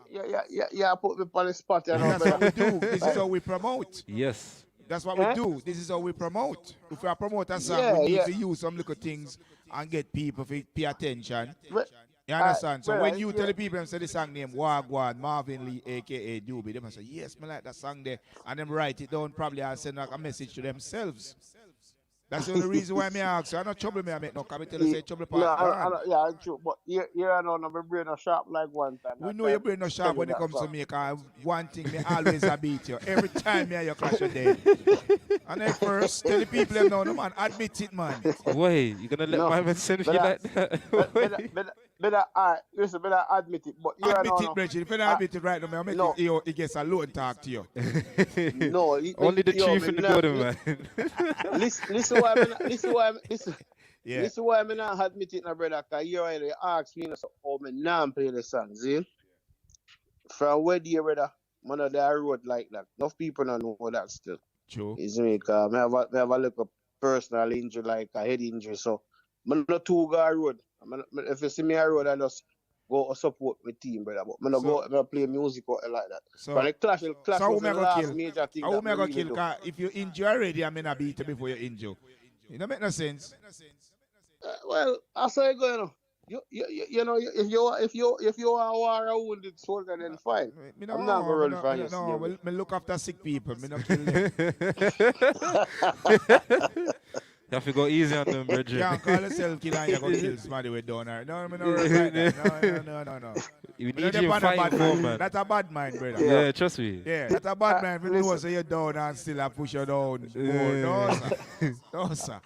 Yeah, put me on the spot, you know, That's what we brother. do. This is how we promote. Yes. That's what we Eh? do. This is how we promote. If we are promote a song, Yeah, we need yeah. to use some little things and get people to pay attention. Re- You understand? So well, when you tell the people and say the song name Wagwan, Marvin Lee, aka Doobie, they must say, yes, me like that song there. And them write it down probably and send like a message to themselves. That's the only reason why me ask you. I not trouble me, I make no comment tell you say trouble part. Yeah, true. But you know, my brain is sharp like one time. We know your brain not sharp when it comes to me, because one thing me always a beat you. Every time me and you clash your dead. And then first, tell the people them now, no man, admit it, man. Wait, you gonna let my man send you like that? Listen, better admit it. But you admit know, it, Bridget. If you don't admit it right now, I'll make it gets alone talk to you. No, only the truth in the building, man. Listen why I'm not admit it, my brother, because you already asked me, so how me not play the song, see? From where do you, brother, man, of that road like that. Enough people don't know that still. True. Is me, because I have a little personal injury, like a head injury, so I'm not too go road. If you see me on road, I just go support my team, brother. But I'm not go play music or like that. So, but the clash so was the last major thing. How am I going to kill? Because if you injure already, I may not beat you before you injure. It don't make no sense. Well, I say go, you know, if you are a war wounded soldier, then fine. I'm not going to run for you. No, me look after sick people. Me not kill them. You have to go easy on them, Bridget. You can't call yourself killer and you're going to kill somebody with donor. No, I'm not like that. No. You need you fight for, man. That's a bad mind, brother. Yeah, trust me. Yeah, that's a bad mind. If you know so you're down and still I push you down. No, sir. No, sir.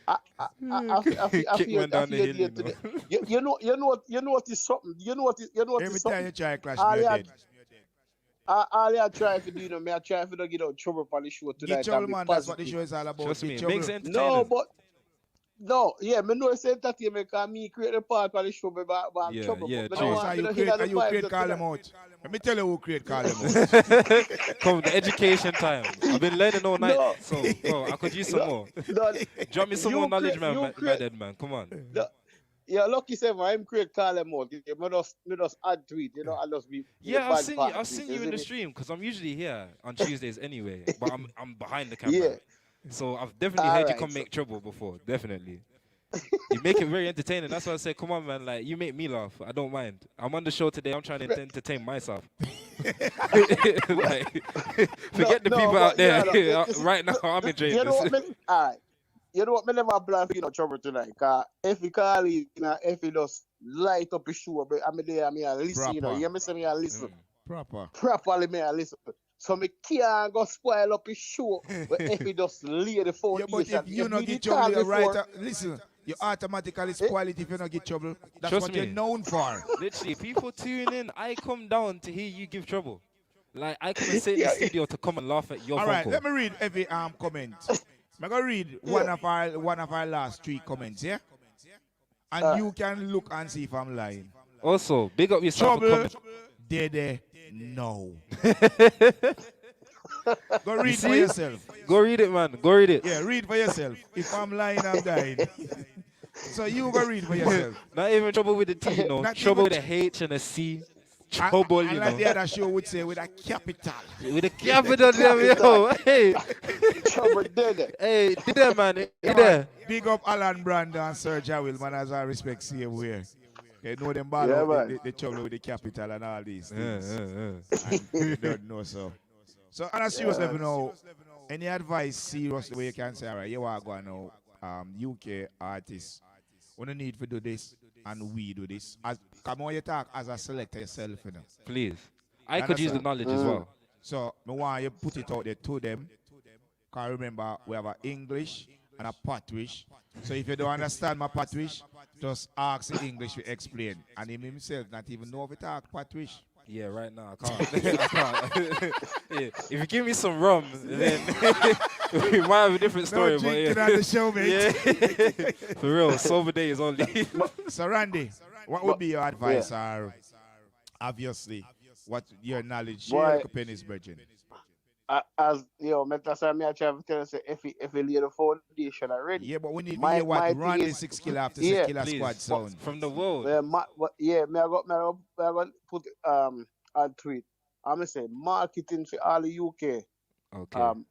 I feel down the hill today. You know what is something. You know what is every something. time you try to clash me, you're dead. All I try to do, I try to not get out trouble on the show tonight. Get trouble, man. That's what the show is all about. Trust me, it trouble. makes entertaining. Yeah, I know it's entertainment because me create a part of the show, but I'm trouble. Yeah, you create call them out. Let me tell you who create call them out. Come, the education time. I've been learning all night, so I could use some more. Drop me some more knowledge, man. Dead man, come on. Yeah, lucky seven. I'm create call them out. Me just add to it, you know. I just be. Yeah, I've seen you in the stream because I'm usually here on Tuesdays anyway, but I'm behind the camera. Yeah. So I've definitely heard you come make trouble before. Definitely. You make it very entertaining. That's why I say, come on, man. Like, you make me laugh. I don't mind. I'm on the show today. I'm trying to entertain myself. Forget the people out there. Right now, I'm enjoying this. You know what? Me never plan for trouble tonight. Cause if you call it, if you just light up a show, I'm there. I listen. You know, you say me I listen. Properly, me I listen. So me can't go spoil up his show. But if you just lay the phone, yeah, but if you not get trouble, you're right. Listen, you automatically spoil it if you not get trouble. That's Trust what me. you're known for. Literally, people tune in. I come down to hear you give trouble. Like I come and sit in the studio to come and laugh at your phone call. All right, let me read every comment. I'm gonna read one of our last 3 comments, yeah? And you can look and see if I'm lying. Also, big up yourself. Trouble, Dede, no. Go read for yourself. Go read it, man. Go read it. Yeah, read for yourself. If I'm lying, I'm dying. So you go read for yourself. Not even trouble with the T, no. Trouble with a H and a C. Trouble, you know. Like the other show would say, with a capital. With a capital, yo. Hey. Trouble Dede. Hey, there, man. There. Big up Alan Brando and Sir Jawil, man, as I respect see him here. They know them ball the trouble with the capital and all these things. And they don't know so. So on a serious level now, any advice seriously where you can say, all right, you are going now, UK artists, we don't need to do this and we do this. Come on, you talk as a selector yourself, you know. Please. I could use the knowledge as well. So I want you to put it out there to them. Because remember, we have an English and a Patois. So if you don't understand my Patois, just ask the English to explain. And him himself not even know if he talk Patois. Yeah, right now I can't. I can't. Yeah. If you give me some rum, then we might have a different story. No drinking on the show, mate. Yeah. For real, sober day is only. So Randy, what would be your advice? Or obviously, what your knowledge? Share the pennies, Bridget. As you know, I try to tell you, if you lay the foundation already. Yeah, but we need to hear what run the 6 killer after 6 killer squad sound. From the world. I got put on tweet. I'm gonna say marketing for all the UK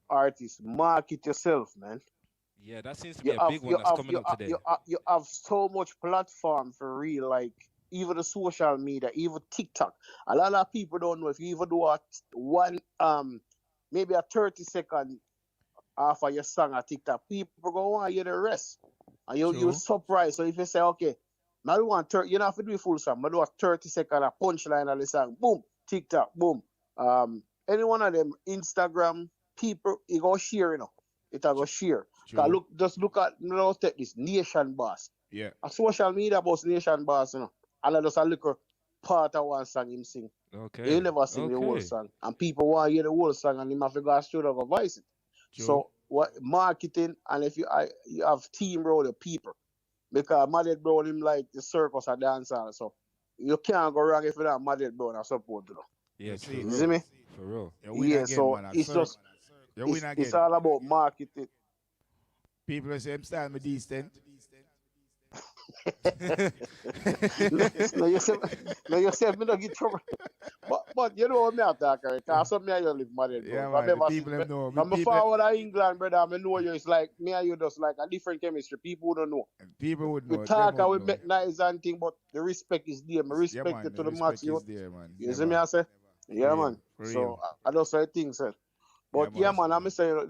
artists. Market yourself, man. Yeah, that seems to be a big one that's coming up today. You have so much platform for real, like even the social media, even TikTok. A lot of people don't know if you even do maybe a 30-second off of your song at TikTok, people go on hear the rest. And you're surprised. So if you say, okay, I don't want 30, you don't have to do a full song. I do a 30-second a punchline of the song. Boom, TikTok, boom. Any one of them, Instagram, people, it go share, It go share. Just look at, take this, Nation Boss. Yeah. A social media boss, Nation Boss, And I just a little part of one song him sing. Okay. He never sing the whole song. And people want to hear the whole song and him have to go straight and go voice it. So what marketing, and if you have team role of people, because Madrid Brown him like the circus and dancer, so you can't go wrong if you don't Madrid Brown and support Yeah, you see me? For real. Yeah, so it's just it's all about marketing. People say I'm style me decent. No, you say me don't get trouble. But you know what me attack, because some me and you live married. Yeah, man, people them know. I'm forward of England, brother. I know you. It's like me and you just like a different chemistry. People don't know. People would know. We talk and we make nice and thing, but the respect is there. Me respect it to the max. You see me? I say, yeah, man. So I just say things, sir. But yeah, man, I'm saying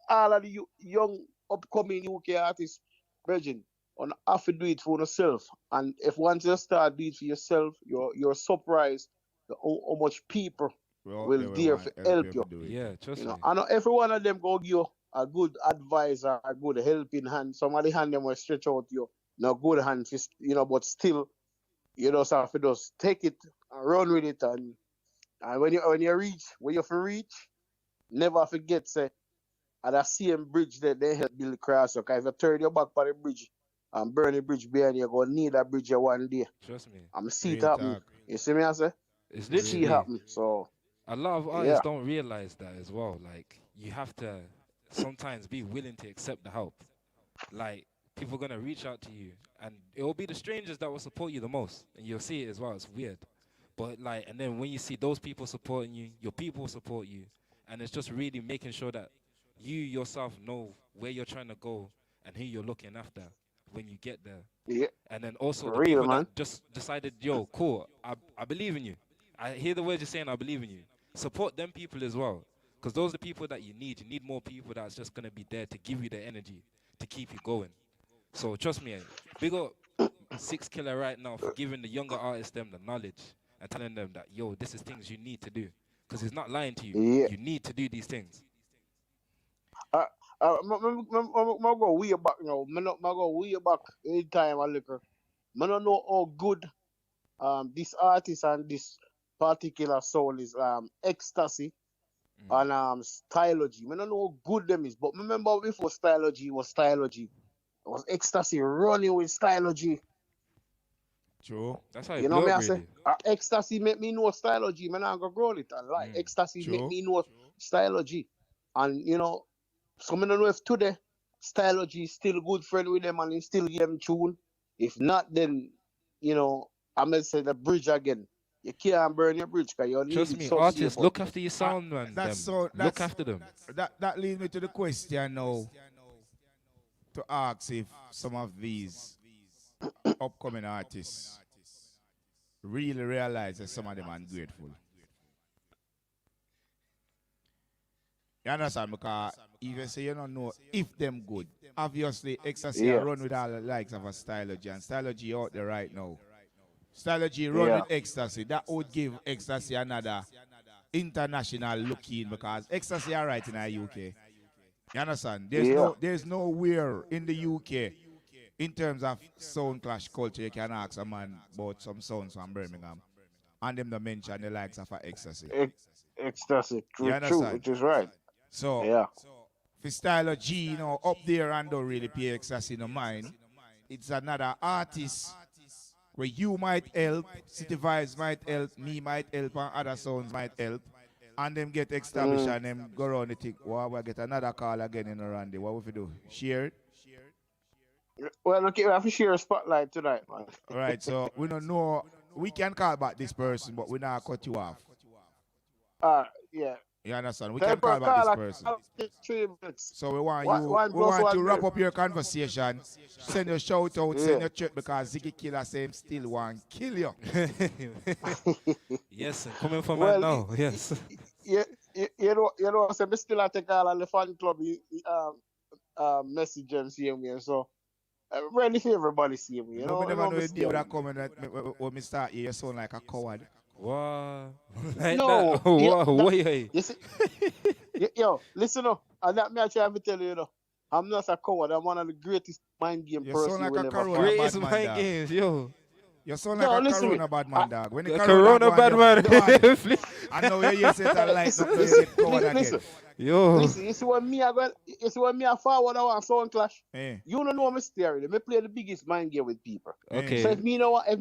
all of the young upcoming UK artists, Virgin, on have to do it for yourself. And if once you start doing it for yourself, you're surprised how much people will dare to help you. Yeah, trust me. I know every one of them go give you a good advisor, a good helping hand. Somebody hand them will stretch out you, no good hand, but still, you just have to just take it and run with it. And when you reach, where you have to reach, never forget, say, at that same bridge that they help build across. Okay, if you turn your back on the bridge and burn the bridge behind you, you're going to need that bridge one day. Trust me. I'm see it happen. You see me, I say? It's literally see it happen. So a lot of artists don't realize that as well. Like, you have to sometimes be willing to accept the help. Like, people are going to reach out to you, and it will be the strangers that will support you the most. And you'll see it as well. It's weird. But, like, and then when you see those people supporting you, your people support you. And it's just really making sure that you yourself know where you're trying to go and who you're looking after when you get there. Yeah. And then also the people that just decided, yo, cool, I believe in you. I hear the words you're saying, I believe in you. Support them people as well. Because those are the people that you need. You need more people that's just going to be there to give you the energy to keep you going. So trust me, big up 6Killer right now for giving the younger artists them the knowledge and telling them that, yo, this is things you need to do. Because he's not lying to you. Yeah. You need to do these things. I go way back now. I go way back anytime I look. I don't know how good this artist and this particular soul is Ecstasy and Stylogy. I don't know how good them is, but remember before Stylogy was Stylogy. It was Ecstasy running with Stylogy. True. That's how you know me. I say Ecstasy make me know Stylogy. Man, I go grow it and like Ecstasy make me know Stylogy, and so I don't know if today Stylogy is still good friend with them and he still give them tune. If not, then I'm gonna say the bridge again. You can't burn your bridge because you need. Trust me, artists, look after your sound, man. Look after them. That leads me to the question now to ask if some of these upcoming artists really realize that some of them are ungrateful. You understand? Because even say you don't know if them good. Obviously, Ecstasy run with all the likes of a Stylogy, and Stylogy out there right now. Stylogy run with Ecstasy. That would give Ecstasy another international look in, because Ecstasy are right in the UK. You understand? There's nowhere in the UK in terms of sound clash culture you can ask a man about some sounds from Birmingham and them to mention the likes of a Ecstasy. Ecstasy, true, which is right. So, for Stylogy, up there and don't really pay Ecstasy no mind. It's another artist where you might help, City Vibes might help, me might help, and other sounds might help. And them get established and them go around the thing. Well, we'll get another call again in a Randy. What will we do? Share it? Well, okay, we have to share a spotlight tonight, man. All right, so we don't know. We can call back this person, but we not cut you off. Yeah. You understand? We Tell can call back this Carla, person. Carla, 3 minutes. So we want One- you, one we plus want one to wrap minute. up your conversation. Send your shout out, Yeah. send your threat because Ziggy Killer say him still want kill you. Yes, coming from Well, man now. Yes. You know, so me still I take all of the fan club message and see me, so I'm ready for everybody see me. You know, No, me never know me the day still- that coming when me start here, you sound like a coward. Wow. Like No, that. Oh, yeah, wow. that- Wait. You see, yo, listen up, and that me I try to tell you, you know, I'm not a coward. I'm one of the greatest mind game You person sound like you a will ever corona find. Greatest bad man, mind dog. games, yo. You sound No, like a listen corona me. bad man, dog. When the A corona corona bad man. I know you say that like Listen, something you listen, get coward again. listen, Yo. listen. You see when me I go, you see when me I forward I want sound clash. Eh, You don't know me story. Me play the biggest mind game with people. Okay. So if me know if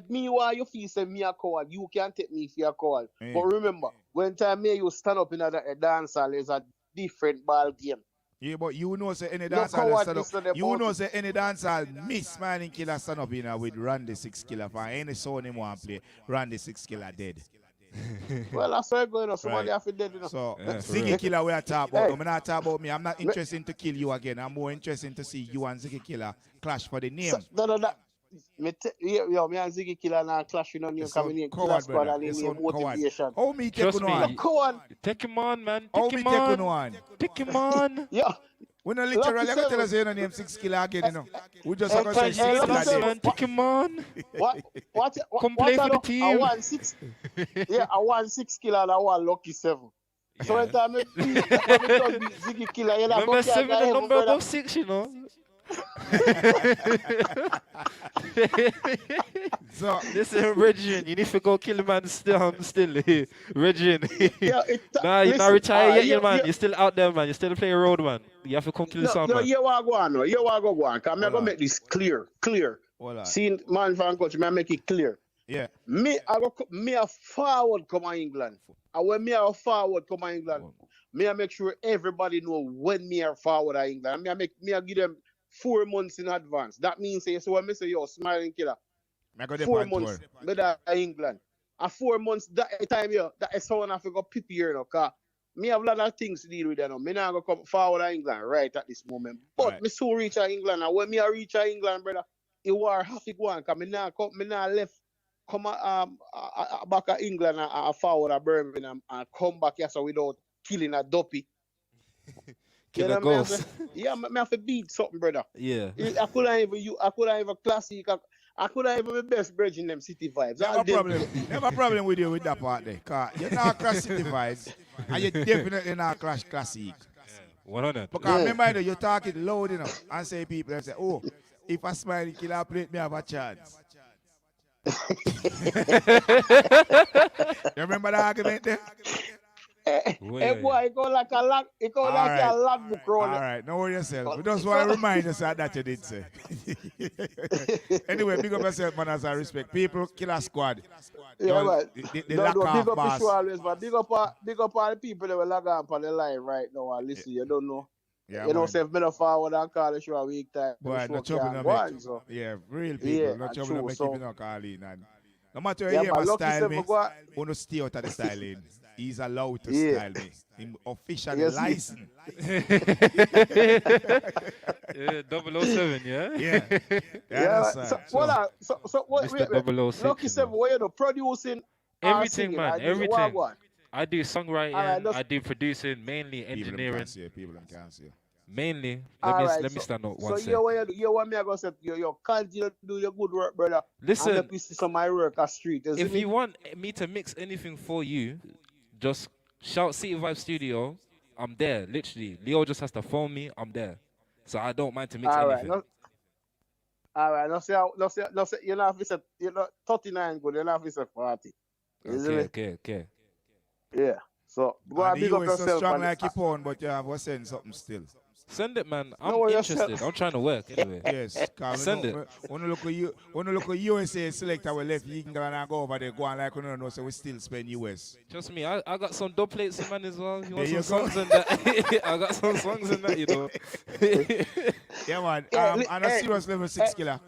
me want you feel say me a coward, you can't take me for a coward. Eh. But remember, when time me you stand up in a dance hall, it's a different ball game. Yeah, but you know say any No dancer coward stand is up. the You know boss. say any dancer miss Smiling Killer stand up in with Randy 6 Killer for any song him want play. Randy 6 Killer dead. Well, that's where going on. Somebody Right. have to dead, you know. So Yeah, for Ziggy real. Killer we are talking about. Hey. I'm not talking about me. I'm not interested in to kill you again. I'm more interested to see you and Ziggy Killer clash for the name. No. Yo, me and Ziggy Killer now clash, you know, new You sound coming in coward, Killer Squad brother. and You in sound coward. motivation. How me take Trust on me. one? Come on. Take him on, man. How Take me him take on on. one? Take him on. Yeah. We no literally Lucky I gotta tell us seven. your name 6 Killer again, you know. We just Hey, gonna say hey, 6 hey, Killer Lucky dead. Man, take him on. What? Come play for the I team. won 6. Yeah, I won 6 Killer and I won Lucky 7. So when time I beat Ziggy Killer, you know, Remember 7 the number above 6, you know. So Listen, Regine, you need to go kill a man still. Regine. Yeah, Nah, you're not retired yet, yeah, man. yeah. You're still out there, man. You're still playing road, man. You have to come kill No, someone. you want to go on, no. You want to go on. Because I'm Hold going on. to make this clear. hold on. See, man, fan coach, me I make it clear. Yeah. Me a forward come on England. And when me a forward come on England, me I make sure everybody know when me a forward at England. Me I give them 4 months in advance. That means so when me say yo Smiling Killer, I got the 4 pan months tour. me that at England. And 4 months that time here, that is someone have to go pip here, you know, cause me have a lot of things to deal with, you know. Me not go come forward at England right at this moment. But Right. me soon reach at England, and when me a reach at England, brother, it war have to go on, cause me not left come back at England and forward at Birmingham and come back here so without killing a duppy. Kill You a know me have ghost. to- Yeah, me have to beat something, brother. Yeah. I couldn't even classic. I couldn't even be best bridge in them city vibes. Never All them- problem. Never problem with you with that part there. Cause you're not class city vibes. And you're definitely not clash classic. 100. Because Yeah. remember you know, you talking loud enough and say people and say, oh, if a Smiling Killer plate me have a chance. You remember the argument there? Hey Wait. boy, it go like a log. It go like Alright. a logbook All roll. right, don't worry yourself. We just want to remind us that you did say. Anyway, big up yourself, man, as I respect. People, Killer Squad. Yeah, Don't- right. They No, lack big off up boss. issue always, but big up all the people that will log on for the line right now and listen. You don't know. Yeah, you know, man. say if me not forward and call the show a week time. Boy, the no show trouble can't no go make. on, so. Yeah, real people. Yeah, No and trouble no true, make so- if you not call in. And no matter Yeah, how you but ever lucky style say me, me go- want to stay out of the styling. He's allowed to Yeah. style me. Him officially Yes, he- licensed. Yeah, 007, yeah? Yeah. You Yeah, understand? so what? Mr. Wait, 006, Lucky you Seven, know. what you know? Producing, or Everything, singing, man, or do everything. what? I do songwriting, Alright, let's- I do producing, mainly People them engineering. can't see. People them can't see. Mainly. Alright, Let me stand up So one you second. what you want me to go say you continue to do your good work, brother. Listen. And let me see some of my work at street. If you want me to mix anything for you, just shout City Vibe Studio. I'm there, literally. Leo just has to phone me. I'm there. So I don't mind to mix all right, anything. all right. No say. You know if it's 39 good. You know if it's 40. You see me? Okay. Yeah. So go and And big you up is so yourself. strong and- like your phone, but you have to send something still. Send it, man. I'm No, yes, interested. sir. I'm trying to work anyway. Yes, Send it. When you look at USA selector, we left, you can go over there, go on like we don't know, so we still spend US. Trust me, I got some dub plates in man as well. You want There some you go. songs in that? I got some songs in that, you know. Yeah, man. Yeah, On a hey, serious level, 6 Killer.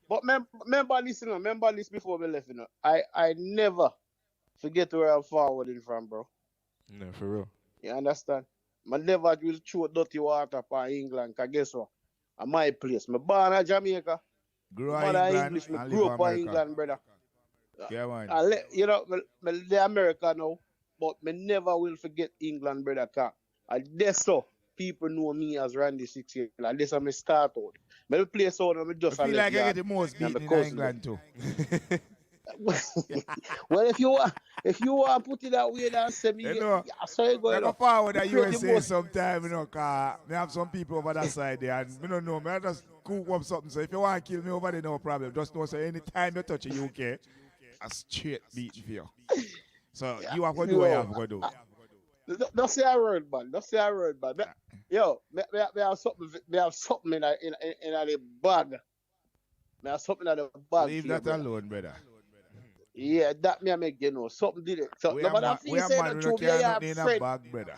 But remember this before we left. You know, I never forget where I'm forwarding from, bro. No, for real. You understand? I never will throw dirty water for England, because guess what? I'm my place. I'm born in Jamaica. Grow My in mother England English. I and grew live up in in America. England, brother. Yeah, man. You know, I live America now, but me never will forget England, brother. Cause that's so people know me as Randy 6 and this is my start out. Me play sound and me just I feel like I yard get the most and beaten my in cousin England too. well, if you want to put it that way, then say me. You know, Yeah, so you go. I You go know, forward me the create the USA most. sometime, you know, cause I have some people over that side there, and I don't know, I just cook up something. So if you want to kill me over there, no problem. Just know, so anytime you touch the UK, a straight beating for you. So you have to do what you have to do. Don't say a word, man. Don't say a word, man. Yo, me have something. Me have something in the bag. Me have something in the bag. Leave here, that brother. alone, brother. Yeah, that me I make you know. Something did it. So, We no, are but I man, feel we are say man, that we you don't be care a nothing in a friend. bag, brother.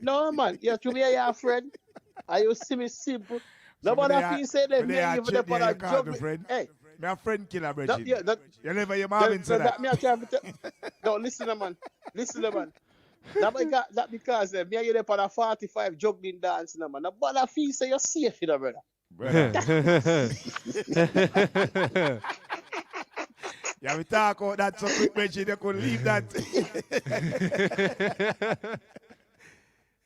No, man. Yeah, you be a friend. And you see me simple. No, but I feel say that me even the part you of can't jug be me. friend. Hey, Me a friend killer, that, Bridget. yeah, that, You never your mom into that. me I try to tell. No, listen, man. Listen, man. That because me and you there for a 45 juggling dance, man. No, but I feel say you're safe, you know, brother. Yeah, we talk about that so quick, Bridget, you could leave that.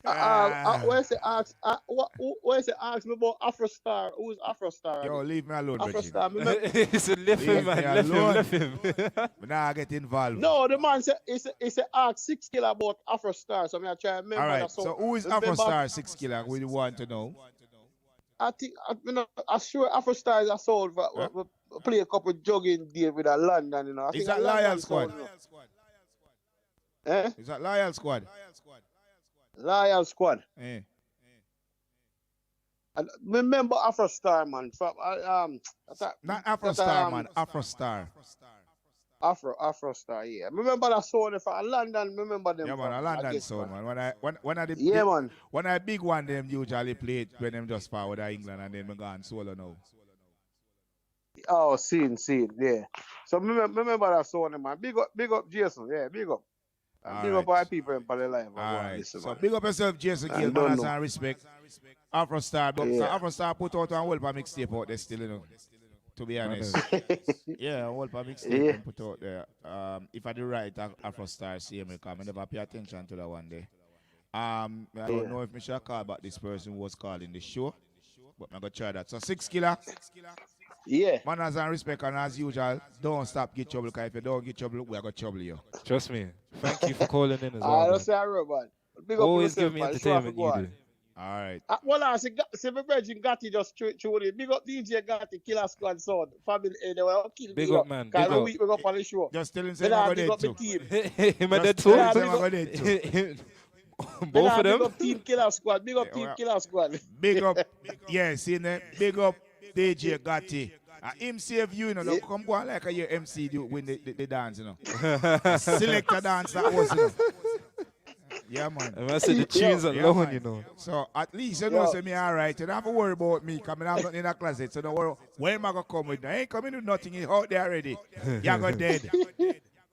Where's the ask? Where's the ask me about Afrostar? Who's Afrostar? Yo, leave me alone, Bridget. Afrostar. He said, left him, man. Left him. Now I get involved. No, the man said it's a ask 6 kilo about Afrostar. So I try to remember. All right, that song. so who is Remember- Afrostar 6 killer? We want to know. I think I'm sure Afrostar is a soul. We play a couple jogging deal with a London, you know. I Is think that a London Loyal Squad? sound, you know. Eh? Is that Loyal Squad? Loyal Squad. Eh. And remember Afrostar, man. From, Not Afrostar, man. Afrostar. Afrostar, yeah. Remember that song from London? Remember them? Yeah, man, a from, London guess, sound, man. man. When I the Yeah, big, man. When I big one, them usually play it when them just forward to England and then we gone solo now. Oh, scene, yeah. So remember that song, man. Big up, Jason. Yeah, big up. And big up our people in the live. All right. Listen, So man. big up yourself, Jason I Gill, don't manners know. and respect. Afrostar, but Yeah. so Afrostar put out one Wolper mixtape out there still, you know. To be honest. Yeah, Wolper mixtape Yeah. them put out there. If I do right, Afrostar see me come. I never pay attention to that one day. I don't know if I should call back this person who was calling the show, but I'm gonna try that. So 6 killer. Yeah. Manners and respect, and as usual, don't stop get trouble, because if you don't get trouble, we are gonna trouble you. Trust me. Thank you for calling in as I well. don't man. say a word, man. Big up Always yourself, give me man. Show off entertainment, the you go do. All right. Well, I say my brethren Gotti just threw it. Big up DJ Gotti, Killer Squad sound. Family, they were kill Big me. up, man. Because Big up. we go up on the show. Just tell him Me say nah I'm big gonna up the dead too. team. Him and that Just tell too. him I'm gonna dead too. Both of Big them. up Team Killer Squad. Big up Team well. Killer Squad. Big up, yeah, see that? Big up DJ Gotti. Him save you, you know, don't come go on like a your MC do when they dance, you know. Select a dance that was, you know. Yeah, man. And I said the tunes Yeah, alone, man. you know. So at least you know, say me all right. You don't have to worry about me coming out in a closet. So don't worry. Where am I going to come with? I ain't coming with nothing. It's out there already. You're going dead.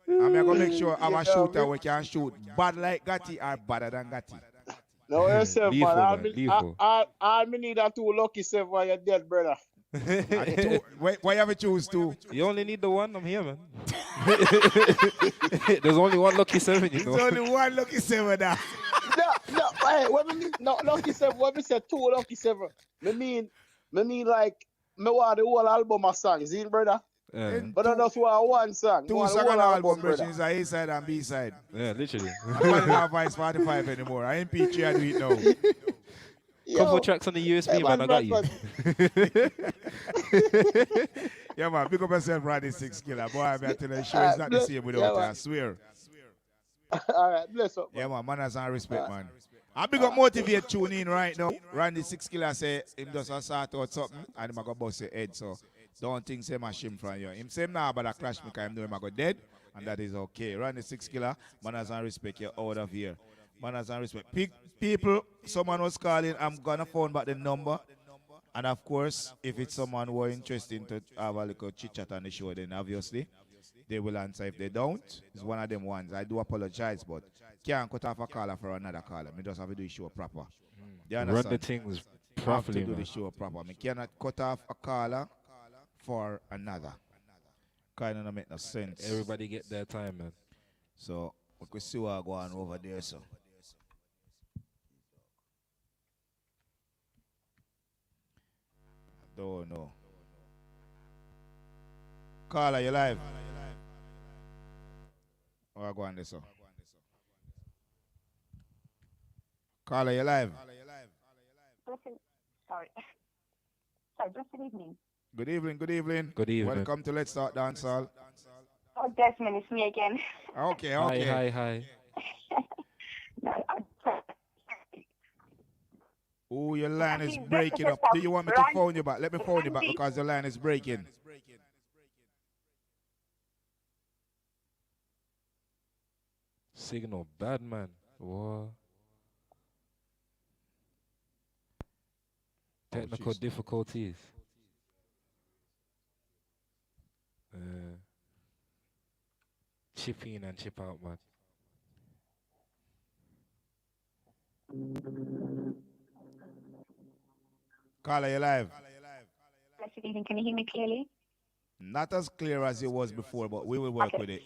I'm going to make sure I'm a shooter we can shoot bad like Gotti or badder than Gotti. No, yourself, Lethal, man. man, lethal. I need that two lucky seven while you're dead, brother. Why you have to choose two? You only need the one. I'm here, man. There's only one lucky 7, you know. There's only one lucky 7 now. No, hey, what me mean? No, lucky seven. What me say? Two lucky seven. Me mean like me want the whole album of songs, you brother. Yeah, But I just want one song. Two Want the songs whole album brother. versions are A side and B side. yeah, literally. I don't have Vice 45 anymore. I ain't P3, I do it now. Couple tracks on the USB, Hey, man. I got you. Yeah, man, pick up yourself, Randy 6 killer. Boy, I'm telling you, sure it's not the same without you, I swear. All right, bless up. Yeah, man, manners and respect, man. I big up Motivate tune in right now. Randy 6 killer say him just a sort out something and him a go bust your head, so don't think say my shame from you. Him say him now but I crash me because him know him a go dead, and that is okay. Randy 6 killer, manners and respect, you're out of here. Manners and respect. People, someone was calling, I'm gonna phone back the number. And of course, if it's someone who are interested to have a little chit chat on the show, then obviously they will answer. If they don't, it's one of them ones. I do apologize, but can't cut off a caller for another caller. Me just have to do the show proper. You Run understand? the things Have properly, to do man. the show proper. Me cannot cut off a caller for another. Kind of don't make no sense. Everybody get their time, man. So we could see what go on over there, so. Don't know. Caller, you live? What go on there, so? Caller, you live? Sorry. Sorry, just good evening. Good evening, good evening. Good evening. Welcome to Let's Start Dancehall. Oh, Desmond, it's me again. Okay, okay. Hi. No, Oh, your line is think breaking that's up. just Do you want me to right. phone you back? Let me phone you back because your line is breaking. Signal bad, man. What? Technical jeez. difficulties. Chip in and chip out, man. Caller, you live? Blessed evening. Can you hear me clearly? Not as clear as it was before, but we will work with it.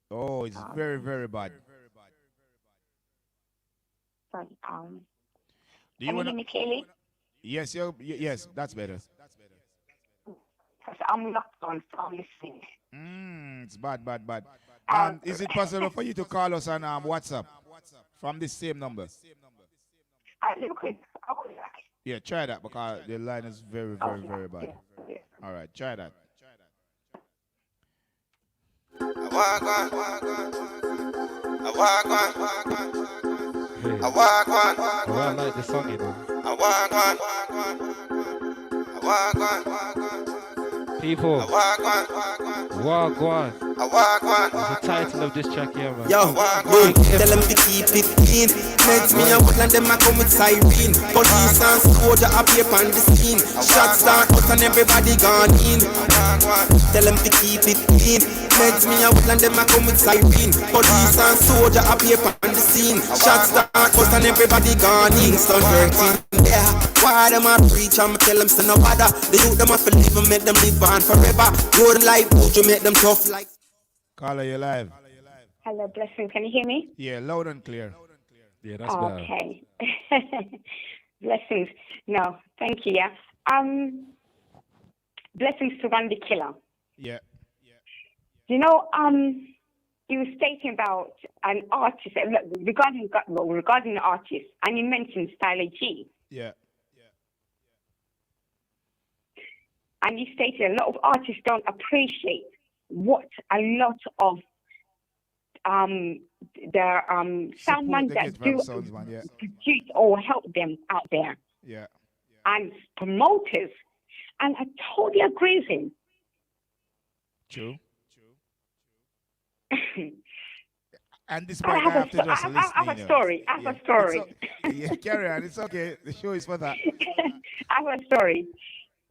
Oh, it's very, very bad. Sorry. Do Can you you wanna? hear me clearly? Yes, yes, that's better. Because I'm locked on, so I'm listening. It's bad. Is it possible for you to call us on WhatsApp from this same number? Look, I'll call you back. Yeah, try that because the line is very, very, very bad. Yeah. All right, try that. I like the song, you know. People, Wagwan. That's the title of this track here, man. Yo, boom, tell them to keep it clean. Meds me and Woodland, them a come with siren. Police and soldier appear on the scene. Shots start out and everybody gone in. Tell them to keep it clean. Meds me and Woodland, them a come with siren. Police and soldier appear on the scene. Shots start out and everybody gone in. Start working, yeah. Why them a preach and me tell them to no bother. The youth them a to live and make them live on forever. Good like wood, you make them tough like. Caller, you live? Hello, Blessing. Can you hear me? Yeah, loud and clear. Yeah, that's better. Okay. Blessings. No, thank you. Yeah. Blessings to Randy Killer. Yeah. You know, you were stating about an artist regarding an artist, and you mentioned Styler G. Yeah. And you stated a lot of artists don't appreciate what a lot of the soundmen that do produce or help them out there. Yeah. And promoters. And I totally agree with him. True. And this I might have to just listen. I have a story. I have a story. Yeah, carry on. It's okay. The show is for that. I have a story.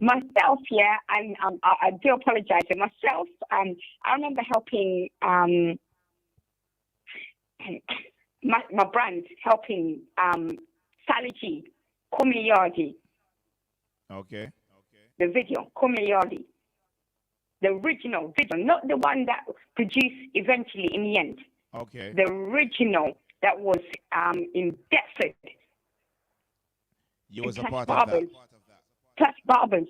Myself, yeah, and I do apologize. Myself, I remember helping my brand, helping Sally G, Kumi Yardi. Okay. The video, Kumi Yardi. The original video, not the one that produced eventually in the end. Okay. The original that was in Deptford. You was a Plus part Barbers. of that. Plus Barbers.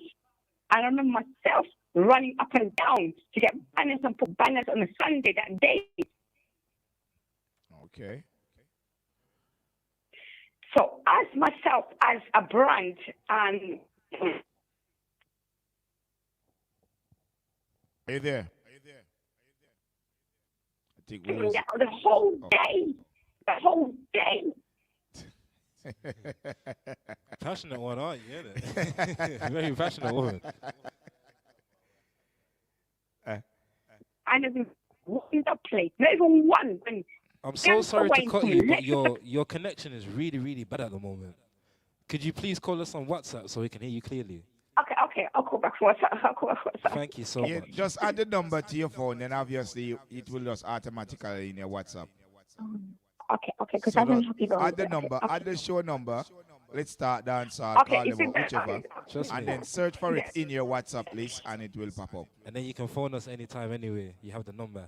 I remember myself running up and down to get banners and put banners on a Sunday that day. Okay. So as myself, as a brand, and Are you there? I think we was... the whole day. Passionate one, aren't you? Innit? Very passionate woman. I never won the place. Not even one when I'm so sorry to cut you, but your connection is really, really bad at the moment. Could you please call us on WhatsApp so we can hear you clearly? Okay. I'll call back for WhatsApp. Thank you so much. Just add the number to your phone, and obviously it will just automatically in your WhatsApp. Okay. Because So I don't have to add the number, add the show number. Let's start dance or Okay, call is them it whichever. okay. Trust me. And then search for it in your WhatsApp list and it will pop up. And then you can phone us anytime anyway. You have the number.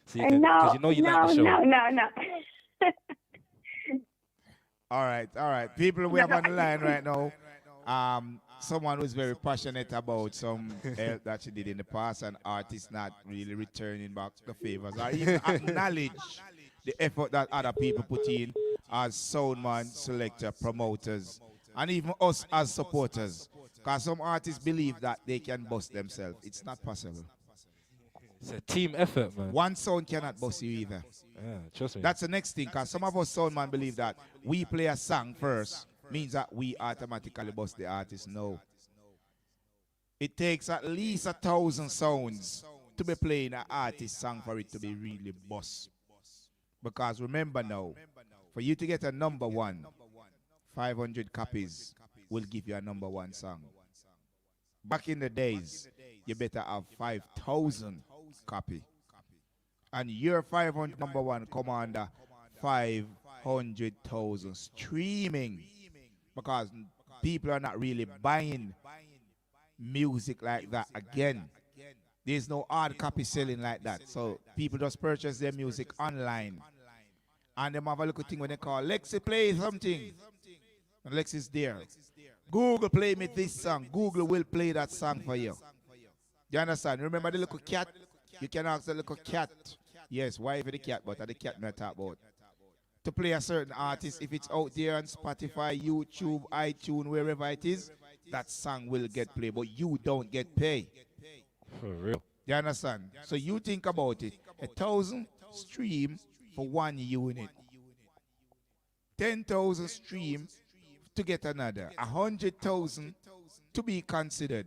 So you can, because you know you like the show. No. All right. People we have on the line right now. Someone who's very passionate about some help that she did in the past, and artists not really returning back the favors or even acknowledge the effort that other people put in as soundman, selector, promoters, and even us as supporters. Because some artists believe that they can bust themselves. It's not possible. It's a team effort, man. One sound cannot bust you either. Yeah, trust me. That's the next thing, because some of us soundman believe that we play a song first means that we automatically bust the artist. No. It takes at least 1,000 sounds to be playing an artist song for it to be really bust. Because remember now, for you to get a number one, 500 copies will give you a number one song. Back in the days, you better have 5,000 copy. And your 500 number one come under 500,000 streaming. Because people are not really buying music like that again. There's no hard copy selling like that. So people just purchase their music online. And they have a little thing when they call Lexi play something. And Lexi's there. Google play me this song. Google will play that song for you. Do you understand? Remember the little cat? You can ask the little cat. Yes, why for the cat, but the cat me talk about. To play a certain artist, if it's out there on Spotify, YouTube, iTunes, wherever it is, that song will get played, but you don't get paid. For real. You understand? So you think about it. 1,000 stream for one unit. 10,000 stream to get another. 100,000 to be considered.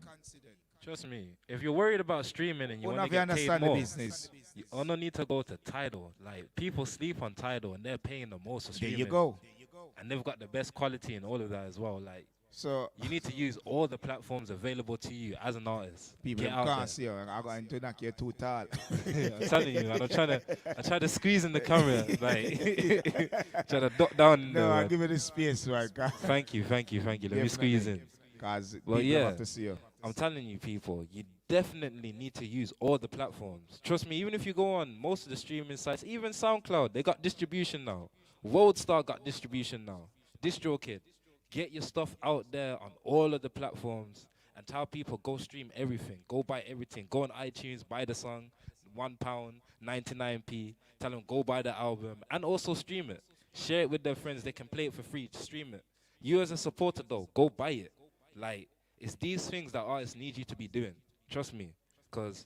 Trust me, if you're worried about streaming and you want to get paid understand more, the business. you only need to go to Tidal. Like, people sleep on Tidal and they're paying the most for There streaming. you go. And they've got the best quality and all of that as well. Like, So you need to use all the platforms available to you as an artist. people Get out can't see you. I'm going to knock you too tall. I'm telling you, man, I try to squeeze in the camera, like, try to dot down in No, there, I'll man. give you the space, right? Thank you. Let me squeeze in. Because Well, people yeah. have to see you. I'm telling you, people, you definitely need to use all the platforms. Trust me, even if you go on most of the streaming sites, even SoundCloud, they got distribution now. Roadstar got distribution now. DistroKid. Get your stuff out there on all of the platforms and tell people go stream everything. Go buy everything. Go on iTunes, buy the song, £1, 99p. Tell them go buy the album and also stream it. Share it with their friends. They can play it for free. Stream it. You as a supporter, though, go buy it. Like, it's these things that artists need you to be doing. Trust me, because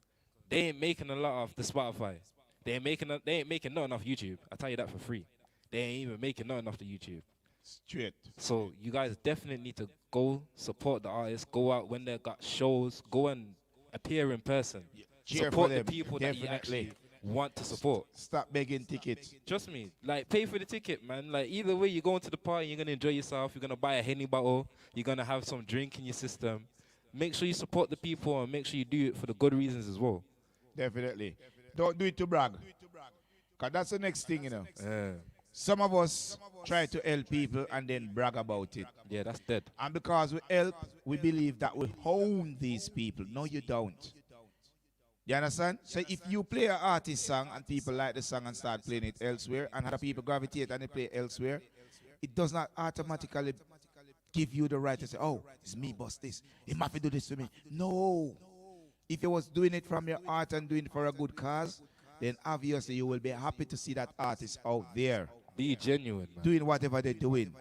they ain't making a lot off the Spotify. They ain't making nothing off YouTube. I tell you that for free. They ain't even making nothing off the YouTube. Straight. So you guys definitely need to go support the artists. Go out when they got shows. Go and appear in person. Cheer Support for the them, people that you actually want to support. Stop begging tickets. Trust me, like, pay for the ticket, man. Like, either way, you're going to the party, you're gonna enjoy yourself. You're gonna buy a Henny bottle. You're gonna have some drink in your system. Make sure you support the people and make sure you do it for the good reasons as well. Definitely. Don't do it to brag. Because that's the next thing, you know. Yeah. Some of us try to help people and then brag about it. Yeah, that's dead. And because we help, we believe that we own these people. No, you don't. You understand? So if you play an artist song and people like the song and start playing it elsewhere, and other people gravitate and they play elsewhere, it does not automatically give you the right to say, oh, it's me, boss, this. He might do this to me. No. If you was doing it from your heart and doing it for a good cause, then obviously you will be happy to see that artist out there. Be genuine, man. Doing whatever they're doing.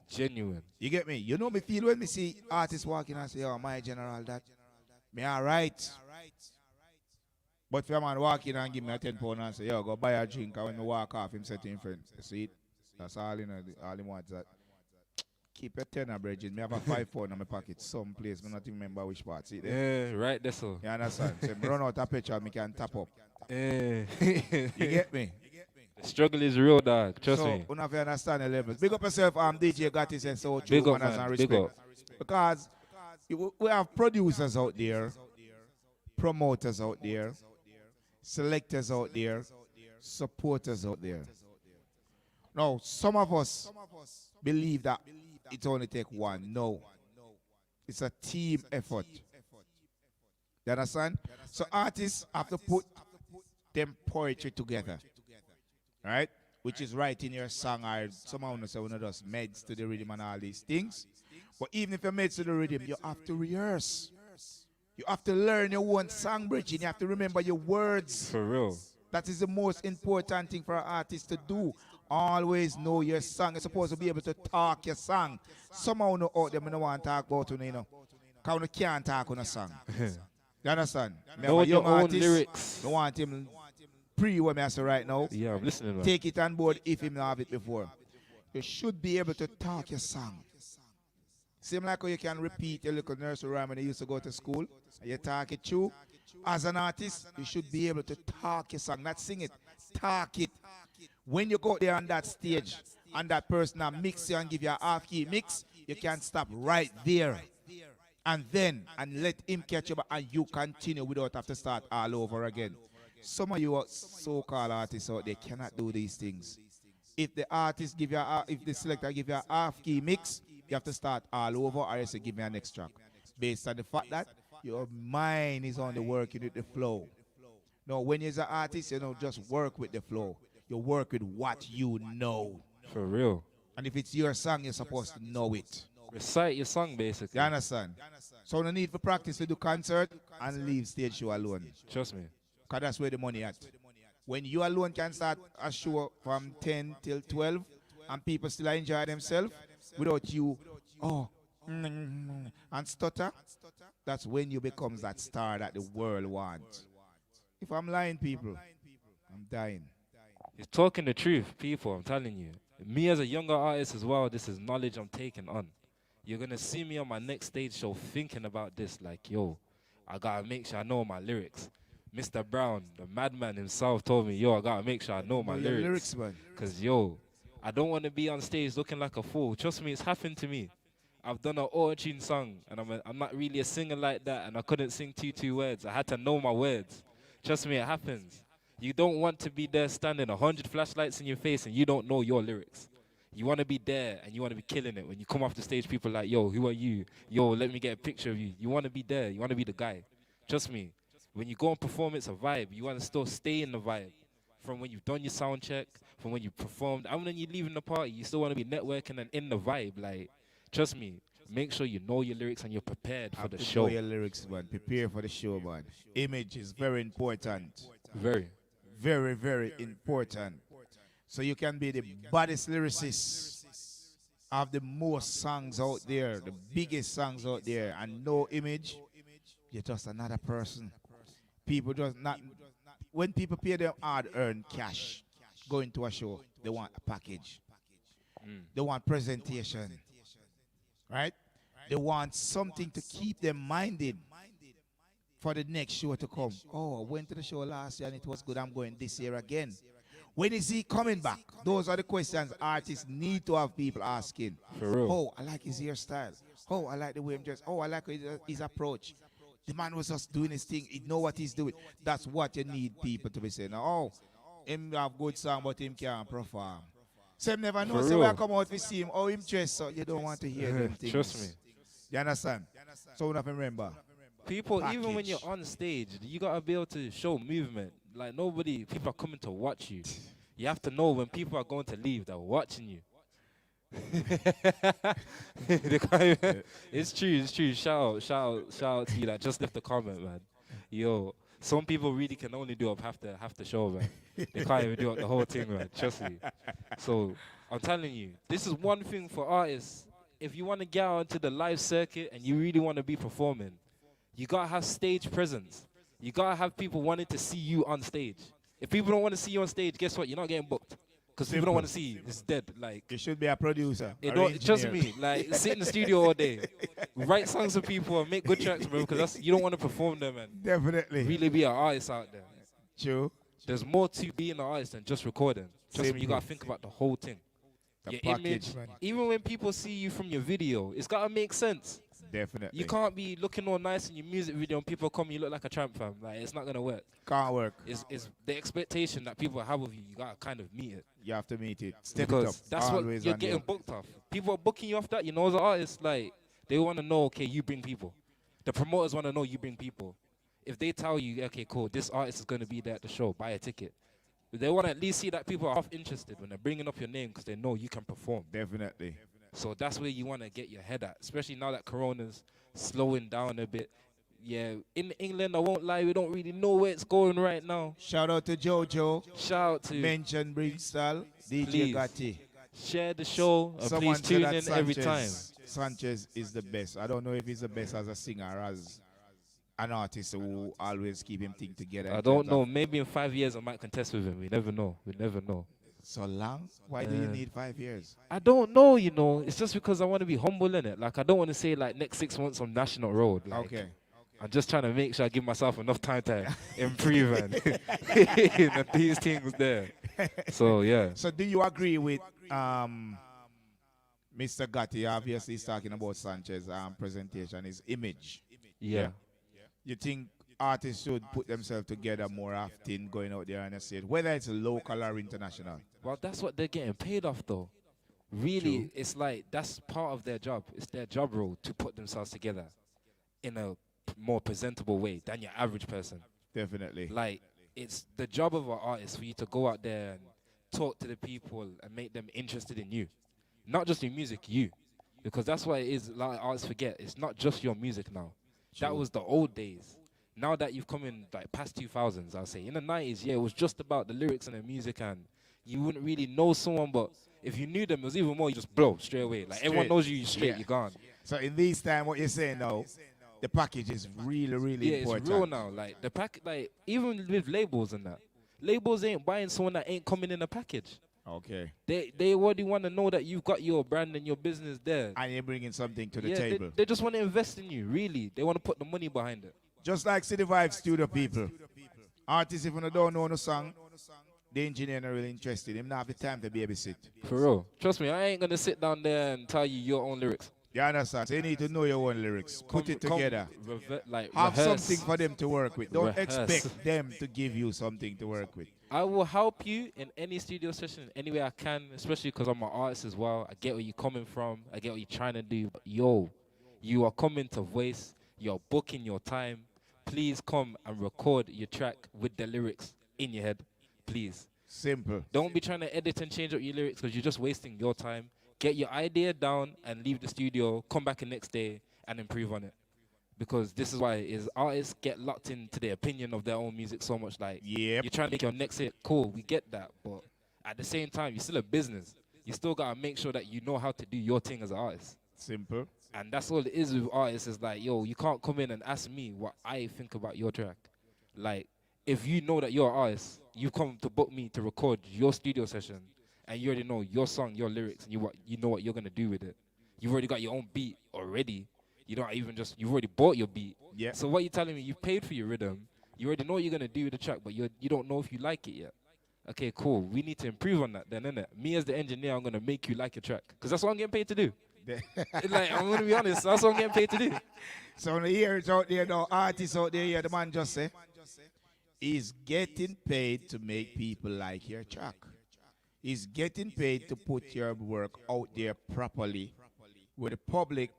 Genuine. You get me? You know me feel when me see artists walking and say, oh, my general, that. Me all right. But if a man walk in and give me a £10 and say, yo, go buy a drink, and when me walk off, him say to him friend, you see it? That's all, you know, all he wants that. Keep your tenner, Bridget. Me have a £5 in my pocket someplace. Me not even remember which part. See there? Yeah, right there, so. You understand? So me run out of petrol, me can tap up. Yeah. You get me? The Struggle is real, dog. Trust so, me. you have to understand the levels. Big up yourself, DJ Gattis and so Big true, up, manners man. and Big respect. up. Because we have producers out there, promoters out there, selectors out there, supporters out there. Now, some of us believe that it only take one. No. It's a team effort. You understand? So artists have to put them poetry together. Right? Which is writing your song, or somehow say one of those meds to the rhythm and all these things. But even if you're meds to the rhythm, you have to rehearse. You have to learn your own song bridging. You have to remember your words. For real. That is the most important thing for an artist to do. Always know your song. You're supposed to be able to talk your song. Somehow know out there, I don't want to talk about it, you know. Because you can't talk on a song. You understand? Know your own lyrics. I want him what I say right now. Yeah, I'm listening, man. Take it on board if him not have it before. You should be able to talk your song. Same like how you can repeat your little nursery rhyme when you used to go to school. And you talk it through. As an artist, you should be able to talk your song, not sing it. Talk it. When you go there on that stage, and that person now mix you and give you a half-key mix, you can stop right there. And let him catch you, and you continue without have to start all over again. Some of you so-called artists out there cannot do these things. If the artist give you, if the selector give you a half-key mix, you have to start all over, or else you give me an next track. Based on the fact that your mind is on the working with the flow. Now, when you're an artist, you don't just work with the flow. You work with what you know. For real. And if it's your song, you're supposed to know it. Recite your song, basically. You understand? So no need for practice to do concert and leave stage show alone. Trust me. Because that's where the money at. When you alone can start a show from 10 till 12 and people still enjoy themselves without you, and stutter, that's when you become that star that the world wants. If I'm lying, people, I'm dying. He's talking the truth, people, I'm telling you. Me as a younger artist as well, this is knowledge I'm taking on. You're going to see me on my next stage show thinking about this, like, yo, I got to make sure I know my lyrics. Mr. Brown, the madman himself, told me, yo, I got to make sure I know my lyrics. Because, yo, I don't want to be on stage looking like a fool. Trust me, it's happened to me. I've done an auto-tune song, and I'm not really a singer like that, and I couldn't sing two words. I had to know my words. Trust me, it happens. You don't want to be there standing 100 flashlights in your face and you don't know your lyrics. You want to be there and you want to be killing it. When you come off the stage, people are like, yo, who are you? Yo, let me get a picture of you. You want to be there. You want to be the guy. Trust me. When you go and perform, it's a vibe. You want to still stay in the vibe. From when you've done your sound check, from when you performed, and when you're leaving the party, you still want to be networking and in the vibe. Like, trust me. Make sure you know your lyrics and you're prepared for the show. Know your lyrics, man. Prepare for the show, man. Image is very important. Very. Very, very important. So you can be the baddest lyricist, have the most songs out there, the biggest songs out there, and no image, you're just another person. People just not, when people pay them hard-earned cash going to a show, they want a package. They want presentation. Right? They want something to keep them minded for the next show to come. Oh, I went to the show last year and it was good. I'm going this year again. When is he coming back? Those are the questions artists need to have people asking. For real. Oh, I like his hairstyle. Oh, I like the way he dressed. Oh, I like his approach. The man was just doing his thing. He know what he's doing. That's what you need people to be saying. Oh, him have good song, but him can't perform. So him never know. So when I come out to see him, oh, him dressed, so you don't want to hear them things. Trust me. You understand? So we have to remember. People, even when you're on stage, you gotta be able to show movement. Like people are coming to watch you. You have to know when people are going to leave, they're watching you. It's true. Shout out to you that just left the comment, man. Yo, some people really can only do up half the show, man. They can't even do up the whole thing, man. Trust me. So I'm telling you, this is one thing for artists. If you want to get out into the live circuit and you really want to be performing, you got to have stage presence. You got to have people wanting to see you on stage. If people don't want to see you on stage, guess what? You're not getting booked. Because people don't want to see you. It's dead. Like, you should be a producer. Trust me. Like, sit in the studio all day. Write songs for people and make good tracks, bro. Because you don't want to perform them, man. Definitely. Really be an artist out there. True. There's more to being an artist than just recording. Trust me, you Simple. gotta think about the whole thing. The Your package, image, man. even when people see you from your video, it's gotta make sense. Definitely. You can't be looking all nice in your music video and people come, you look like a tramp, fam. Like, it's not gonna work. Can't work. It's the expectation that people have of you. You gotta kind of meet it. You have to meet it. Step Because it up. that's Always what you're on getting you. booked off. People are booking you off that. You know, as an artist, like, they want to know, okay, you bring people. The promoters want to know you bring people. If they tell you, okay, cool, this artist is going to be there at the show, buy a ticket. They want to at least see that people are half interested when they're bringing up your name because they know you can perform. Definitely. So that's where you want to get your head at, especially now that Corona's slowing down a bit. Yeah, in England, I won't lie, we don't really know where it's going right now. Shout out to Jojo. Shout out to Mention Bristol. DJ Please. Gotti. Share the show and Someone please said tune that in every time. Sanchez is the best. I don't know if he's the best as a singer or as an artist who always keep him thing together. I don't know. Maybe in 5 years I might contest with him. We never know. We never know. So long? Why do you need 5 years? I don't know, you know. It's just because I want to be humble in it. Like, I don't want to say, like, next 6 months on National Road. Like, Okay. I'm just trying to make sure I give myself enough time to improve and these things there. So, yeah. So do you agree with Mr. Gotti? Obviously, he's talking about Sanchez presentation, his image. Yeah. You think artists should put themselves together more often going out there on the stage, whether it's local or international? Well, that's what they're getting paid off, though. Really, it's like that's part of their job. It's their job role to put themselves together in a more presentable way than your average person. Definitely. Like, it's the job of an artist for you to go out there and talk to the people and make them interested in you. Not just your music, you. Because that's what it is, a lot of artists forget. It's not just your music now. That was the old days. Now that you've come in, like, past 2000s, I'll say. In the 90s, yeah, it was just about the lyrics and the music, and you wouldn't really know someone, but if you knew them, it was even more, you just blow straight away. Like, everyone knows you straight, you're gone. So in this time, what you're saying now, the package is really, really important. Yeah, it's real now. Like, the like, even with labels and that, labels ain't buying someone that ain't coming in a package. Okay. They already want to know that you've got your brand and your business there. And you're bringing something to the Yeah, table. They just want to invest in you, really. They want to put the money behind it. Just like City Vibe studio people. Artists, if you don't know the song, the engineer not really interested. Him not have the time to babysit. For real. Trust me, I ain't going to sit down there and tell you your own lyrics. You understand? So you need to know your own lyrics. Put it together. Have rehearse. something for them to work with. Don't Rehearse. expect them to give you something to work with. I will help you in any studio session, any way I can, especially because I'm an artist as well. I get where you're coming from. I get what you're trying to do. But yo, you are coming to voice. You're booking your time. Please come and record your track with the lyrics in your head. Please. Simple. Don't be trying to edit and change up your lyrics because you're just wasting your time. Get your idea down and leave the studio. Come back the next day and improve on it. Because this is why is artists get locked into the opinion of their own music so much. Like, you're trying to make your next hit. Cool, we get that. But at the same time, you're still a business. You still got to make sure that you know how to do your thing as an artist. Simple. And that's all it is with artists. Is like, yo, you can't come in and ask me what I think about your track. Like, if you know that you're an artist, you come to book me to record your studio session, and you already know your song, your lyrics, and you know what you're going to do with it. You've already got your own beat already. You don't even you've already bought your beat. Yeah. So what you're telling me, you paid for your rhythm. You already know what you're going to do with the track, but you don't know if you like it yet. Okay, cool. We need to improve on that then, innit? Me as the engineer, I'm going to make you like your track. Because that's what I'm getting paid to do. Like, I'm going to be honest, that's what I'm getting paid to do. So the ears out there, the artists out there, the man just say, he's getting paid to make people like your track. He's getting paid to put your work out there properly, where the public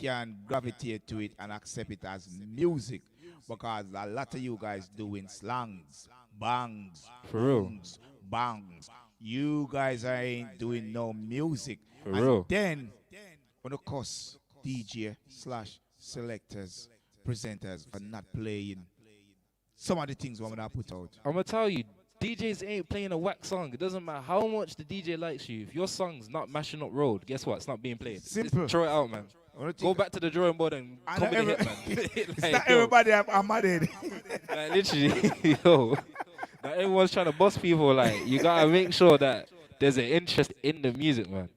can gravitate to it and accept it as music. Because a lot of you guys doing slangs, bangs, For real. bangs, bangs. You guys ain't doing no music. For and real. Then, on the course, DJ/selectors, presenters for not playing some of the things we're gonna put out. I'm going to tell you, DJs ain't playing a whack song. It doesn't matter how much the DJ likes you. If your song's not mashing up road, guess what? It's not being played. Simple. Just throw it out, man. Go back to the drawing board and come with a hit, man. It's Like, not yo, everybody I'm mad at. like, literally, yo. Like, everyone's trying to boss people. Like, you got to make sure that there's an interest in the music, man.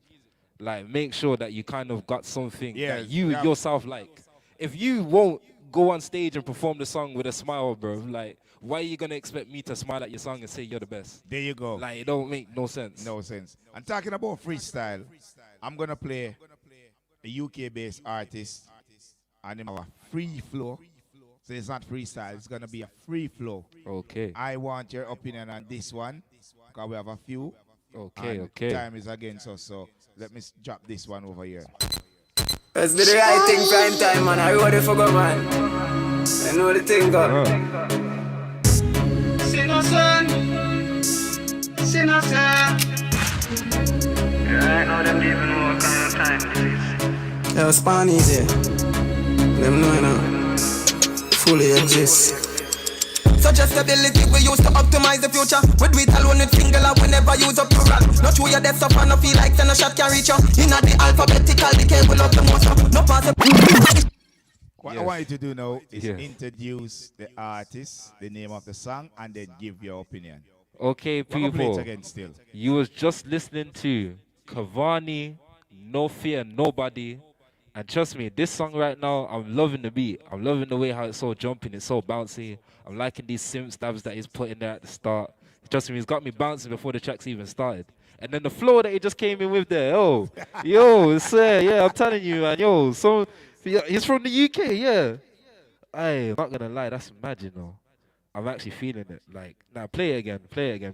Like, make sure that you kind of got something Yeah, that you yeah. yourself like. If you won't go on stage and perform the song with a smile, bro. Like, why are you gonna expect me to smile at your song and say you're the best? There you go. Like, it don't make no sense. No sense. And talking about freestyle, I'm gonna play a UK-based artist, and him have a free flow. So it's not freestyle, it's gonna be a free flow. Okay. I want your opinion on this one, because we have a few. Okay, and okay. Time is against us, so let me drop this one over here. Let's do the right thing, prime time, man. I ready for go, man. I know the thing, go. See no son. See no son. Yeah, I know them even know what kind of time this is. Yo, Spanish there. Them know now. Fully exist. Suggestibility we use to optimize the future. We do it alone with singular, we never use a plural. Not true, your death up and no feel like a shot can reach you. In the alphabetical decay, we love the most. No possible. What I want you to do now is introduce the artist, the name of the song, and then give your opinion. Okay, We're gonna play it people. again still. You was just listening to Cavani, No Fear Nobody. And trust me, this song right now, I'm loving the beat. I'm loving the way how it's so jumping, it's so bouncy. I'm liking these synth stabs that he's putting there at the start. Trust me, he's got me bouncing before the tracks even started. And then the flow that he just came in with there, yo, sir, yeah, I'm telling you, man, yo, so he's from the UK, yeah. I'm not gonna lie, that's mad, you know. I'm actually feeling it. Like, now play it again,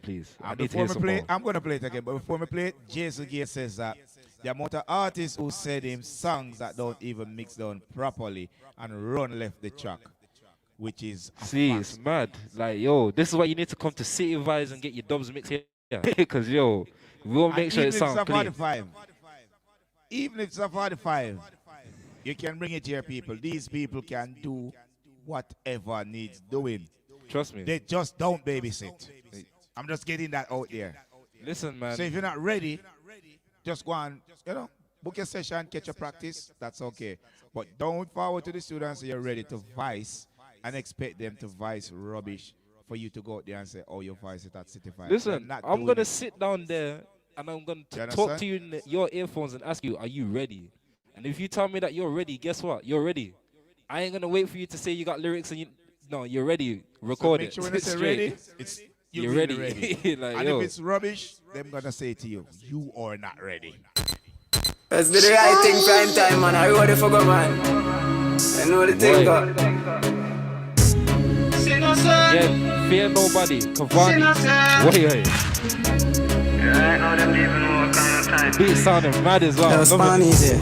please. I need to hear some more. I'm gonna play it again, but before we play it, Jason Gates says that the amount of artists who said him songs that don't even mix down properly and run left the track, which is see, it's mad. Like, yo, this is why you need to come to City Vibes and get your dubs mixed here. Because, yo, we'll make sure it sounds clean. Even if it's a 45, you can bring it to your people. These people can do whatever needs doing. Trust me. They just don't babysit. I'm just getting that out there. Listen, man. So if you're not ready, just go and, book your session, catch your practice. That's okay. But don't forward to the students so you're ready to vice and expect them to vice rubbish for you to go out there and say, oh, your vice is at City 5. Listen, I'm going to sit down there and I'm going to talk to you in your earphones and ask you, are you ready? And if you tell me that you're ready, guess what? You're ready. I ain't going to wait for you to say you got lyrics and no, you're ready. Record it. So make sure when they say ready, it's you're ready. Like, and if it's rubbish, they're going to say to you, you are not ready. Let's do the right thing, prime time, man. I ready for go, man. I know the thing, go. Yeah, Fear Nobody, Cavani. Wait. Yeah, I know them even know what kind of time. Beat sounding mad as well. Yo, Spanish there.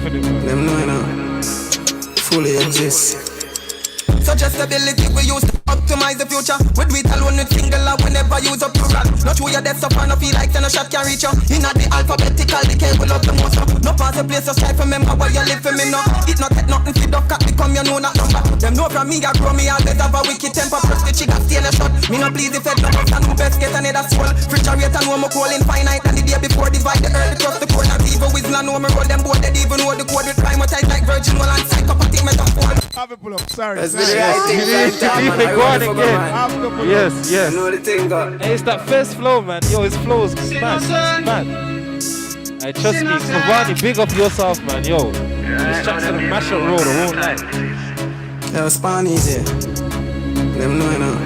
Them know now. Fully exist. Suggestibility we use to optimize the future. We do it alone with singular, we never use a plural. Not true, your death up and no feel like a shot can reach you. In the alphabetical decay, we love the most. No pass a place, so strive for remember where you live for me now. It not take nothing, feed up, cat become you know that number. Them know from me, I grow me, always have a wicked temper. Press the chick, I stay in a shot. Me no please the fed, no and who best get another soul. Refrigerator, know me cold infinite. And the day before divide the earth, trust the core. Not even whistle, know me roll them board. They even know the code with crime, tight like virgin, well and psychopathic metaphor. Have a pull up, sorry. Yes. I know the thing, God. Hey, it's that first flow, man. Yo, his flow is mad. Hey, trust me, Cavani, big up yourself, man. Yo, this track's gonna mash up road, I won't lie. Yo, Spanish there. Them know now.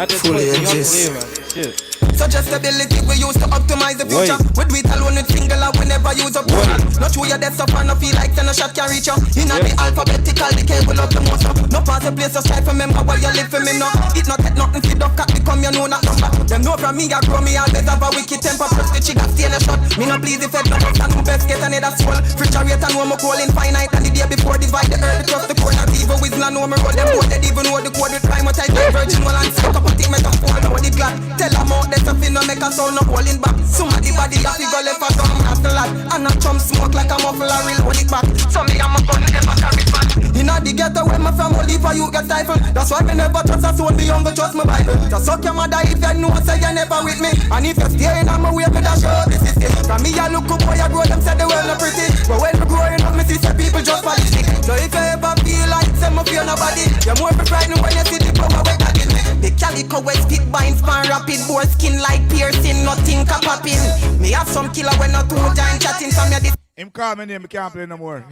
Fully exist. Man. Shit. Suggestibility we use to optimize the future. We do it alone with singular, we never use a plural. Not true, your death up and no feel like a shot can reach you. In the alphabetical decay, we love the most. No pass a place, so strive for remember where you live for me now. It not take nothing, feed up, cat become you know that number. Them know from me, I grow me, always have a wicked temper. Press the chick, I stay in a shot. Me no please the fed, no and who best get another soul. Refrigerator, know me cold infinite. And the day before divide the earth, trust the core. Not even whistle, know me roll them board. They even know the code with crime, tight like virgin, well and psychopathic metaphor. Know the glad, tell them out there. Something no make a sound no holding back. Somebody body that figure left a gun after lad. And a chum smoke like a muffler real hold it back. So me and my gun never carry back. Inna the ghetto where my from only for you get stifled. That's why me never trust a soul beyond the trust my Bible. Just suck your mother if you know say you never with me. And if you stay in my way me that show this is it. From me a look up boy I grow them say the world no pretty. But when me growing up me see say people just politic. So if you ever feel like say me fear nobody, you're more frightened when you see the power where that is me. The calico way spit binds span rapid boy skin like piercing, nothing can pop in. Me have some killer when not two giant chatting from your him call my name, I can't play no more.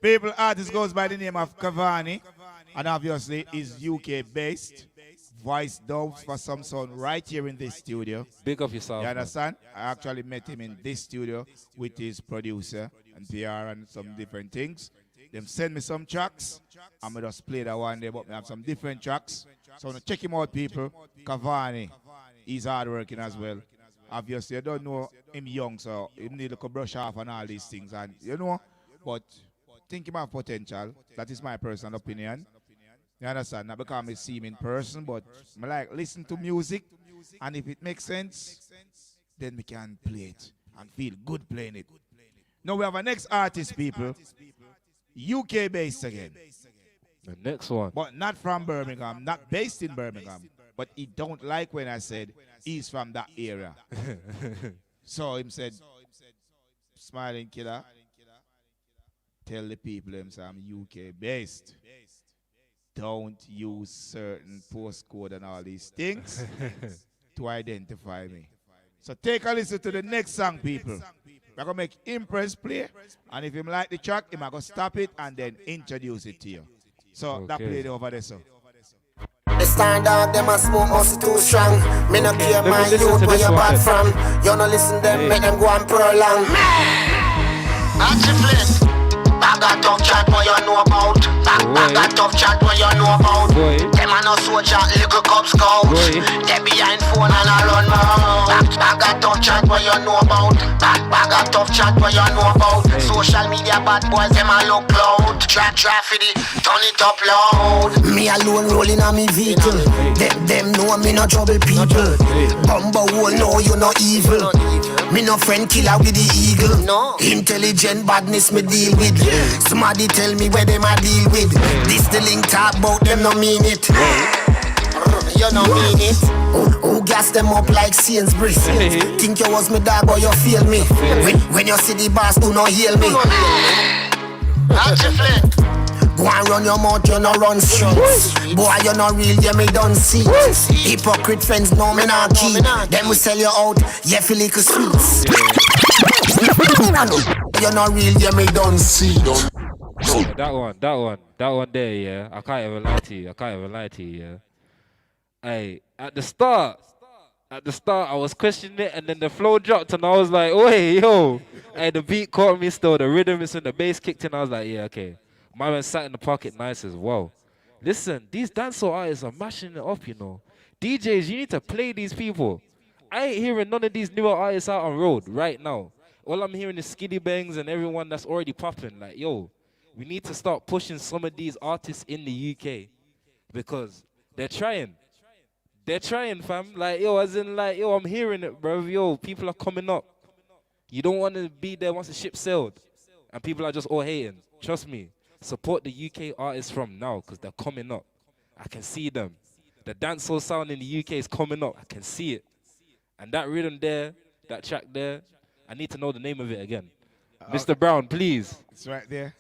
People artist goes by the name of Cavani, and obviously is UK based. Voice dubs for some sound right here in this studio. Big up yourself. You understand? I actually met him in this studio with his producer and PR and some different things. Them send me some tracks. I'm going to just play that one day, but we have some different tracks. So I'm going to check him out, people. Cavani, he's hardworking as well. Obviously, I don't know him young, so he need to brush off and all these things. And you know, but think him have potential. That is my personal opinion. You understand? Not because I see him in person, but I like listen to music, and if it makes sense, then we can play it and feel good playing it. Now we have a next artist, people. UK based again. The next one. But not from Birmingham, not based in Birmingham. But he don't like when I said he's from that area. So him said, Smiling Killer, tell the people him say I'm UK based. Don't use certain postcode and all these things to identify me. So take a listen to the next song, people. We're going to make Impress play, and if you like the track, I'm going to stop it and then introduce it to you. So that played over there, so. The standard, them a smoke must too strong. Me no care my youth where you bad from. You no listen them, make them go and prolong. Action flick. Bag a tough chat what you know about. Bag a tough chat what you know about. Them a no soldier, little Cub Scout. They behind phone and a run mouth. Bag a tough chat what you know about. Bag a tough chat what you know about. Social media bad boys, them a look loud. Trap for the, turn it up loud. Me alone rolling on me vehicle. Them know me no trouble people. Bumbo hole know you no evil. Me no friend killer with the eagle. No. Intelligent badness me deal with. Somebody tell me where them a deal with. This the link talk about them no mean it. You no mean it. Who gas them up like Sainsbury's? Think you was me dog or you feel me? When you see the boss, do not heal me. Go and run your mouth, you no run streets. Boy, you no real, yeah, me don't see. Hypocrite friends, no, me not keep. Then we sell you out, yeah, feel like a sweets. You no real, yeah, me don't see. That one there, yeah. I can't even lie to you, yeah. Hey, at the start, I was questioning it, and then the flow dropped, and I was like, wait, yo. Hey, the beat caught me still, the rhythm is in, the bass kicked in, I was like, yeah, okay. My man sat in the pocket nice as well. Listen, these dancehall artists are mashing it up, you know. DJs, you need to play these people. I ain't hearing none of these newer artists out on road right now. All I'm hearing is Skiddy Bangs and everyone that's already popping. Like, yo, we need to start pushing some of these artists in the UK because they're trying. They're trying, fam. Like, yo, as in, like, yo, I'm hearing it, bro. Yo, people are coming up. You don't want to be there once the ship sailed and people are just all hating. Trust me. Support the UK artists from now because they're coming up. I can see them. The dancehall sound in the UK is coming up. I can see it. And that rhythm there, that track there, I need to know the name of it again. Mr. Brown, please. It's right there.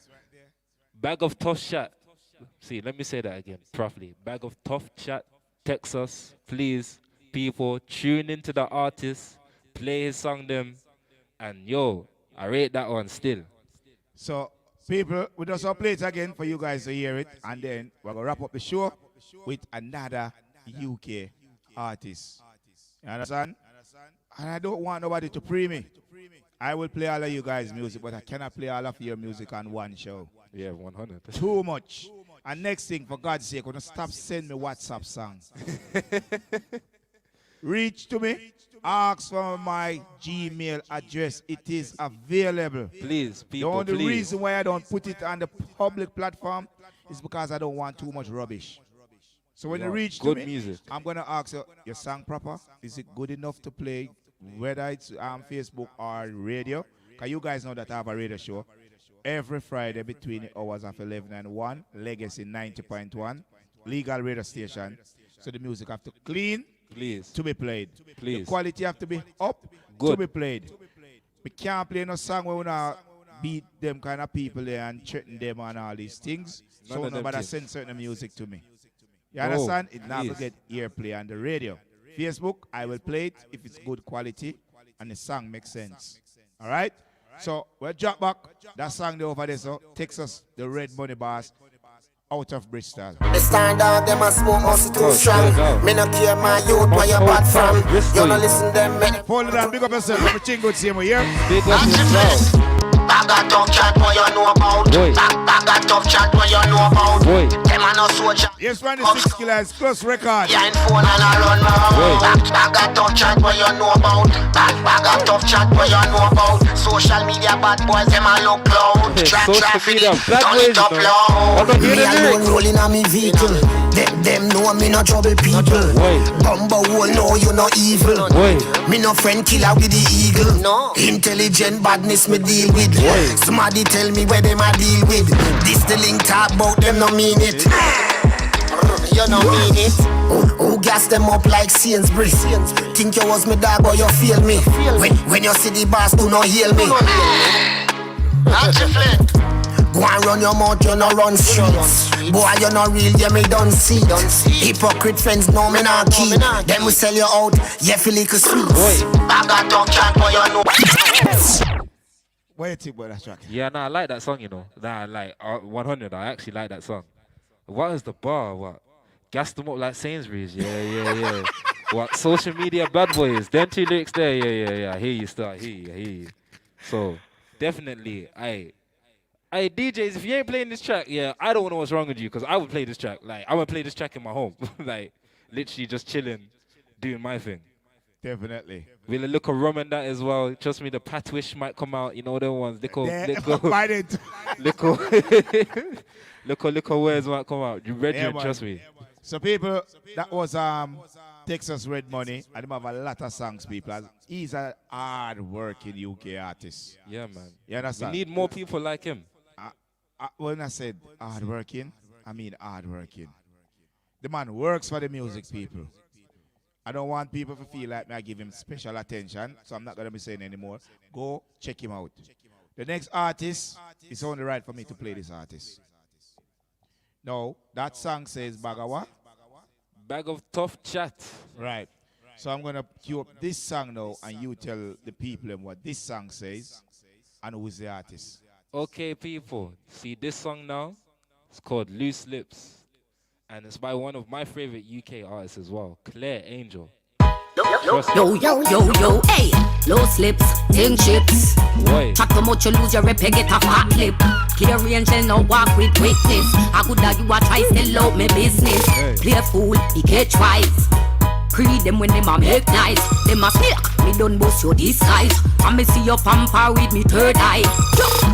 Bag of Tough Chat. See, let me say that again properly. Bag of Tough Chat, Texas, please. People, tune into the artist, play his song them, and yo, I rate that one still. So, people, we just play it again for you guys to hear it, and then we're going to wrap up the show with another UK artist. You understand? And I don't want nobody to pre me. I will play all of you guys' music, but I cannot play all of your music on one show. Yeah, 100. Too much. And next thing, for God's sake, gonna stop sending me WhatsApp songs. Reach to me. Ask for my Gmail address. It is available. Please, people, the only please. reason why I don't put it on the public platform is because I don't want too much rubbish. So when you reach to me, music. I'm going to ask you, your song proper? Is it good enough to play, whether it's on Facebook or radio? Because you guys know that I have a radio show every Friday between the hours of 11 and 1, Legacy 90.1, legal radio station. So the music have to clean. Please. To be played. Please. The quality have to be up. Good. To be played. We can't play no song where we not beat them kind of people there and threaten them and all these things. So nobody send certain music to me. You understand? It now will get airplay on the radio. Facebook, I will play it if it's good quality and the song makes sense. All right? So we'll drop back that song there over there. So Texas, the Red Money Boss, out of Bristol. The standard, them a smoke must too strong. Me no care my youth where you bad from. You no listen them. Hold it down, big up yourself. Everything good, see me here. Big up yourself. Bag a tough chat what you know about. Bag a tough chat what you know about. Them a no soldier. Yes, man, the 6 killers plus record. Yeah, in phone and I run round. Bag a tough chat what you know about. Bag a tough chat what you know about. Social media bad boys, them a look loud. Traffic, turn it up loud. Me alone rolling on me vehicle. Them know me no trouble people. Bumbo hole know you no evil. Me no friend killer with the eagle. No. Intelligent badness me deal with. Somebody tell me where them a deal with. This the link talk about them no mean it. You no mean it. Who gas them up like Sainsbury's? Think you was me dog or you feel me? When you see the boss do not heal me. Go and run your mouth, you no run streets. Boy, you no real, yeah, me don't see. Hypocrite friends know me not keep. Then we sell you out, yeah, feel like a sweets. I got talk chat, boy, you know. What do you think about that track? Yeah, I like that song, you know. Nah, like 100, I actually like that song. What is the bar? What? Gas them up like Sainsbury's, yeah. What? Social media bad boys. Them 2 lyrics there, yeah. I hear you, I hear you. So, definitely, Hey DJs, if you ain't playing this track, yeah, I don't know what's wrong with you, because I would play this track. Like, I would play this track in my home. Like, literally just chilling, doing my thing. Definitely. With a look of rum and that as well. Trust me, the Patwish might come out. You know them ones. Little words might come out. You ready? Trust me. So people, that was Texas Red Money. And they have a lot of songs, people. He's a hard-working UK artist. Yeah, man. You understand? We need more people like him. When I said hard-working, I mean hard-working. The man works for the music, people. I don't want people to feel like I give him special attention, so I'm not going to be saying anymore. Go check him out. The next artist, it's only right for me to play this artist. No, that song says bag of what? Bag of tough chat. Right. So I'm going to cue up this song now, and you tell the people what this song says and who's the artist. Okay, people. See this song now? It's called Loose Lips. And it's by one of my favorite UK artists as well, Claire Angel. Yo, hey, loose lips, ting chips. Chat too much, you lose your rep, you get a fat lip. Clear Angel, no walk with weakness. I could have you a try, still out me business. Play fool, he catch twice. Creed them when them a make nice. Them a fake, me don't bust your disguise. And me see your pamper with me third eye.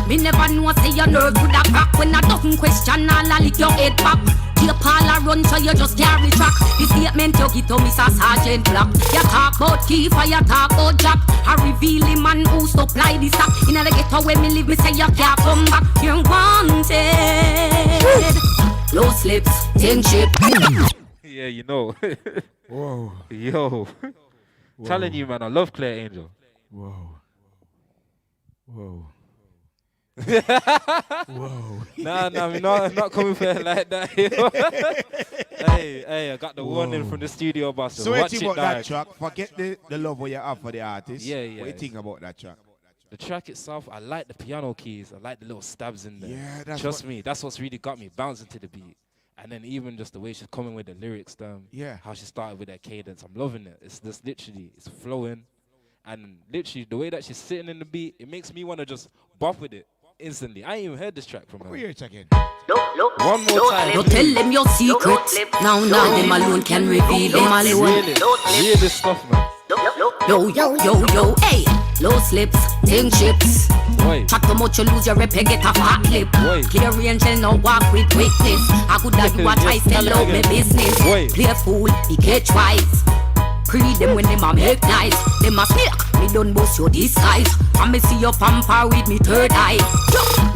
Me never know say your nerve could have crack. When I don't question, I'll lick your head back. Your parlor run so you just carry track. The statement you get to Mr. Sergeant Black. You talk about Kiefer, you talk about Jack. I reveal the man who supply the sack. In the ghetto where me live, me say you can't come back. You're wanted. Loose lips, ting chip. Yeah, you know. Whoa. Yo. Whoa. Telling you, man, I love Claire Angel. Whoa. Whoa, we're not coming for it like that. hey, I got the warning from the studio boss. So what do you think about that track? Forget the love what you have for the artist. Yeah. What do you think about that track? The track itself, I like the piano keys. I like the little stabs in there. Yeah, Trust me, that's what's really got me bouncing to the beat. And then even just the way she's coming with the lyrics, how she started with that cadence, I'm loving it. It's just literally, it's flowing. And literally, the way that she's sitting in the beat, it makes me want to just bop with it instantly. I ain't even heard this track from her. Who you checking? One more time. Don't tell them your secrets. Now, them alone can reveal them alone. Really stuff, man. Yo, hey, loose lips, ting chips. Chat too much, you lose your rep, you get a fat lip. Clear Angel, no walk with weakness. I could have you a try, still out me business. Play fool, he catch twice. Creed them when them a make nice. Them a snake, me don't bust your disguise. And me see your pamper with me third eye.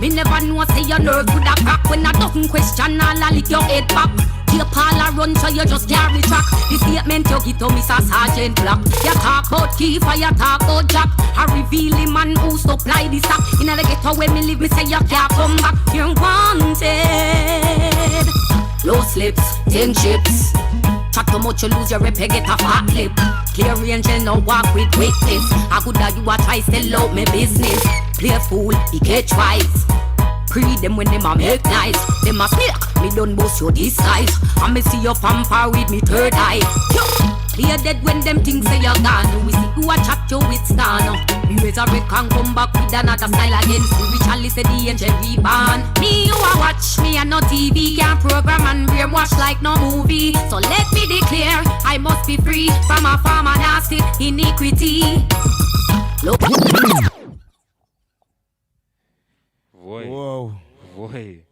Me never know say your nerve could have crack. When I don't question, I'll lick your head back. Your parlor run so you just carry track. The statement you get to Mr. Sergeant Black. You talk about Kiefer, you talk about Jack. I reveal the man who supply the sack. In the ghetto where me live, me say you can't come back. You're wanted. Loose lips, ting chips. Chat too much, you lose your rep, you get a fat lip. Clear angel, no walk with weakness. I could have you a try sell out me business. Play a fool, he catch wise. Pre them when them a make nice. Them a snake, me don't boast your disguise. I me see your pamper with me third eye. Clear dead when them things say you're gone. We see you a chat you with scan. We resurrect and come back with another style again. Spiritually say the angel reborn. Me you a watch, me a no TV. Can't program and brainwash like no movie. So let me declare, I must be free from a form of nasty iniquity. Look. Boy. Whoa. Boy.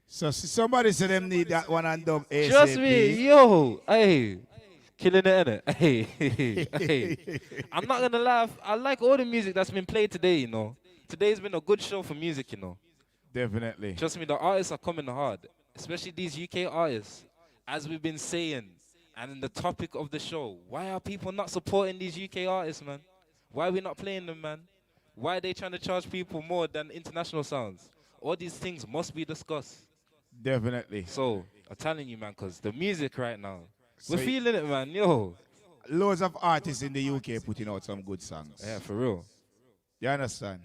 So somebody said them need that one and dub ASAP. Trust me, yo. Hey. Killing it, innit? Hey. Hey. I'm not gonna laugh. I like all the music that's been played today, you know. Today's been a good show for music, you know. Definitely. Trust me, the artists are coming hard. Especially these UK artists. As we've been saying, and in the topic of the show, why are people not supporting these UK artists, man? Why are we not playing them, man? Why are they trying to charge people more than international sounds? All these things must be discussed. Definitely. So, I'm telling you, man, because the music right now, we're feeling it, man, yo. Loads of artists in the UK putting out some good songs. Yeah, for real. You understand?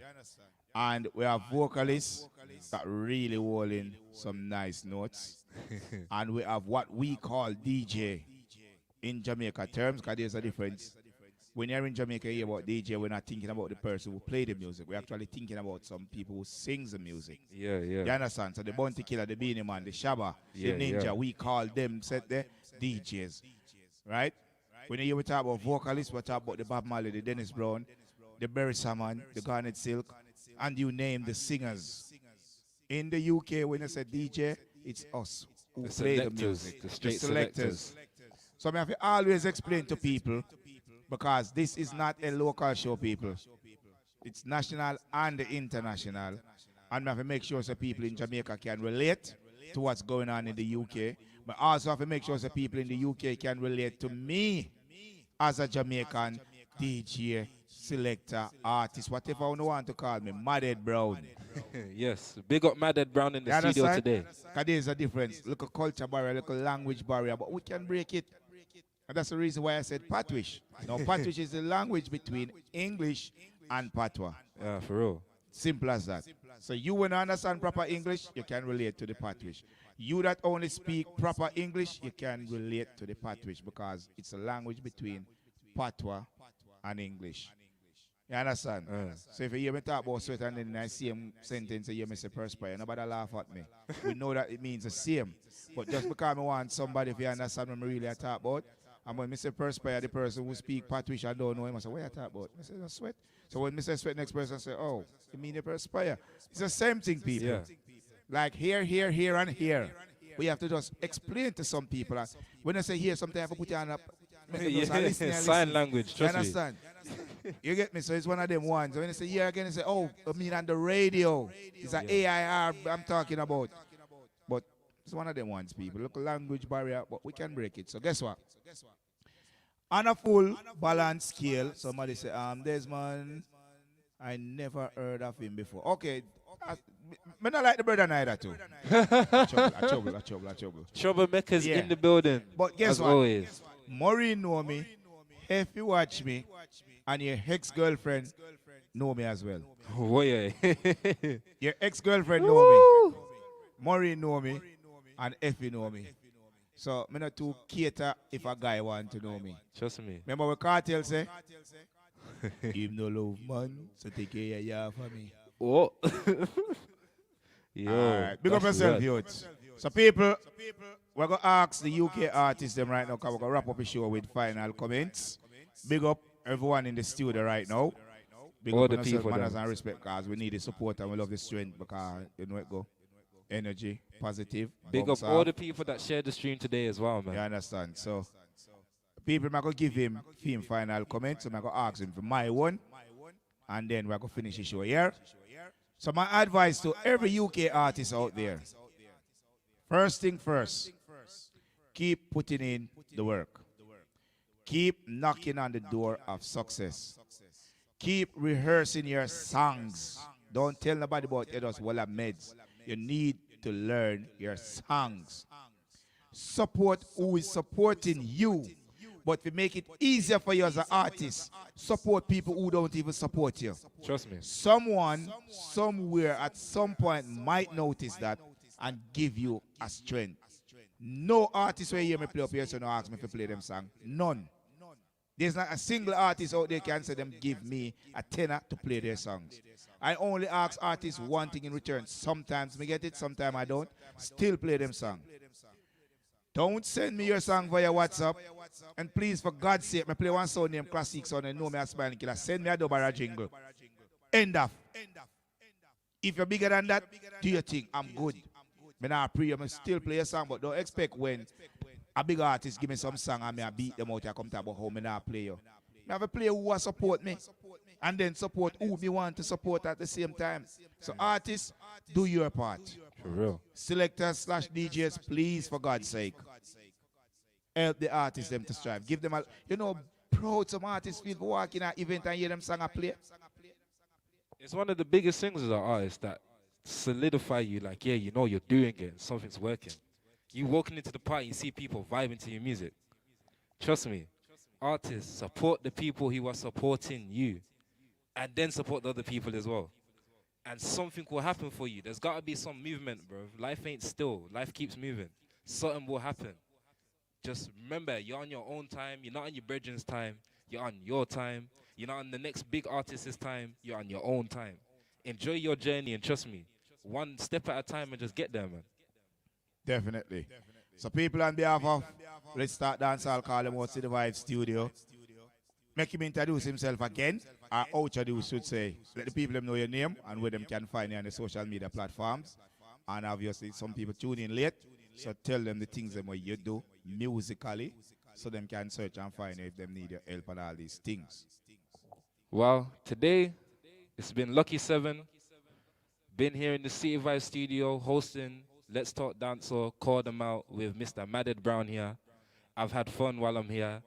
And we have vocalists that really holding some nice notes. And we have what we call DJ in Jamaica terms, because there's a difference. When you're in Jamaica, you hear about DJ, we're not thinking about the person who play the music. We're actually thinking about some people who sings the music. Yeah. You understand? So the Bounty Killer, the Beanie Man, the Shabba, the Ninja, we call them, set there, DJs. Right? When you hear we talk about vocalists, we talk about the Bob Marley, the Dennis Brown, the Barry Salmon, the Garnet Silk, and you name the singers. In the UK, when you say DJ, it's us who play the music. The straight selectors. So I have to always explain to people, because this is not a local show, people. It's national and international. And I have to make sure that people in Jamaica can relate to what's going on in the UK. But also have to make sure that people in the UK can relate to me as a Jamaican DJ, selector, artist, whatever you want to call me, Madhead Brown. Yes, big up Madhead Brown in the studio today. Because there's a difference. Look a culture barrier, look a language barrier, but we can break it. And that's the reason why I said Patois. Now, Patois is the language between English and Patois. Yeah, for real. Simple as that. So you when you understand proper English, you can relate to the Patois. You that only speak proper English, you can relate to the Patois, because it's a language between Patois and English. You understand? So if you hear me talk about sweat and then I see him sentence, you hear me say perspire, nobody laugh at me. We know that it means the same. But just because I want somebody, if you understand what I really talk about, and when I say perspire, the person who speak Patois, I don't know him, I say, what you talk about? I say, no, sweat. So when I say sweat, next person say, oh, you mean the perspire? It's the same thing, people. Yeah. Like here, and here. We have to just explain to some people. When I say here, sometimes I have to put your hand up. Sign language, trust you understand? You get me? So it's one of them ones. When I say here again, I say, oh, I mean on the radio. It's an AIR I'm talking about. But it's one of them ones, people. Look, language barrier, but we can break it. So guess what? On a full balance scale, somebody say, Desmond, I never heard of him before. Okay. I don't like the brother neither too. Trouble. Troublemakers in the building. But guess as what? Always. Maureen know me. If you watch me, and your ex-girlfriend know me as well. Oh, yeah. Your ex-girlfriend know me. Maureen know me, and Effie know me. So me not too cater if a guy want to know me. Trust me. Remember what Cartel say? Him no love man, so take care of ya for me. Oh. Yo, all right. Big up yourself, youth. So people, we're going to ask the UK artists them right now, because we're going to wrap up the show with final comments. Big up everyone in the studio right now. Big all up the people, manners and respect, because we need the support and we love the strength, because you know it go. Energy, positive. Big up all the people that shared the stream today as well, man. You understand? So people, I'm going to give him final comments. So I'm going to ask him for my one. And then we're going to finish the show here. So my advice to every UK artist out there, first thing first, keep putting in the work. Keep knocking on the door of success. Keep rehearsing your songs. Don't tell nobody about it, just Walla Meds. You need to learn your songs. Support who is supporting you. But to make it easier for you as an artist, support people who don't even support you. Trust me. Someone, somewhere, at some point might notice that and give you a strength. No artist where you hear me play up here, so no ask me to play them song. None. There's not a single artist out there can say them give me a tenner to play their songs. I only ask artists one thing in return. Sometimes me get it, sometimes I don't. Still play them song. Don't send me your song via WhatsApp. And please, for God's sake, me play one song named Classic Sound and know me a Smiling Killer. Send me a dub or a jingle. End of. If you're bigger than that, do your thing. I'm good. Me not pray, I still play a song, but don't expect when a big artist give me some song and me I beat them out, I come to about how me not play you. Me have a player who will support me and then support who me want to support at the same time. So artists, do your part. For real. Selectors / DJs, please, for God's sake, help the artists them to strive. Give them a, proud some artists feel for walking at event and hear them song a play. It's one of the biggest things as an artist that solidify you, like, yeah, you know you're doing it, something's working. You walking into the party, you see people vibing to your music. Trust me, artists, support the people who are supporting you, and then support the other people as well. And something will happen for you. There's got to be some movement, bro. Life ain't still. Life keeps moving. Something will happen. Just remember, you're on your own time. You're not on your brethren's time. You're on your time. You're not on the next big artist's time. You're on your own time. Enjoy your journey, and trust me, one step at a time and just get there, man. Definitely. So people on behalf of Let's Start Dance, I'll call him out to the Vibe Studio. Make him introduce himself again, or introduce, should say. Let the people know your name and where them can find you on the social media platforms. And obviously some people tune in late, so tell them the things that you do musically, so them can search and find you if they need your help and all these things. Well, today, it's been Lucky 7. Been here in the City Vibe studio hosting Let's Talk Dancehall, Call Them Out with Mr. Maded Brown here. I've had fun while I'm here.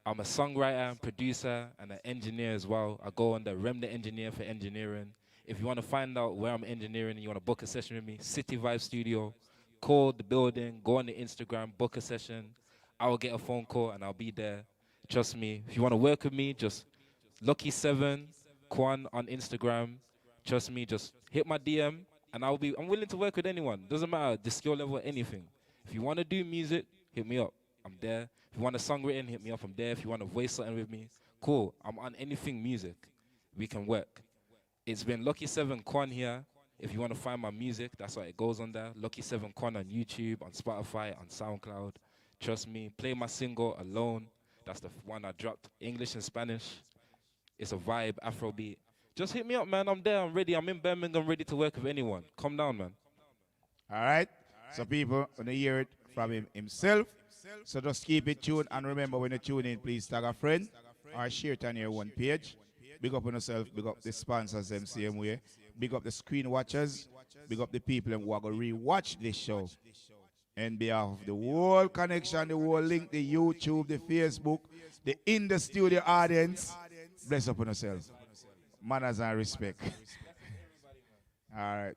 I'm a songwriter and producer and an engineer as well. I go under Rem the Engineer for engineering. If you want to find out where I'm engineering and you want to book a session with me, City Vibe Studio, call the building, go on the Instagram, book a session. I will get a phone call and I'll be there. Trust me. If you want to work with me, just Lucky7 Kwan on Instagram. Trust me, just hit my DM and I'm willing to work with anyone. Doesn't matter the skill level or anything. If you want to do music, hit me up. I'm there. If you want a song written, hit me up. I'm there. If you want to voice something with me, cool. I'm on anything music. We can work. It's been Lucky7 Kwan here. If you want to find my music, that's what it goes on there. Lucky7 Kwan on YouTube, on Spotify, on SoundCloud. Trust me, play my single Alone. That's the one I dropped. English and Spanish. It's a vibe, Afrobeat. Just hit me up, man. I'm there. I'm ready. I'm in Birmingham, ready to work with anyone. Come down, man. All right. So people want to hear it from himself. So just keep it tuned. And remember, when you tune in, please tag a friend or share it on your one page. Big up on yourself. Big up the sponsors them same way. Big up the screen watchers. Big up the people who are going to re-watch this show. On behalf of the whole connection, the whole link, the YouTube, the Facebook, the in the studio audience, bless up on yourself. Manners and respect. All right.